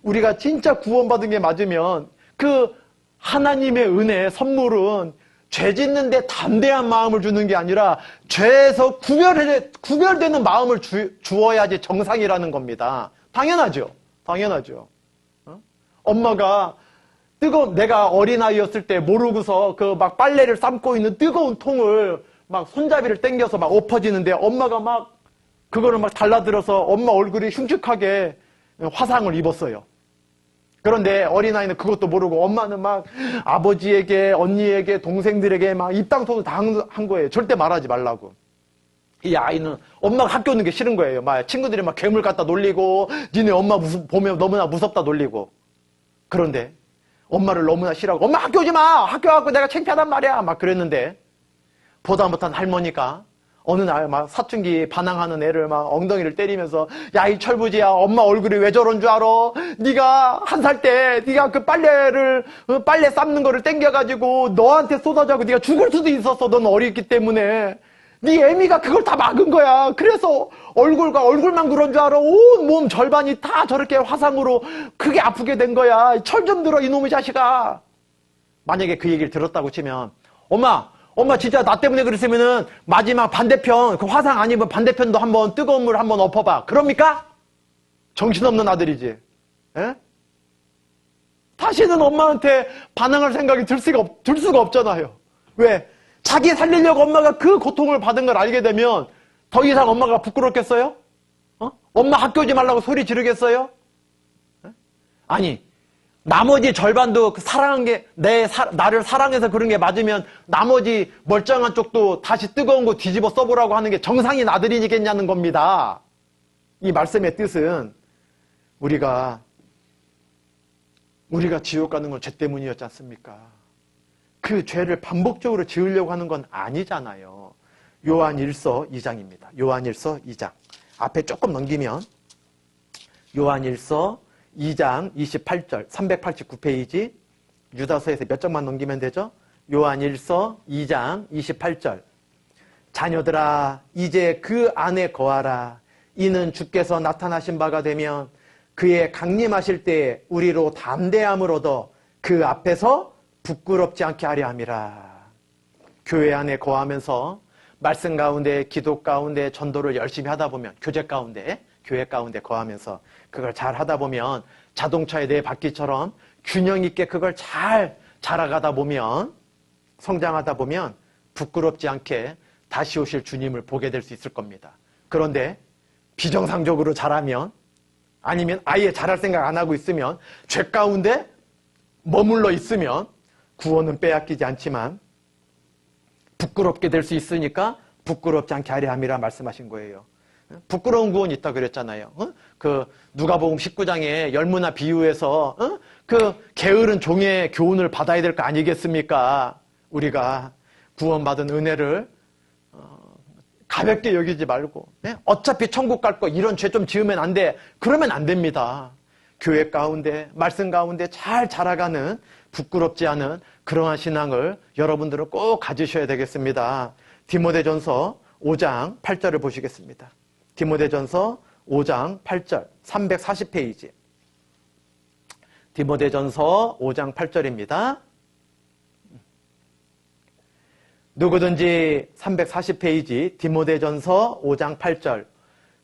우리가 진짜 구원받은 게 맞으면 그 하나님의 은혜 선물은 죄 짓는데 담대한 마음을 주는 게 아니라 죄에서 구별되는 마음을 주어야지 정상이라는 겁니다. 당연하죠. 당연하죠. 엄마가 내가 어린아이였을 때 모르고서 그 막 빨래를 삶고 있는 뜨거운 통을 막 손잡이를 당겨서 막 엎어지는데 엄마가 막 그거를 막 달라들어서 엄마 얼굴이 흉측하게 화상을 입었어요. 그런데 어린아이는 그것도 모르고 엄마는 막 아버지에게, 언니에게, 동생들에게 막 입당소도 다 한 거예요. 절대 말하지 말라고. 이 아이는 엄마가 학교 오는 게 싫은 거예요. 막 친구들이 막 괴물 갖다 놀리고 니네 엄마 보면 너무나 무섭다 놀리고. 그런데 엄마를 너무나 싫어하고 엄마 학교 오지 마! 학교 와갖고 내가 창피하단 말이야! 막 그랬는데 보다 못한 할머니가 어느 날 막 사춘기 반항하는 애를 막 엉덩이를 때리면서 야, 이 철부지야, 엄마 얼굴이 왜 저런 줄 알아? 네가 1살 때 네가 그 빨래 삶는 거를 땡겨가지고 너한테 쏟아져고 네가 죽을 수도 있었어. 넌 어렸기 때문에. 네 애미가 그걸 다 막은 거야. 그래서 얼굴만 그런 줄 알아. 온 몸 절반이 다 저렇게 화상으로 크게 아프게 된 거야. 철 좀 들어, 이놈의 자식아. 만약에 그 얘기를 들었다고 치면 엄마 진짜 나 때문에 그랬으면은 마지막 반대편 그 화상 아니면 반대편도 한번 뜨거운 물 한번 엎어봐. 그럽니까? 정신없는 아들이지. 에? 다시는 엄마한테 반항할 생각이 들 수가 없잖아요. 왜? 자기 살리려고 엄마가 그 고통을 받은 걸 알게 되면 더 이상 엄마가 부끄럽겠어요? 엄마 학교 오지 말라고 소리 지르겠어요? 에? 아니, 나머지 절반도 사랑한 게, 나를 사랑해서 그런 게 맞으면 나머지 멀쩡한 쪽도 다시 뜨거운 거 뒤집어 써보라고 하는 게 정상인 아들이겠냐는 겁니다. 이 말씀의 뜻은 우리가 지옥 가는 건 죄 때문이었지 않습니까? 그 죄를 반복적으로 지으려고 하는 건 아니잖아요. 요한 1서 2장입니다. 요한 1서 2장. 앞에 조금 넘기면 요한 1서 2장 28절 389페이지 유다서에서 몇 장만 넘기면 되죠? 요한 1서 2장 28절 자녀들아 이제 그 안에 거하라. 이는 주께서 나타나신 바가 되면 그의 강림하실 때에 우리로 담대함을 얻어 그 앞에서 부끄럽지 않게 하려 함이라. 교회 안에 거하면서 말씀 가운데 기도 가운데 전도를 열심히 하다 보면 교회 가운데 거하면서 그걸 잘 하다 보면 자동차에 대해 바퀴처럼 균형 있게 그걸 잘 자라가다 보면 성장하다 보면 부끄럽지 않게 다시 오실 주님을 보게 될 수 있을 겁니다. 그런데 비정상적으로 자라면 아니면 아예 자랄 생각 안 하고 있으면 죄 가운데 머물러 있으면 구원은 빼앗기지 않지만 부끄럽게 될 수 있으니까 부끄럽지 않게 하려 함이라 말씀하신 거예요. 부끄러운 구원이 있다 그랬잖아요. 그 누가복음 19장에 열무나 비유해서 그 게으른 종의 교훈을 받아야 될 거 아니겠습니까? 우리가 구원받은 은혜를 가볍게 여기지 말고 어차피 천국 갈 거 이런 죄 좀 지으면 안 돼. 그러면 안 됩니다. 교회 가운데 말씀 가운데 잘 자라가는 부끄럽지 않은 그러한 신앙을 여러분들은 꼭 가지셔야 되겠습니다. 디모데전서 5장 8절을 보시겠습니다. 디모데전서 5장 8절 340페이지 디모데전서 5장 8절입니다. 누구든지 340페이지 디모데전서 5장 8절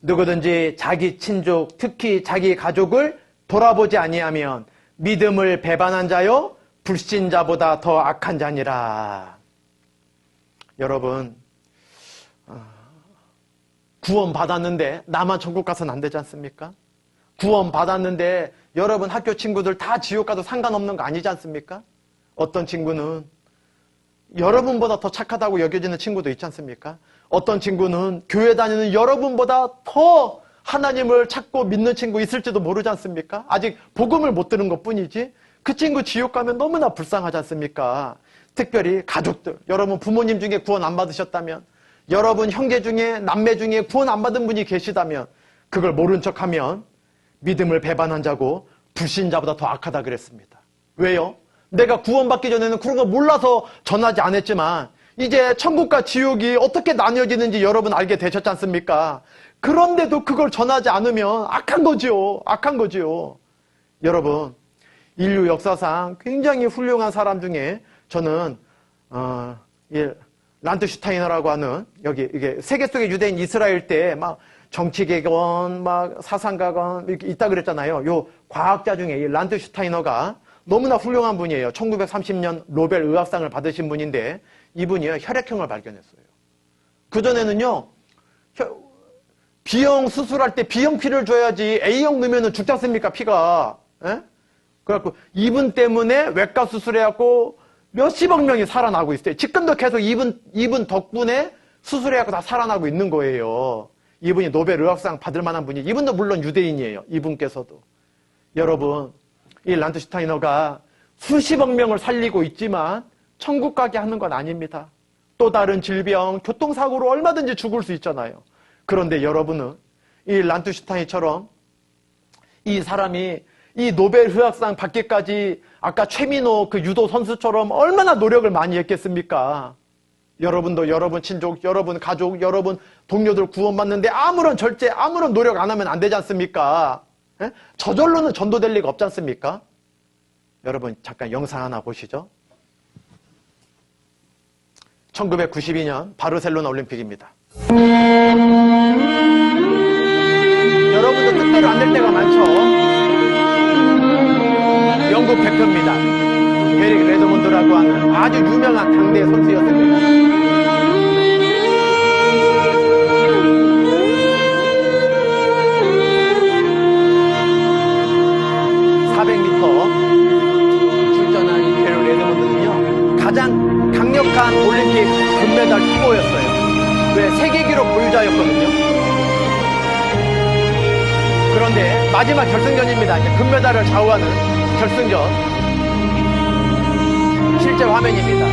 누구든지 자기 친족 특히 자기 가족을 돌아보지 아니하면 믿음을 배반한 자요 불신자보다 더 악한 자니라. 여러분 구원 받았는데 나만 천국 가서는 안 되지 않습니까? 구원 받았는데 여러분 학교 친구들 다 지옥 가도 상관없는 거 아니지 않습니까? 어떤 친구는 여러분보다 더 착하다고 여겨지는 친구도 있지 않습니까? 어떤 친구는 교회 다니는 여러분보다 더 하나님을 찾고 믿는 친구 있을지도 모르지 않습니까? 아직 복음을 못 들은 것뿐이지 그 친구 지옥 가면 너무나 불쌍하지 않습니까? 특별히 가족들, 여러분 부모님 중에 구원 안 받으셨다면 여러분 형제 중에 남매 중에 구원 안 받은 분이 계시다면 그걸 모른 척하면 믿음을 배반한 자고 불신자보다 더 악하다 그랬습니다. 왜요? 내가 구원받기 전에는 그런 거 몰라서 전하지 않았지만 이제 천국과 지옥이 어떻게 나뉘어지는지 여러분 알게 되셨지 않습니까? 그런데도 그걸 전하지 않으면 악한 거지요. 악한 거지요. 여러분 인류 역사상 굉장히 훌륭한 사람 중에 저는 란트슈타이너라고 하는 이게 세계 속의 유대인 이스라엘 때 막 정치개건, 막 사상가건 이렇게 있다 그랬잖아요. 요 과학자 중에 이 란트슈타이너가 너무나 훌륭한 분이에요. 1930년 노벨 의학상을 받으신 분인데 이분이 혈액형을 발견했어요. 그전에는요. B형 수술할 때 B형 피를 줘야지 A형 넣으면 죽지 않습니까? 피가. 에? 그래갖고 이분 때문에 외과 수술해갖고 몇십억 명이 살아나고 있어요. 지금도 계속 이분 덕분에 수술해갖고 다 살아나고 있는 거예요. 이분이 노벨 의학상 받을 만한 분이 이분도 물론 유대인이에요. 이분께서도. 여러분 이 란트슈타이너가 수십억 명을 살리고 있지만 천국 가게 하는 건 아닙니다. 또 다른 질병, 교통사고로 얼마든지 죽을 수 있잖아요. 그런데 여러분은 이 란투슈타인처럼 이 사람이 이 노벨 의학상 받기까지 아까 최민호 그 유도 선수처럼 얼마나 노력을 많이 했겠습니까? 여러분도 여러분 친족, 여러분 가족, 여러분 동료들 구원받는데 아무런 노력 안 하면 안 되지 않습니까? 예? 저절로는 전도될 리가 없지 않습니까? 여러분 잠깐 영상 하나 보시죠. 1992년 바르셀로나 올림픽입니다. 여러분도 뜻대로 안 될 때가 많죠. 영국 대표입니다. 에릭 레드몬드라고 하는 아주 유명한 당대 선수였습니다. 400m 출전한 이 에릭 레드몬드는요, 가장 강력한 올림픽 금메달 후보였어요. 왜? 세계 기록 보유자였거든요. 그런데 마지막 결승전입니다. 이제 금메달을 좌우하는 결승전. 실제 화면입니다.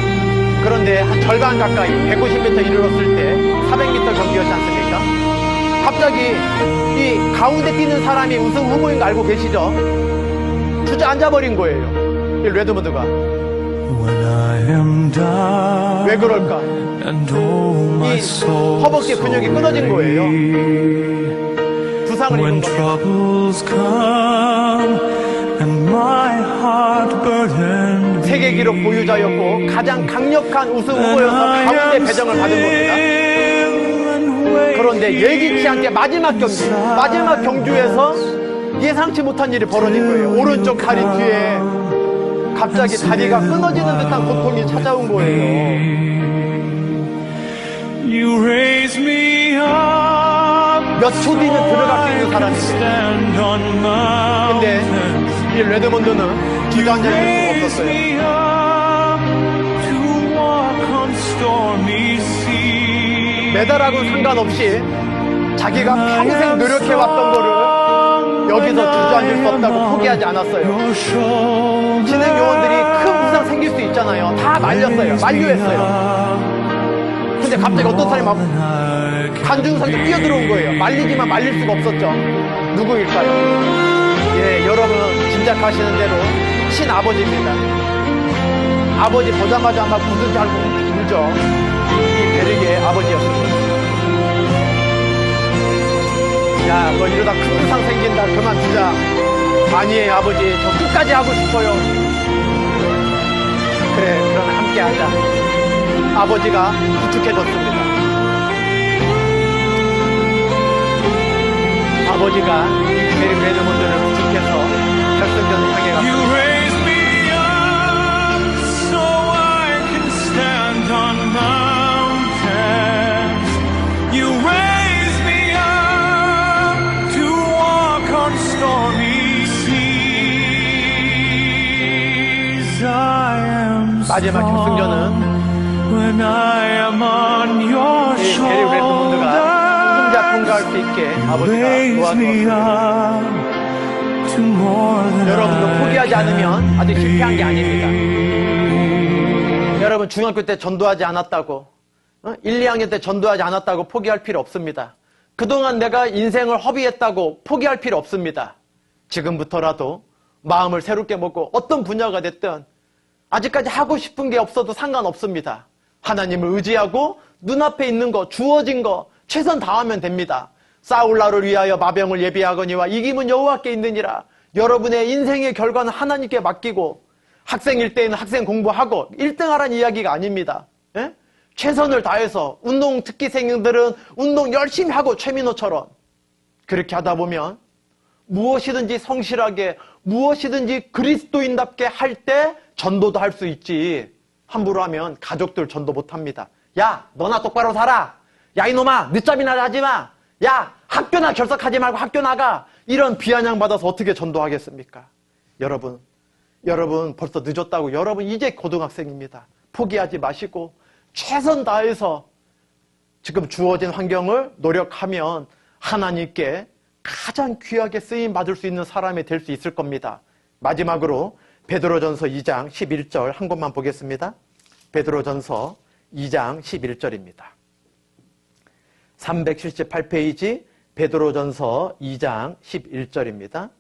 그런데 한 절반 가까이 150m 이르렀을 때 400m 경기였지 않습니까? 갑자기 이 가운데 뛰는 사람이 우승 후보인 거 알고 계시죠? 주저앉아버린 거예요. 이 레드먼드가. 왜 그럴까? 이 허벅지 근육이 끊어진 거예요. 부상을 입은 겁니다. 세계 기록 보유자였고 가장 강력한 우승 후보여서 가운데 배정을 받은 겁니다. 그런데 예기치 않게 마지막 경주에서 예상치 못한 일이 벌어진 거예요. 오른쪽 다리 뒤에 갑자기 다리가 끊어지는 듯한 고통이 찾아온 거예요. 몇 초 뒤면 들어갈 수 있는 사람이에요. 근데 이 레드몬드는 주저앉을 수가 없었어요. 메달하고는 상관없이 자기가 평생 노력해왔던 거를 여기서 주저앉을 수 없다고 포기하지 않았어요. 진행 요원들이 큰 부상 생길 수 있잖아요. 다 말렸어요. 만류했어요. 근데 갑자기 어떤 사람이 막 관중석에 뛰어들어온 거예요. 말리지만 말릴 수가 없었죠. 누구일까요? 예, 여러분 짐작하시는 대로 친아버지입니다. 아버지 보자마자 막 무슨 잘 울죠. 이 베르기의 아버지였습니다. 야, 너 이러다 큰 부상 생긴다. 그만두자. 아니에요, 아버지. 저 끝까지 하고 싶어요. 그래, 그러면 함께 하자. 아버지가 부축해줬습니다. 아버지가 에릭 레드몬드를 부축해서 결승전을 향해 갔습니다. 마지막 결승전은 이 에릭 레드몬드가 혼자 통과할 수 있게 아버지가 도와주었습니다. 여러분도 포기하지 않으면 아직 실패한 게 아닙니다. 여러분 중학교 때 전도하지 않았다고 1, 2학년 때 전도하지 않았다고 포기할 필요 없습니다. 그동안 내가 인생을 허비했다고 포기할 필요 없습니다. 지금부터라도 마음을 새롭게 먹고 어떤 분야가 됐든 아직까지 하고 싶은 게 없어도 상관없습니다. 하나님을 의지하고 눈앞에 있는 거, 주어진 거 최선 다하면 됩니다. 싸울 날을 위하여 마병을 예비하거니와 이김은 여호와께 있느니라. 여러분의 인생의 결과는 하나님께 맡기고 학생일 때에는 학생 공부하고 1등하라는 이야기가 아닙니다. 예? 최선을 다해서 운동 특기생들은 운동 열심히 하고 최민호처럼 그렇게 하다 보면 무엇이든지 성실하게 무엇이든지 그리스도인답게 할 때 전도도 할 수 있지. 함부로 하면 가족들 전도 못합니다. 야, 너나 똑바로 살아. 야, 이놈아, 늦잠이나 자지 마. 야, 학교나 결석하지 말고 학교 나가. 이런 비아냥 받아서 어떻게 전도하겠습니까? 여러분 벌써 늦었다고. 여러분 이제 고등학생입니다. 포기하지 마시고 최선 다해서 지금 주어진 환경을 노력하면 하나님께 가장 귀하게 쓰임 받을 수 있는 사람이 될 수 있을 겁니다. 마지막으로 베드로전서 2장 11절 한 곳만 보겠습니다. 베드로전서 2장 11절입니다. 378페이지 베드로전서 2장 11절입니다.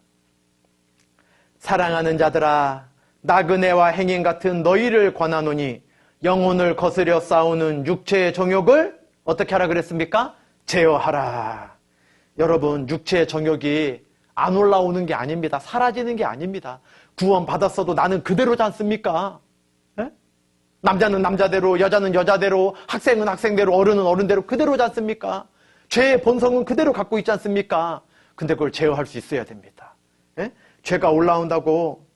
사랑하는 자들아, 나그네와 행인 같은 너희를 권하노니 영혼을 거스려 싸우는 육체의 정욕을 어떻게 하라 그랬습니까? 제어하라. 여러분, 육체의 정욕이 안 올라오는 게 아닙니다. 사라지는 게 아닙니다. 구원 받았어도 나는 그대로지 않습니까? 에? 남자는 남자대로, 여자는 여자대로, 학생은 학생대로, 어른은 어른대로 그대로지 않습니까? 죄의 본성은 그대로 갖고 있지 않습니까? 근데 그걸 제어할 수 있어야 됩니다. 에? 죄가 올라온다고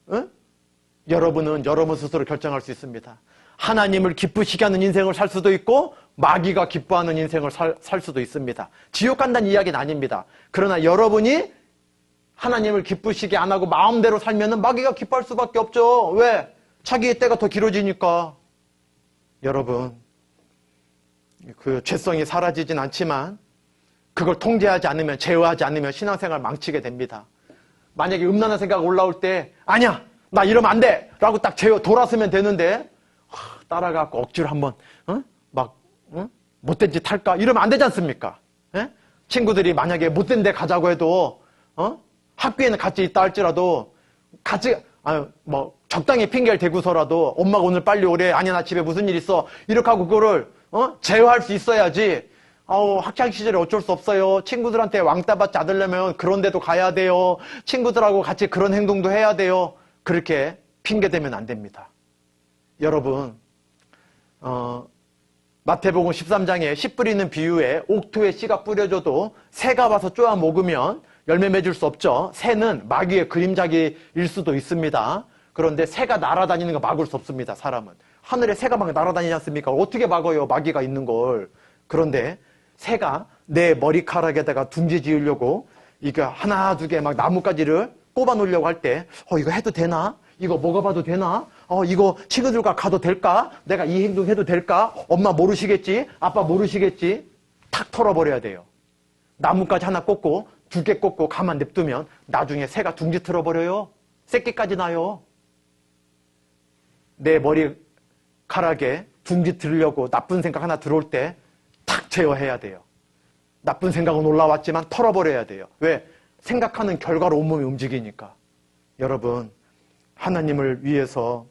여러분은 여러분 스스로 결정할 수 있습니다. 하나님을 기쁘시게 하는 인생을 살 수도 있고 마귀가 기뻐하는 인생을 살 수도 있습니다. 지옥 간다는 이야기는 아닙니다. 그러나 여러분이 하나님을 기쁘시게 안 하고 마음대로 살면은 마귀가 기뻐할 수밖에 없죠. 왜? 자기의 때가 더 길어지니까. 여러분, 그 죄성이 사라지진 않지만 그걸 통제하지 않으면, 제어하지 않으면 신앙생활 망치게 됩니다. 만약에 음란한 생각 올라올 때 아니야, 나 이러면 안 돼 라고 딱 돌아서면 되는데 따라가고 억지로 한번 못된 짓 할까? 이러면 안 되지 않습니까? 에? 친구들이 만약에 못된 데 가자고 해도 학교에는 같이 있다 할지라도 같이 적당히 핑계를 대고서라도 엄마가 오늘 빨리 오래, 아니야 나 집에 무슨 일 있어, 이렇게 하고 그거를 제어할 수 있어야지. 학창 시절에 어쩔 수 없어요. 친구들한테 왕따 받지 않으려면 그런 데도 가야 돼요. 친구들하고 같이 그런 행동도 해야 돼요. 그렇게 핑계대면 안 됩니다. 여러분, 마태복음 13장에 씨 뿌리는 비유에 옥토에 씨가 뿌려져도 새가 와서 쪼아 먹으면 열매 맺을 수 없죠. 새는 마귀의 그림자기일 수도 있습니다. 그런데 새가 날아다니는 거 막을 수 없습니다. 사람은. 하늘에 새가 막 날아다니지 않습니까? 어떻게 막아요? 마귀가 있는 걸. 그런데 새가 내 머리카락에다가 둥지 지으려고 이거 하나 두 개 막 나뭇가지를 꼽아 놓으려고 할 때 이거 해도 되나? 이거 먹어봐도 되나? 이거 친구들과 가도 될까? 내가 이 행동 해도 될까? 엄마 모르시겠지? 아빠 모르시겠지? 탁 털어버려야 돼요. 나뭇가지 하나 꽂고 두 개 꽂고 가만 냅두면 나중에 새가 둥지 틀어버려요. 새끼까지 나요. 내 머리카락에 둥지 들으려고 나쁜 생각 하나 들어올 때 탁 제어해야 돼요. 나쁜 생각은 올라왔지만 털어버려야 돼요. 왜? 생각하는 결과로 온몸이 움직이니까. 여러분, 하나님을 위해서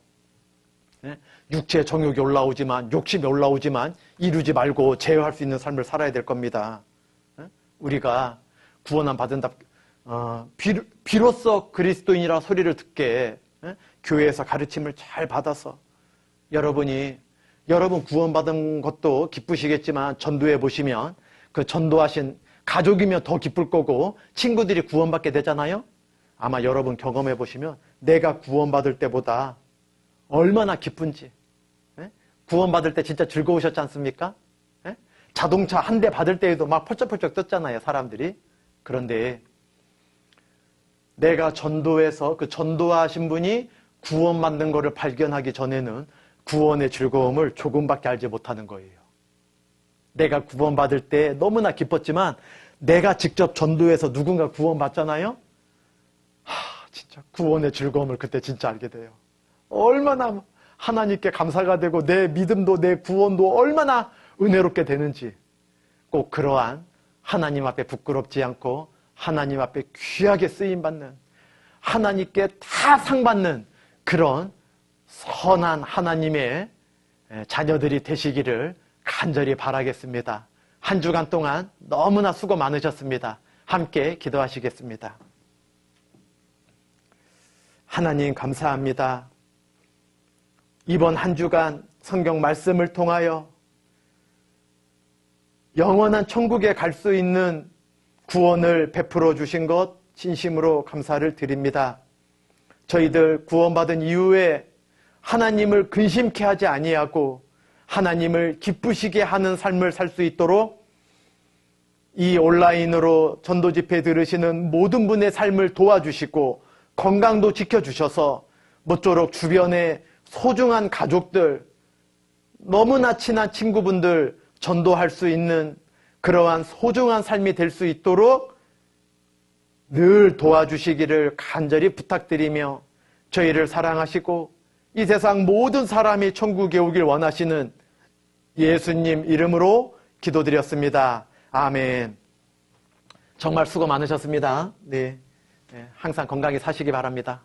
육체의 정욕이 올라오지만, 욕심이 올라오지만 이루지 말고 제어할 수 있는 삶을 살아야 될 겁니다. 우리가 구원함 받은다, 비로소 그리스도인이라 소리를 듣게 교회에서 가르침을 잘 받아서 여러분 구원받은 것도 기쁘시겠지만 전도해 보시면 그 전도하신 가족이면 더 기쁠 거고 친구들이 구원받게 되잖아요. 아마 여러분 경험해 보시면 내가 구원받을 때보다 얼마나 기쁜지. 구원받을 때 진짜 즐거우셨지 않습니까? 자동차 한 대 받을 때에도 막 펄쩍펄쩍 떴잖아요, 사람들이. 그런데 내가 전도해서 그 전도하신 분이 구원받는 것을 발견하기 전에는 구원의 즐거움을 조금밖에 알지 못하는 거예요. 내가 구원받을 때 너무나 기뻤지만 내가 직접 전도해서 누군가 구원받잖아요? 진짜 구원의 즐거움을 그때 진짜 알게 돼요. 얼마나 하나님께 감사가 되고 내 믿음도 내 구원도 얼마나 은혜롭게 되는지. 꼭 그러한 하나님 앞에 부끄럽지 않고 하나님 앞에 귀하게 쓰임받는, 하나님께 다 상받는 그런 선한 하나님의 자녀들이 되시기를 간절히 바라겠습니다. 한 주간 동안 너무나 수고 많으셨습니다. 함께 기도하시겠습니다. 하나님 감사합니다. 이번 한 주간 성경 말씀을 통하여 영원한 천국에 갈 수 있는 구원을 베풀어 주신 것 진심으로 감사를 드립니다. 저희들 구원받은 이후에 하나님을 근심케 하지 아니하고 하나님을 기쁘시게 하는 삶을 살 수 있도록 이 온라인으로 전도 집회 들으시는 모든 분의 삶을 도와주시고 건강도 지켜주셔서 모쪼록 주변의 소중한 가족들, 너무나 친한 친구분들 전도할 수 있는 그러한 소중한 삶이 될 수 있도록 늘 도와주시기를 간절히 부탁드리며 저희를 사랑하시고 이 세상 모든 사람이 천국에 오길 원하시는 예수님 이름으로 기도드렸습니다. 아멘. 정말 수고 많으셨습니다. 네. 항상 건강히 사시기 바랍니다.